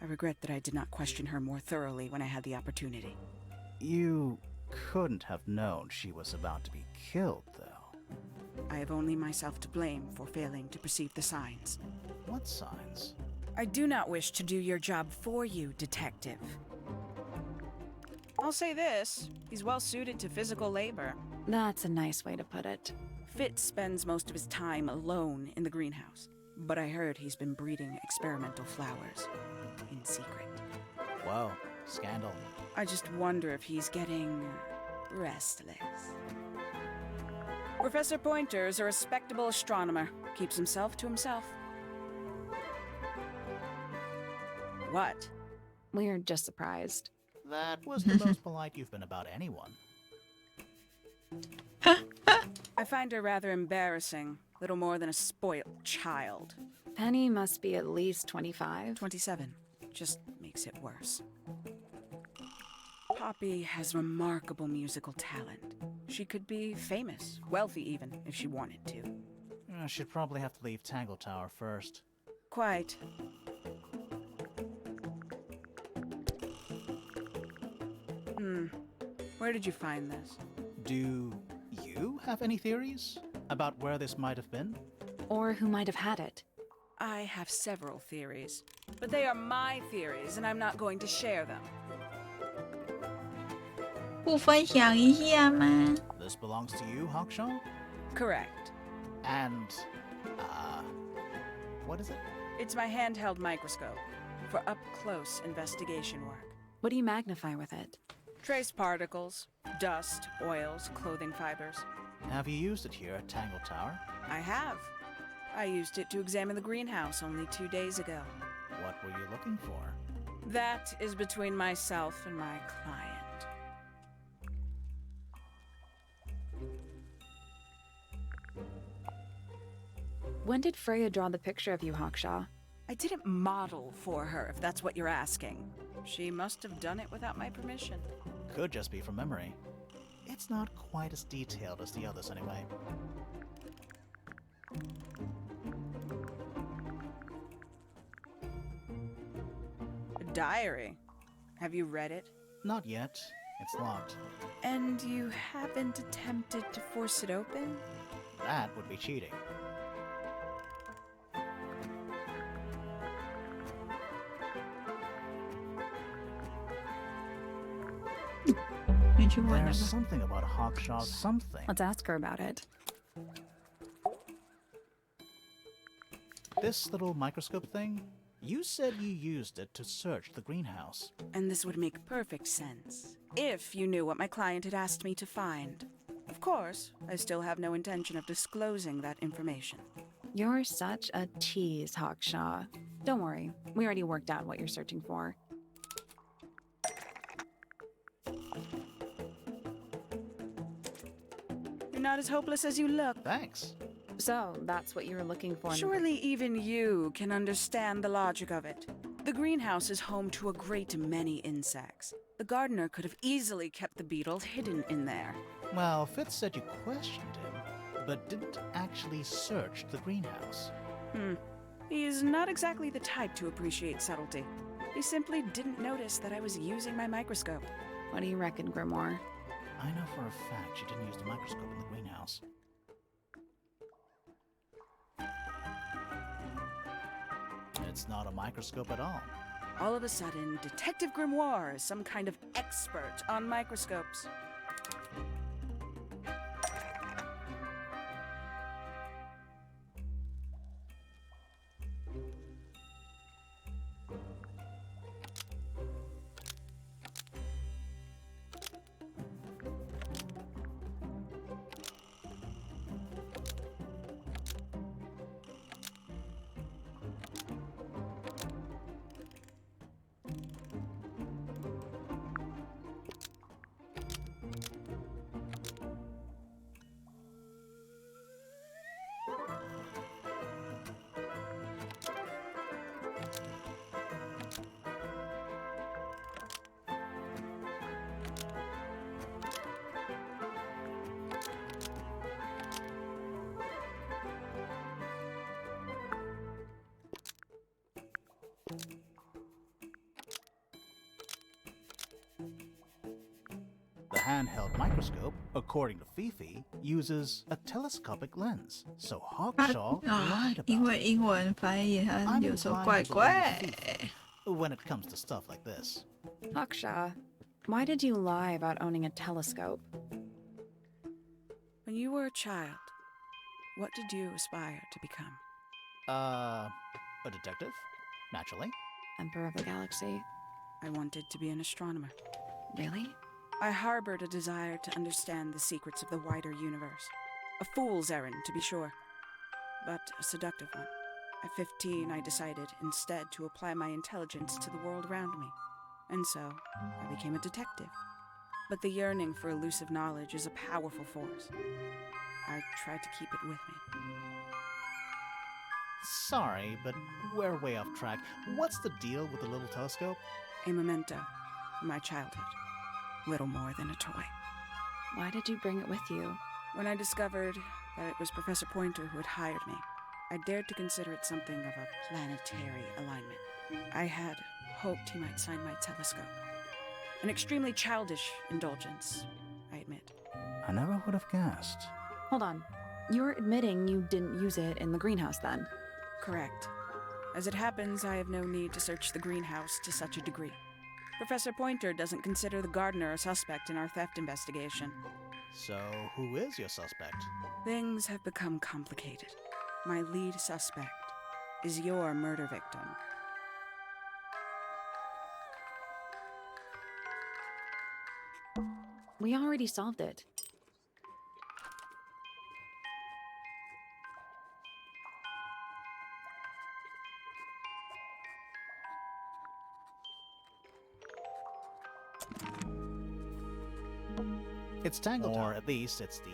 I regret that I did not question her more thoroughly when I had the opportunity. You couldn't have known she was about to be killed, though. I have only myself to blame for failing to perceive the signs. What signs? I do not wish to do your job for you, Detective. I'll say this, he's well suited to physical labor. That's a nice way to put it. Fitz spends most of his time alone in the greenhouse, but I heard he's been breeding experimental flowers in secret. Whoa, scandal. I just wonder if he's getting restless. Professor Pointer's a respectable astronomer. Keeps himself to himself. What? We're just surprised. That was the most polite you've been about anyone. I find her rather embarrassing. Little more than a spoiled child. Penny must be at least 25. 27. Just makes it worse. Poppy has remarkable musical talent. She could be famous, wealthy even, if she wanted to. She'd probably have to leave Tangle Tower first. Quite. Where did you find this? Do you have any theories about where this might have been? Or who might have had it. I have several theories, but they are my theories, and I'm not going to share them. 不分享一下吗？ This belongs to you, Hawkshaw? Correct. And, what is it? It's my handheld microscope for up-close investigation work. What do you magnify with it? Trace particles, dust, oils, clothing fibers. Have you used it here at Tangle Tower? I have. I used it to examine the greenhouse only 2 days ago. What were you looking for? That is between myself and my client. When did Freya draw the picture of you, Hawkshaw? I didn't model for her, if that's what you're asking. She must have done it without my permission. Could just be from memory. It's not quite as detailed as the others anyway. A diary. Have you read it? Not yet. It's locked. And you haven't attempted to force it open? That would be cheating. There's something about Hawkshaw's something. Let's ask her about it. This little microscope thing? You said you used it to search the greenhouse. And this would make perfect sense, if you knew what my client had asked me to find. Of course, I still have no intention of disclosing that information. You're such a tease, Hawkshaw. Don't worry, we already worked out what you're searching for. You're not as hopeless as you look. Thanks. So, that's what you were looking for. Surely even you can understand the logic of it. The greenhouse is home to a great many insects. The gardener could have easily kept the beetle hidden in there. Well, Fitz said you questioned him, but didn't actually search the greenhouse. He is not exactly the type to appreciate subtlety. He simply didn't notice that I was using my microscope. What do you reckon, Grimoire? I know for a fact she didn't use the microscope in the greenhouse. It's not a microscope at all. All of a sudden, Detective Grimoire is some kind of expert on microscopes. The handheld microscope, according to Fifi, uses a telescopic lens. So Hawkshaw lied about 因为英文翻译它 I'm 有时候 inclined 怪 to 怪。 believe Fifi when it comes to stuff like this. Hawkshaw, why did you lie about owning a telescope? When you were a child, what did you aspire to become? A detective? Naturally. Emperor of the Galaxy? I wanted to be an astronomer. Really? I harbored a desire to understand the secrets of the wider universe. A fool's errand, to be sure, but a seductive one. At 15, I decided instead to apply my intelligence to the world around me. And so, I became a detective. But the yearning for elusive knowledge is a powerful force. I tried to keep it with me. Sorry, but we're way off track. What's the deal with the little telescope? A memento from my childhood. Little more than a toy. Why did you bring it with you? When I discovered that it was Professor Pointer who had hired me, I dared to consider it something of a planetary alignment. I had hoped he might sign my telescope. An extremely childish indulgence, I admit. I never would have guessed. Hold on. You're admitting you didn't use it in the greenhouse then? Correct. As it happens, I have no need to search the greenhouse to such a degree. Professor Pointer doesn't consider the gardener a suspect in our theft investigation. So, who is your suspect? Things have become complicated. My lead suspect is your murder victim. We already solved it. It's Tangle, or at least it's the...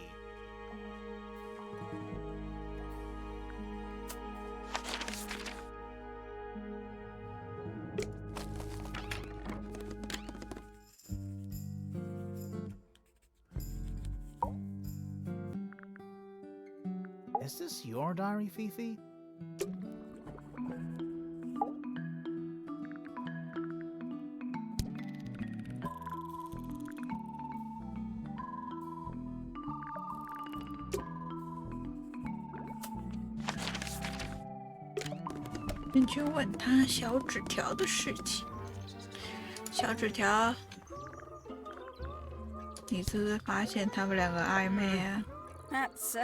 Is this your diary, Fifi?你去问他小纸条的事情。小纸条，你是不是发现他们两个暧昧啊？ That's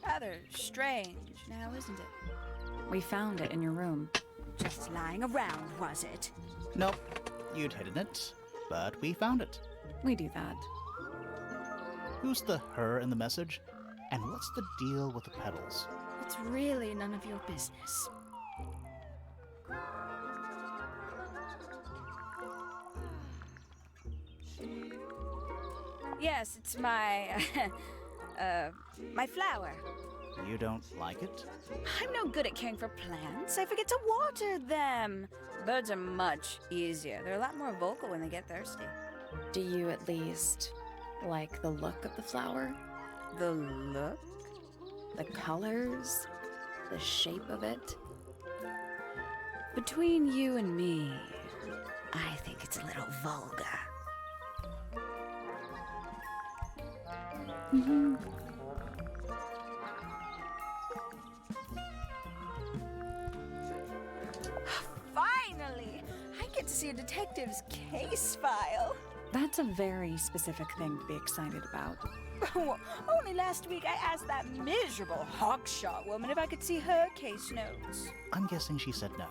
rather strange now, isn't it? We found it in your room. Just lying around, was it? Nope. You'd hidden it, but we found it. We do that. Who's the her in the message? And what's the deal with the petals? It's really none of your business. Yes, it's my, my flower. You don't like it? I'm no good at caring for plants. I forget to water them. Birds are much easier. They're a lot more vocal when they get thirsty. Do you at least like the look of the flower? The look? The colors? The shape of it? Between you and me, I think it's a little vulgar. Finally! I get to see a detective's case file. That's a very specific thing to be excited about. Only last week I asked that miserable hawkshot woman if I could see her case notes. I'm guessing she said no.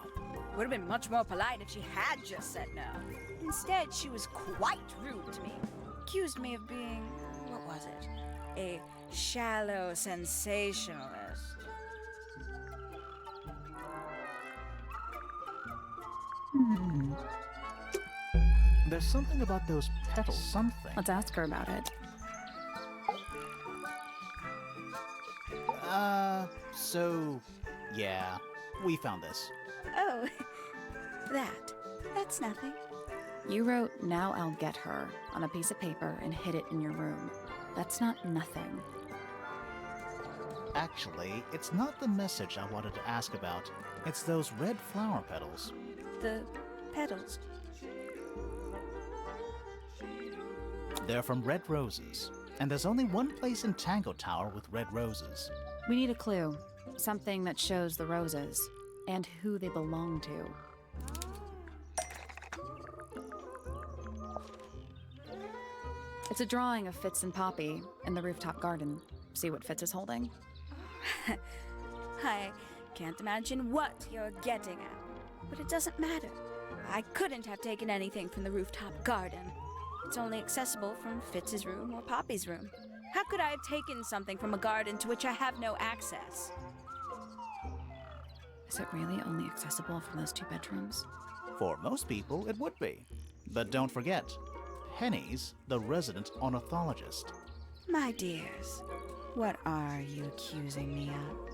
Would have been much more polite if she had just said no. Instead, she was quite rude to me. Accused me of being, what was it? A shallow sensationalist. There's something about those petals, something. Let's ask her about it. So, yeah, we found this. Oh, that's nothing. You wrote, "Now I'll get her," on a piece of paper and hid it in your room. That's not nothing. Actually, it's not the message I wanted to ask about. It's those red flower petals. The petals. They're from red roses. And there's only one place in Tango Tower with red roses. We need a clue. Something that shows the roses and who they belong to. It's a drawing of Fitz and Poppy in the rooftop garden. See what Fitz is holding? I can't imagine what you're getting at, but it doesn't matter. I couldn't have taken anything from the rooftop garden. It's only accessible from Fitz's room or Poppy's room. How could I have taken something from a garden to which I have no access? Is it really only accessible from those 2 bedrooms? For most people, it would be. But don't forget, Penny's the resident ornithologist. My dears, what are you accusing me of?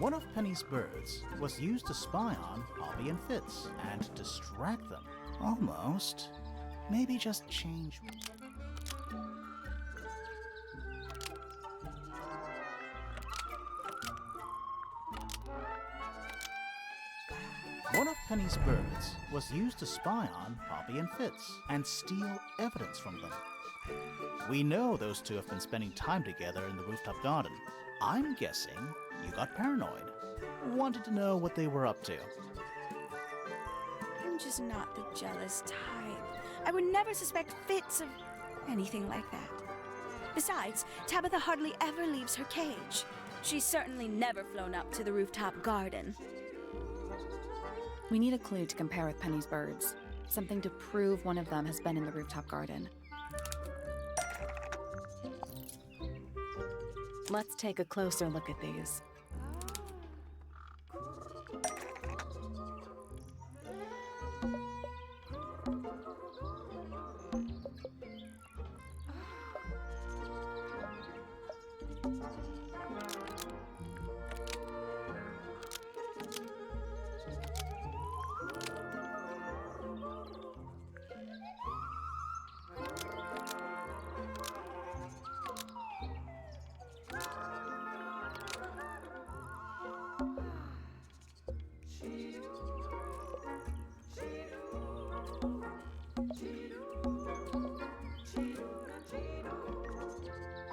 One of Penny's birds was used to spy on Poppy and Fitz and distract them. Almost. Maybe just change. One of Penny's birds was used to spy on Poppy and Fitz and steal evidence from them. We know those 2 have been spending time together in the rooftop garden. I'm guessing you got paranoid. Wanted to know what they were up to. I'm just not the jealous type. I would never suspect Fitz of anything like that. Besides, Tabitha hardly ever leaves her cage. She's certainly never flown up to the rooftop garden. We need a clue to compare with Penny's birds. Something to prove one of them has been in the rooftop garden. Let's take a closer look at these.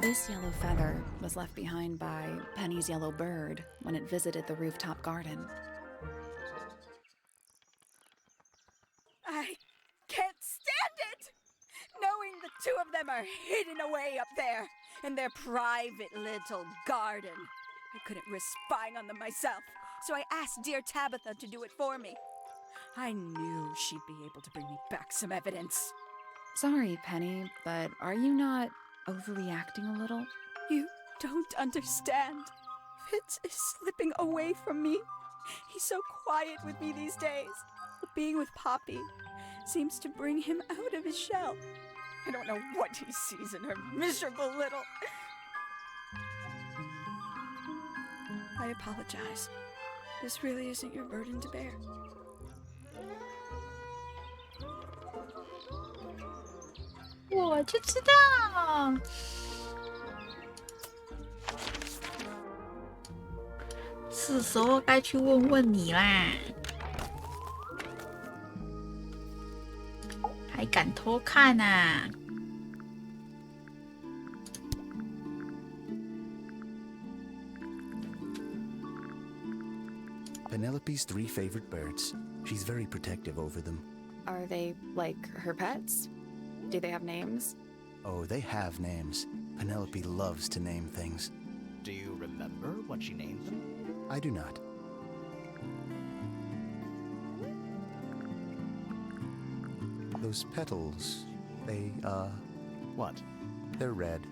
This yellow feather was left behind by Penny's yellow bird when it visited the rooftop garden. I can't stand it! Knowing the 2 of them are hidden away up there in their private little garden. I couldn't risk spying on them myself, so I asked dear Tabitha to do it for me. I knew she'd be able to bring me back some evidence. Sorry, Penny, but are you not overreacting a little? You don't understand. Fitz is slipping away from me. He's so quiet with me these days. But being with Poppy seems to bring him out of his shell. I don't know what he sees in her miserable little... I apologize. This really isn't your burden to bear. 我就知道，是时候该去问问你啦，还敢偷看啊？ Penelope's 3 favorite birds. She's very protective over them. Are they like her pets? Do they have names? Oh, they have names. Penelope loves to name things. Do you remember what she named them? I do not. Those petals, they, What? they're red.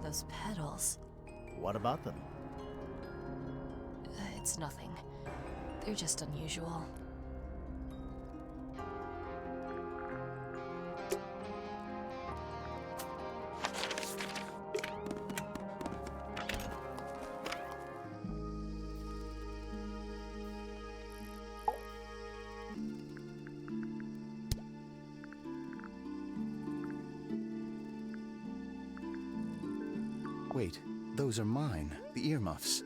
Those petals. What about them? It's nothing. They're just unusual. Wait, those are mine, the earmuffs.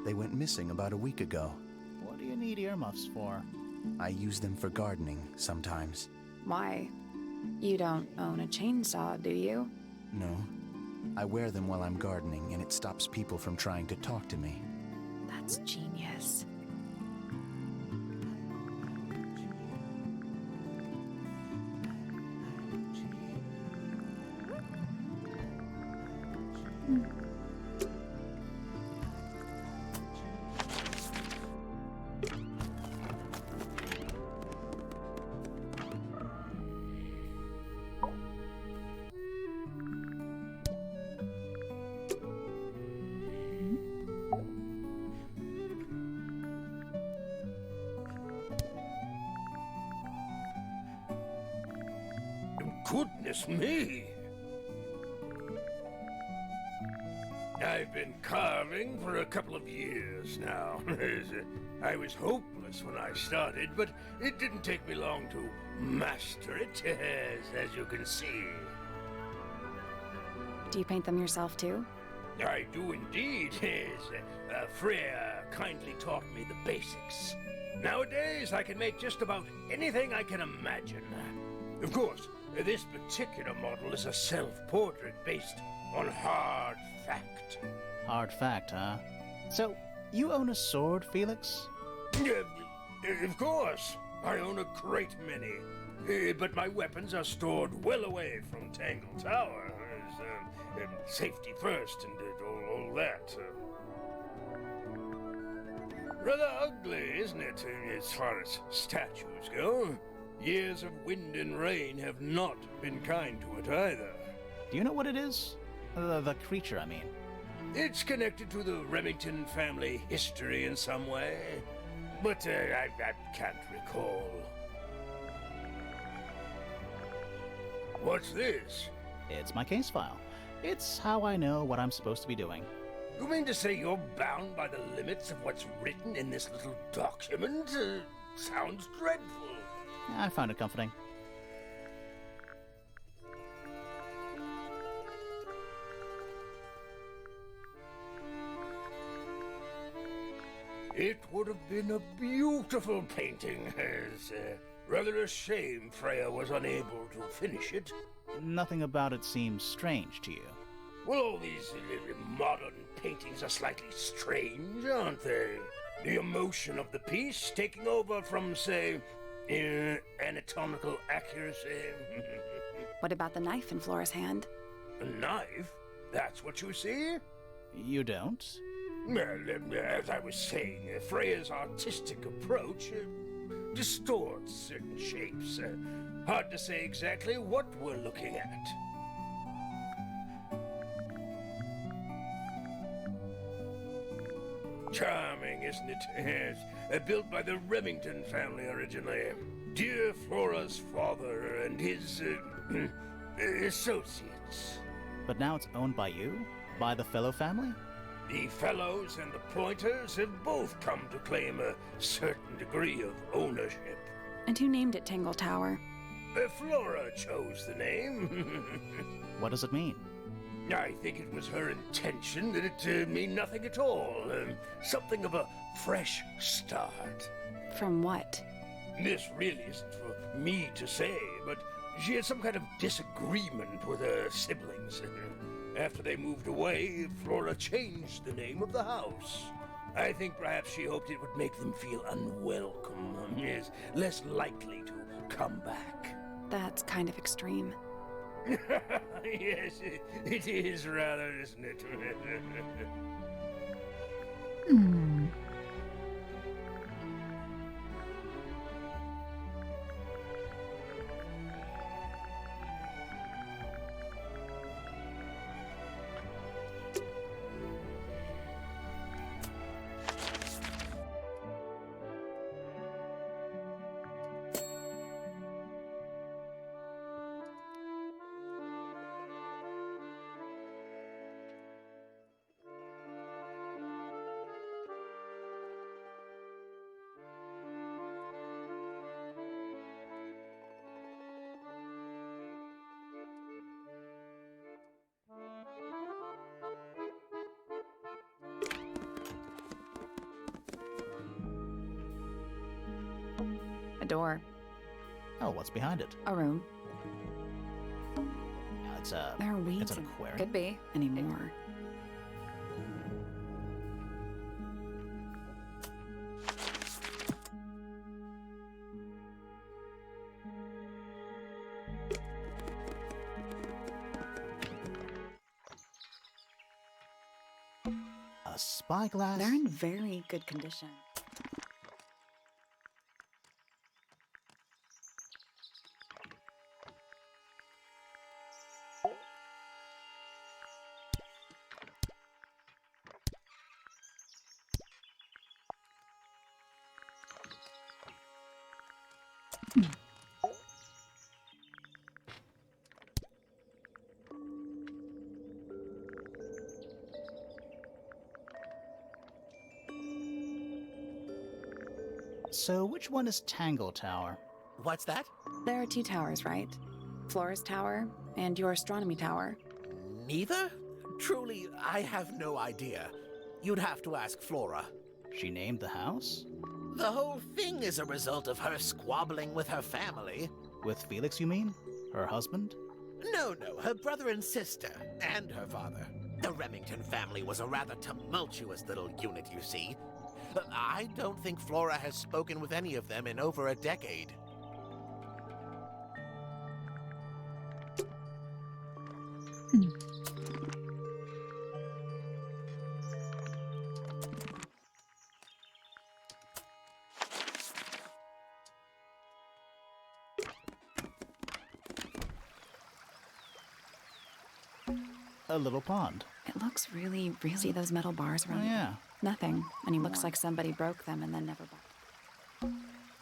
They went missing about a week ago. What do you need earmuffs for? I use them for gardening sometimes. Why? You don't own a chainsaw, do you? No. I wear them while I'm gardening, and it stops people from trying to talk to me. That's genius. Goodness me! I've been carving for a couple of years now. I was hopeless when I started, but it didn't take me long to master it, as you can see. Do you paint them yourself too? I do indeed, yes. Freya kindly taught me the basics. Nowadays, I can make just about anything I can imagine. Of course, this particular model is a self-portrait based on hard fact. Hard fact, huh? So, you own a sword, Felix? Of course. I own a great many. But my weapons are stored well away from Tangle Tower. Safety first and all that. Rather ugly, isn't it, as far as statues go? Years of wind and rain have not been kind to it either. Do you know what it is? The creature, I mean. It's connected to the Remington family history in some way, but I can't recall. What's this? It's my case file. It's how I know what I'm supposed to be doing. You mean to say you're bound by the limits of what's written in this little document? Sounds dreadful. I found it comforting. It would have been a beautiful painting. It's rather a shame Freya was unable to finish it. Nothing about it seems strange to you. Well, all these modern paintings are slightly strange, aren't they? The emotion of the piece taking over from, say, anatomical accuracy. What about the knife in Flora's hand? A knife? That's what you see? You don't? Well, as I was saying, Freya's artistic approach distorts certain shapes. Hard to say exactly what we're looking at. Charming, isn't it? Yes. Built by the Remington family originally. Dear Flora's father and his associates. But now it's owned by you? By the Fellow family? The Fellows and the Pointers have both come to claim a certain degree of ownership. And who named it Tangle Tower? Flora chose the name. What does it mean? I think it was her intention that it mean nothing at all. Something of a fresh start. From what? This really isn't for me to say, but she had some kind of disagreement with her siblings. After they moved away, Flora changed the name of the house. I think perhaps she hoped it would make them feel unwelcome, yes, less likely to come back. That's kind of extreme. Yes, it is rather, isn't it? A door. Oh, what's behind it? A room. It's There are weeds. it's an aquarium. Could be anymore. A spyglass. They're in very good condition. So which one is Tangle Tower? What's that? There are two towers, right? Flora's tower and your astronomy tower. Neither? Truly, I have no idea. You'd have to ask Flora. She named the house? The whole thing is a result of her squabbling with her family. With Felix, you mean? Her husband? No, her brother and sister, and her father. The Remington family was a rather tumultuous little unit, you see. I don't think Flora has spoken with any of them in over a decade. A little pond. It looks really. See those metal bars around Oh, yeah. Nothing. And he looks like somebody broke them and then never bought.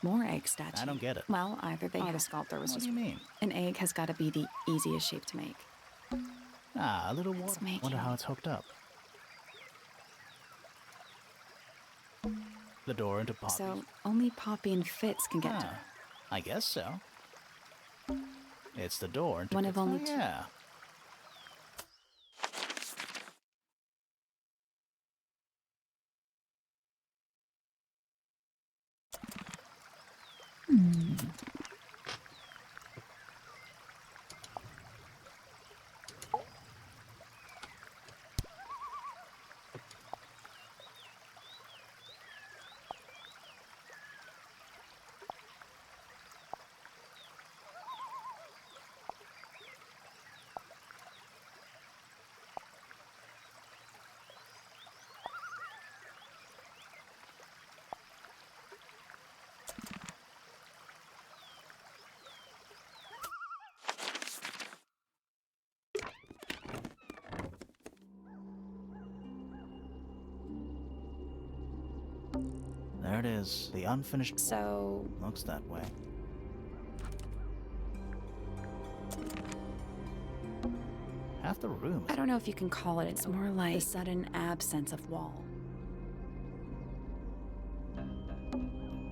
More egg statues. I don't get it. Well, either they or the sculptor was What just. do you mean? An egg has got to be the easiest shape to make. Ah, a little water. It's making- Wonder how it's hooked up. The door into Poppy. So only Poppy and Fitz can get to it. I guess so. It's the door into One of only oh, two. Yeah. There it is. The unfinished. So Looks that way. Half the room. I don't know if you can call it. It's more like the sudden absence of wall.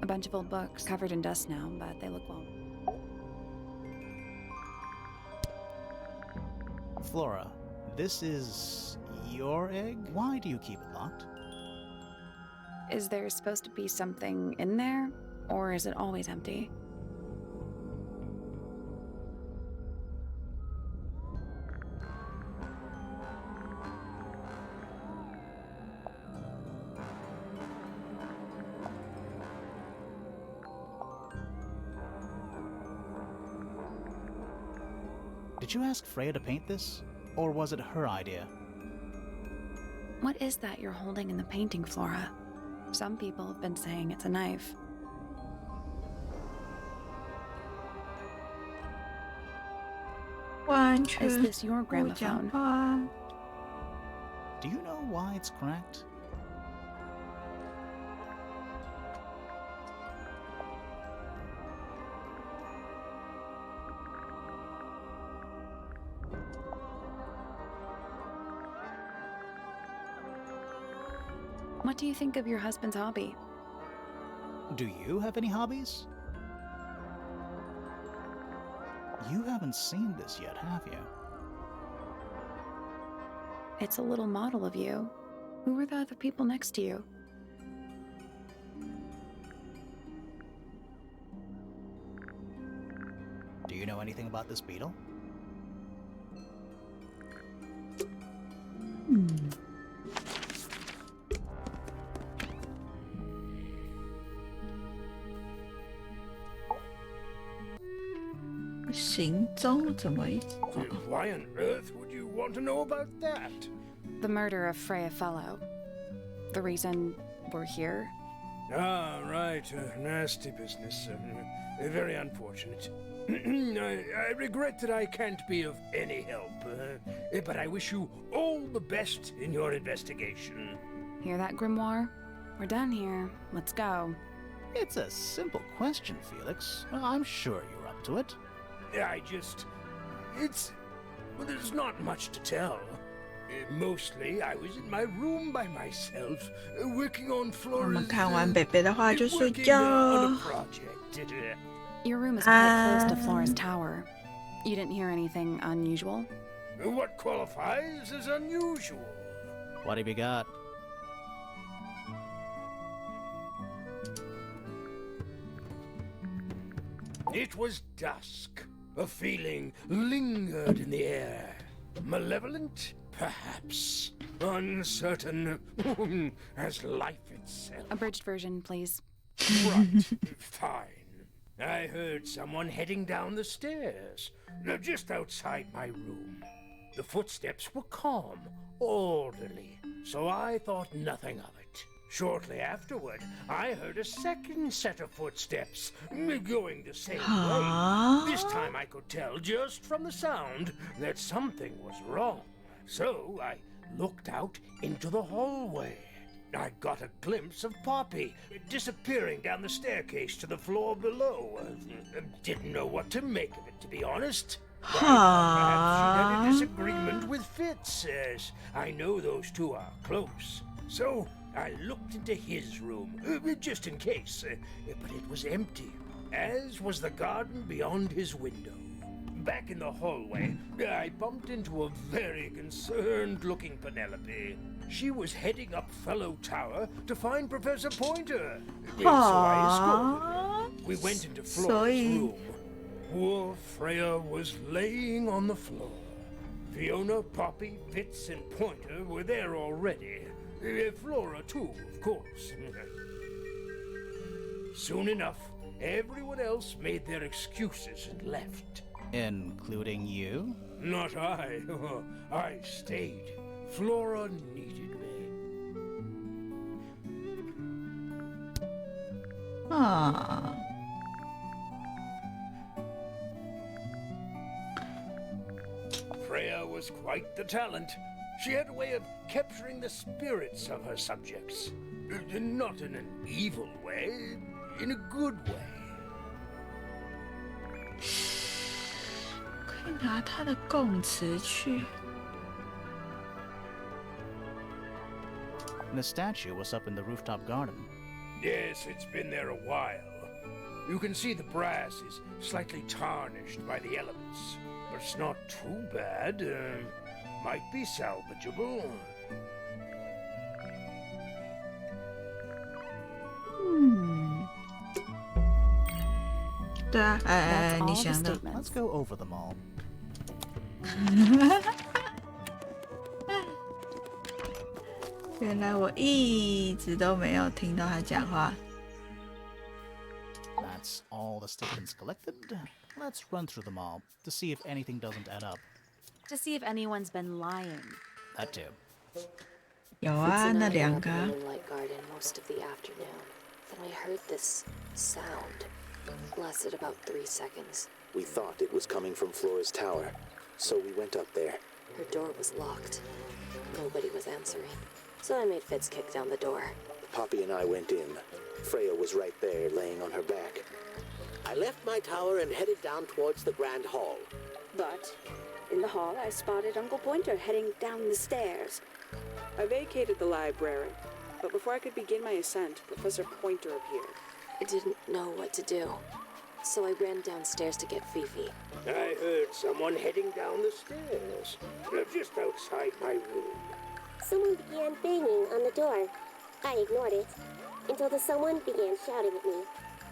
A bunch of old books covered in dust now, but they look well. Flora, this is your egg? Why do you keep it locked? Is there supposed to be something in there, or is it always empty? Did you ask Freya to paint this? Or was it her idea? What is that you're holding in the painting, Flora? Some people have been saying it's a knife. Is this your gramophone? Do you know why it's cracked? What do you think of your husband's hobby? Do you have any hobbies? You haven't seen this yet, have you? It's a little model of you. Who were the other people next to you? Do you know anything about this beetle? Hmm. 行踪怎么一？ Why on earth would you want to know about that? The murder of Freya Fellow. The reason we're here? Ah, right. Nasty business. Very unfortunate. I regret that I can't be of any help, but I wish you all the best in your investigation. Hear that, Grimoire? We're done here. Let's go. It's a simple question, Felix. I'm sure you're up to it. Well, there's not much to tell. Mostly, I was in my room by myself, working on 我 Flora's 们看完北北的话就睡 working 觉 on 哦 a。project. Your room is quite close to Flora's tower. You didn't hear anything unusual? What qualifies as unusual? What have you got? It was dusk. A feeling lingered in the air. Malevolent, perhaps. Uncertain, as life itself. Abridged version, please. Right, fine. I heard someone heading down the stairs, just outside my room. The footsteps were calm, orderly, so I thought nothing of it. Shortly afterward, I heard a second set of footsteps, going the same way. This time I could tell just from the sound that something was wrong. So I looked out into the hallway. I got a glimpse of Poppy disappearing down the staircase to the floor below. Didn't know what to make of it, to be honest. Perhaps she had a disagreement with Fitz, as I know those two are close. So I looked into his room, just in case, but it was empty, as was the garden beyond his window. Back in the hallway, I bumped into a very concerned-looking Penelope. She was heading up Fellow Tower to find Professor Pointer, so I escorted her. We went into Flora's room. Poor Freya was laying on the floor. Fiona, Poppy, Fitz, and Pointer were there already. Flora, too, of course. Soon enough, everyone else made their excuses and left. Including you? Not I. I stayed. Flora needed me. 啊， Freya was quite the talent. She had a way of capturing the spirits of her subjects. Not in an evil way, in a good way. 可以拿他的供词去。 The statue was up in the rooftop garden. Yes, it's been there a while. You can see the brass is slightly tarnished by the elements, but it's not too bad. Might be salvageable. 嗯，对啊，哎， That's 你 all the 想的。 Let's statements. go over them all. 原来我一直都没有听到他讲话。 That's all the statements collected. Let's run through them all to see if anything doesn't add up. To see if anyone's been lying. That too. 有啊，那两个。 Moonlight Garden most of the afternoon. Then we heard this sound. Lasted about 3 seconds. We thought it was coming from Flora's tower, so we went up there. Her door was locked. Nobody was answering. So I made Fitz kick down the door. Poppy and I went in. Freya was right there, laying on her back. I left my tower and headed down towards the Grand Hall. But in the hall, I spotted Uncle Pointer heading down the stairs. I vacated the library, but before I could begin my ascent, Professor Pointer appeared. I didn't know what to do. So I ran downstairs to get Fifi. I heard someone heading down the stairs, just outside my room. Someone began banging on the door. I ignored it until the someone began shouting at me.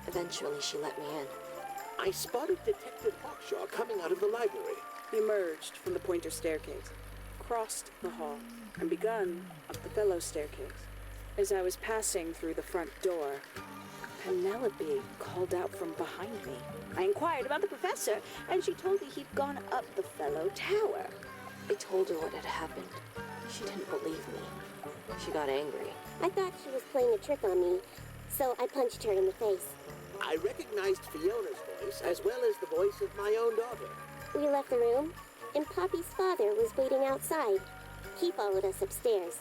Eventually, she let me in. I spotted Detective Hawkshaw coming out of the library. He emerged from the pointer staircase, crossed the hall, and begun up the fellow staircase. As I was passing through the front door, Penelope called out from behind me. I inquired about the professor, and she told me he'd gone up the fellow tower. I told her what had happened. She didn't believe me. She got angry. I thought she was playing a trick on me, so I punched her in the face. I recognized Fiona's voice as well as the voice of my own daughter. We left the room, and Poppy's father was waiting outside. He followed us upstairs.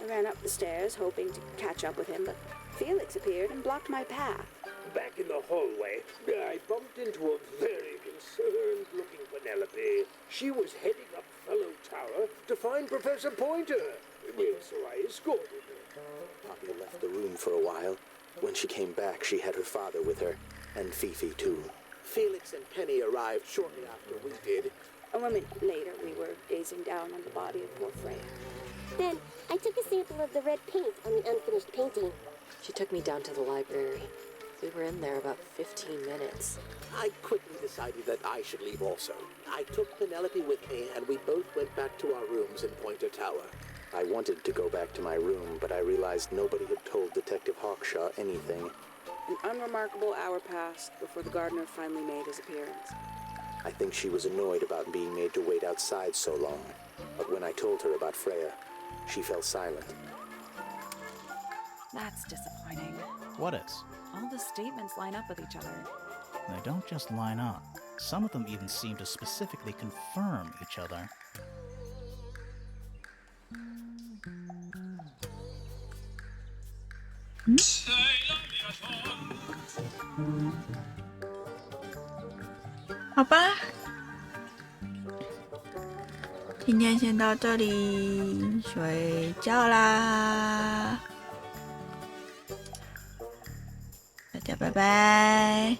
I ran up the stairs, hoping to catch up with him, but Felix appeared and blocked my path. Back in the hallway, I bumped into a very concerned-looking Penelope. She was heading up Fellow Tower to find Professor Pointer, so I escorted her. Poppy left the room for a while. When she came back, she had her father with her, and Fifi too. Felix and Penny arrived shortly after we did. A moment later, we were gazing down on the body of poor Freya. Then, I took a sample of the red paint on the unfinished painting. She took me down to the library. We were in there about 15 minutes. I quickly decided that I should leave also. I took Penelope with me, and we both went back to our rooms in Pointer Tower. I wanted to go back to my room, but I realized nobody had told Detective Hawkshaw anything. An unremarkable hour passed before the gardener finally made his appearance. I think she was annoyed about being made to wait outside so long. But when I told her about Freya, she fell silent. That's disappointing. What is? All the statements line up with each other. They don't just line up. Some of them even seem to specifically confirm each other. Hmm? 好吧，今天先到这里，睡觉啦，大家拜拜。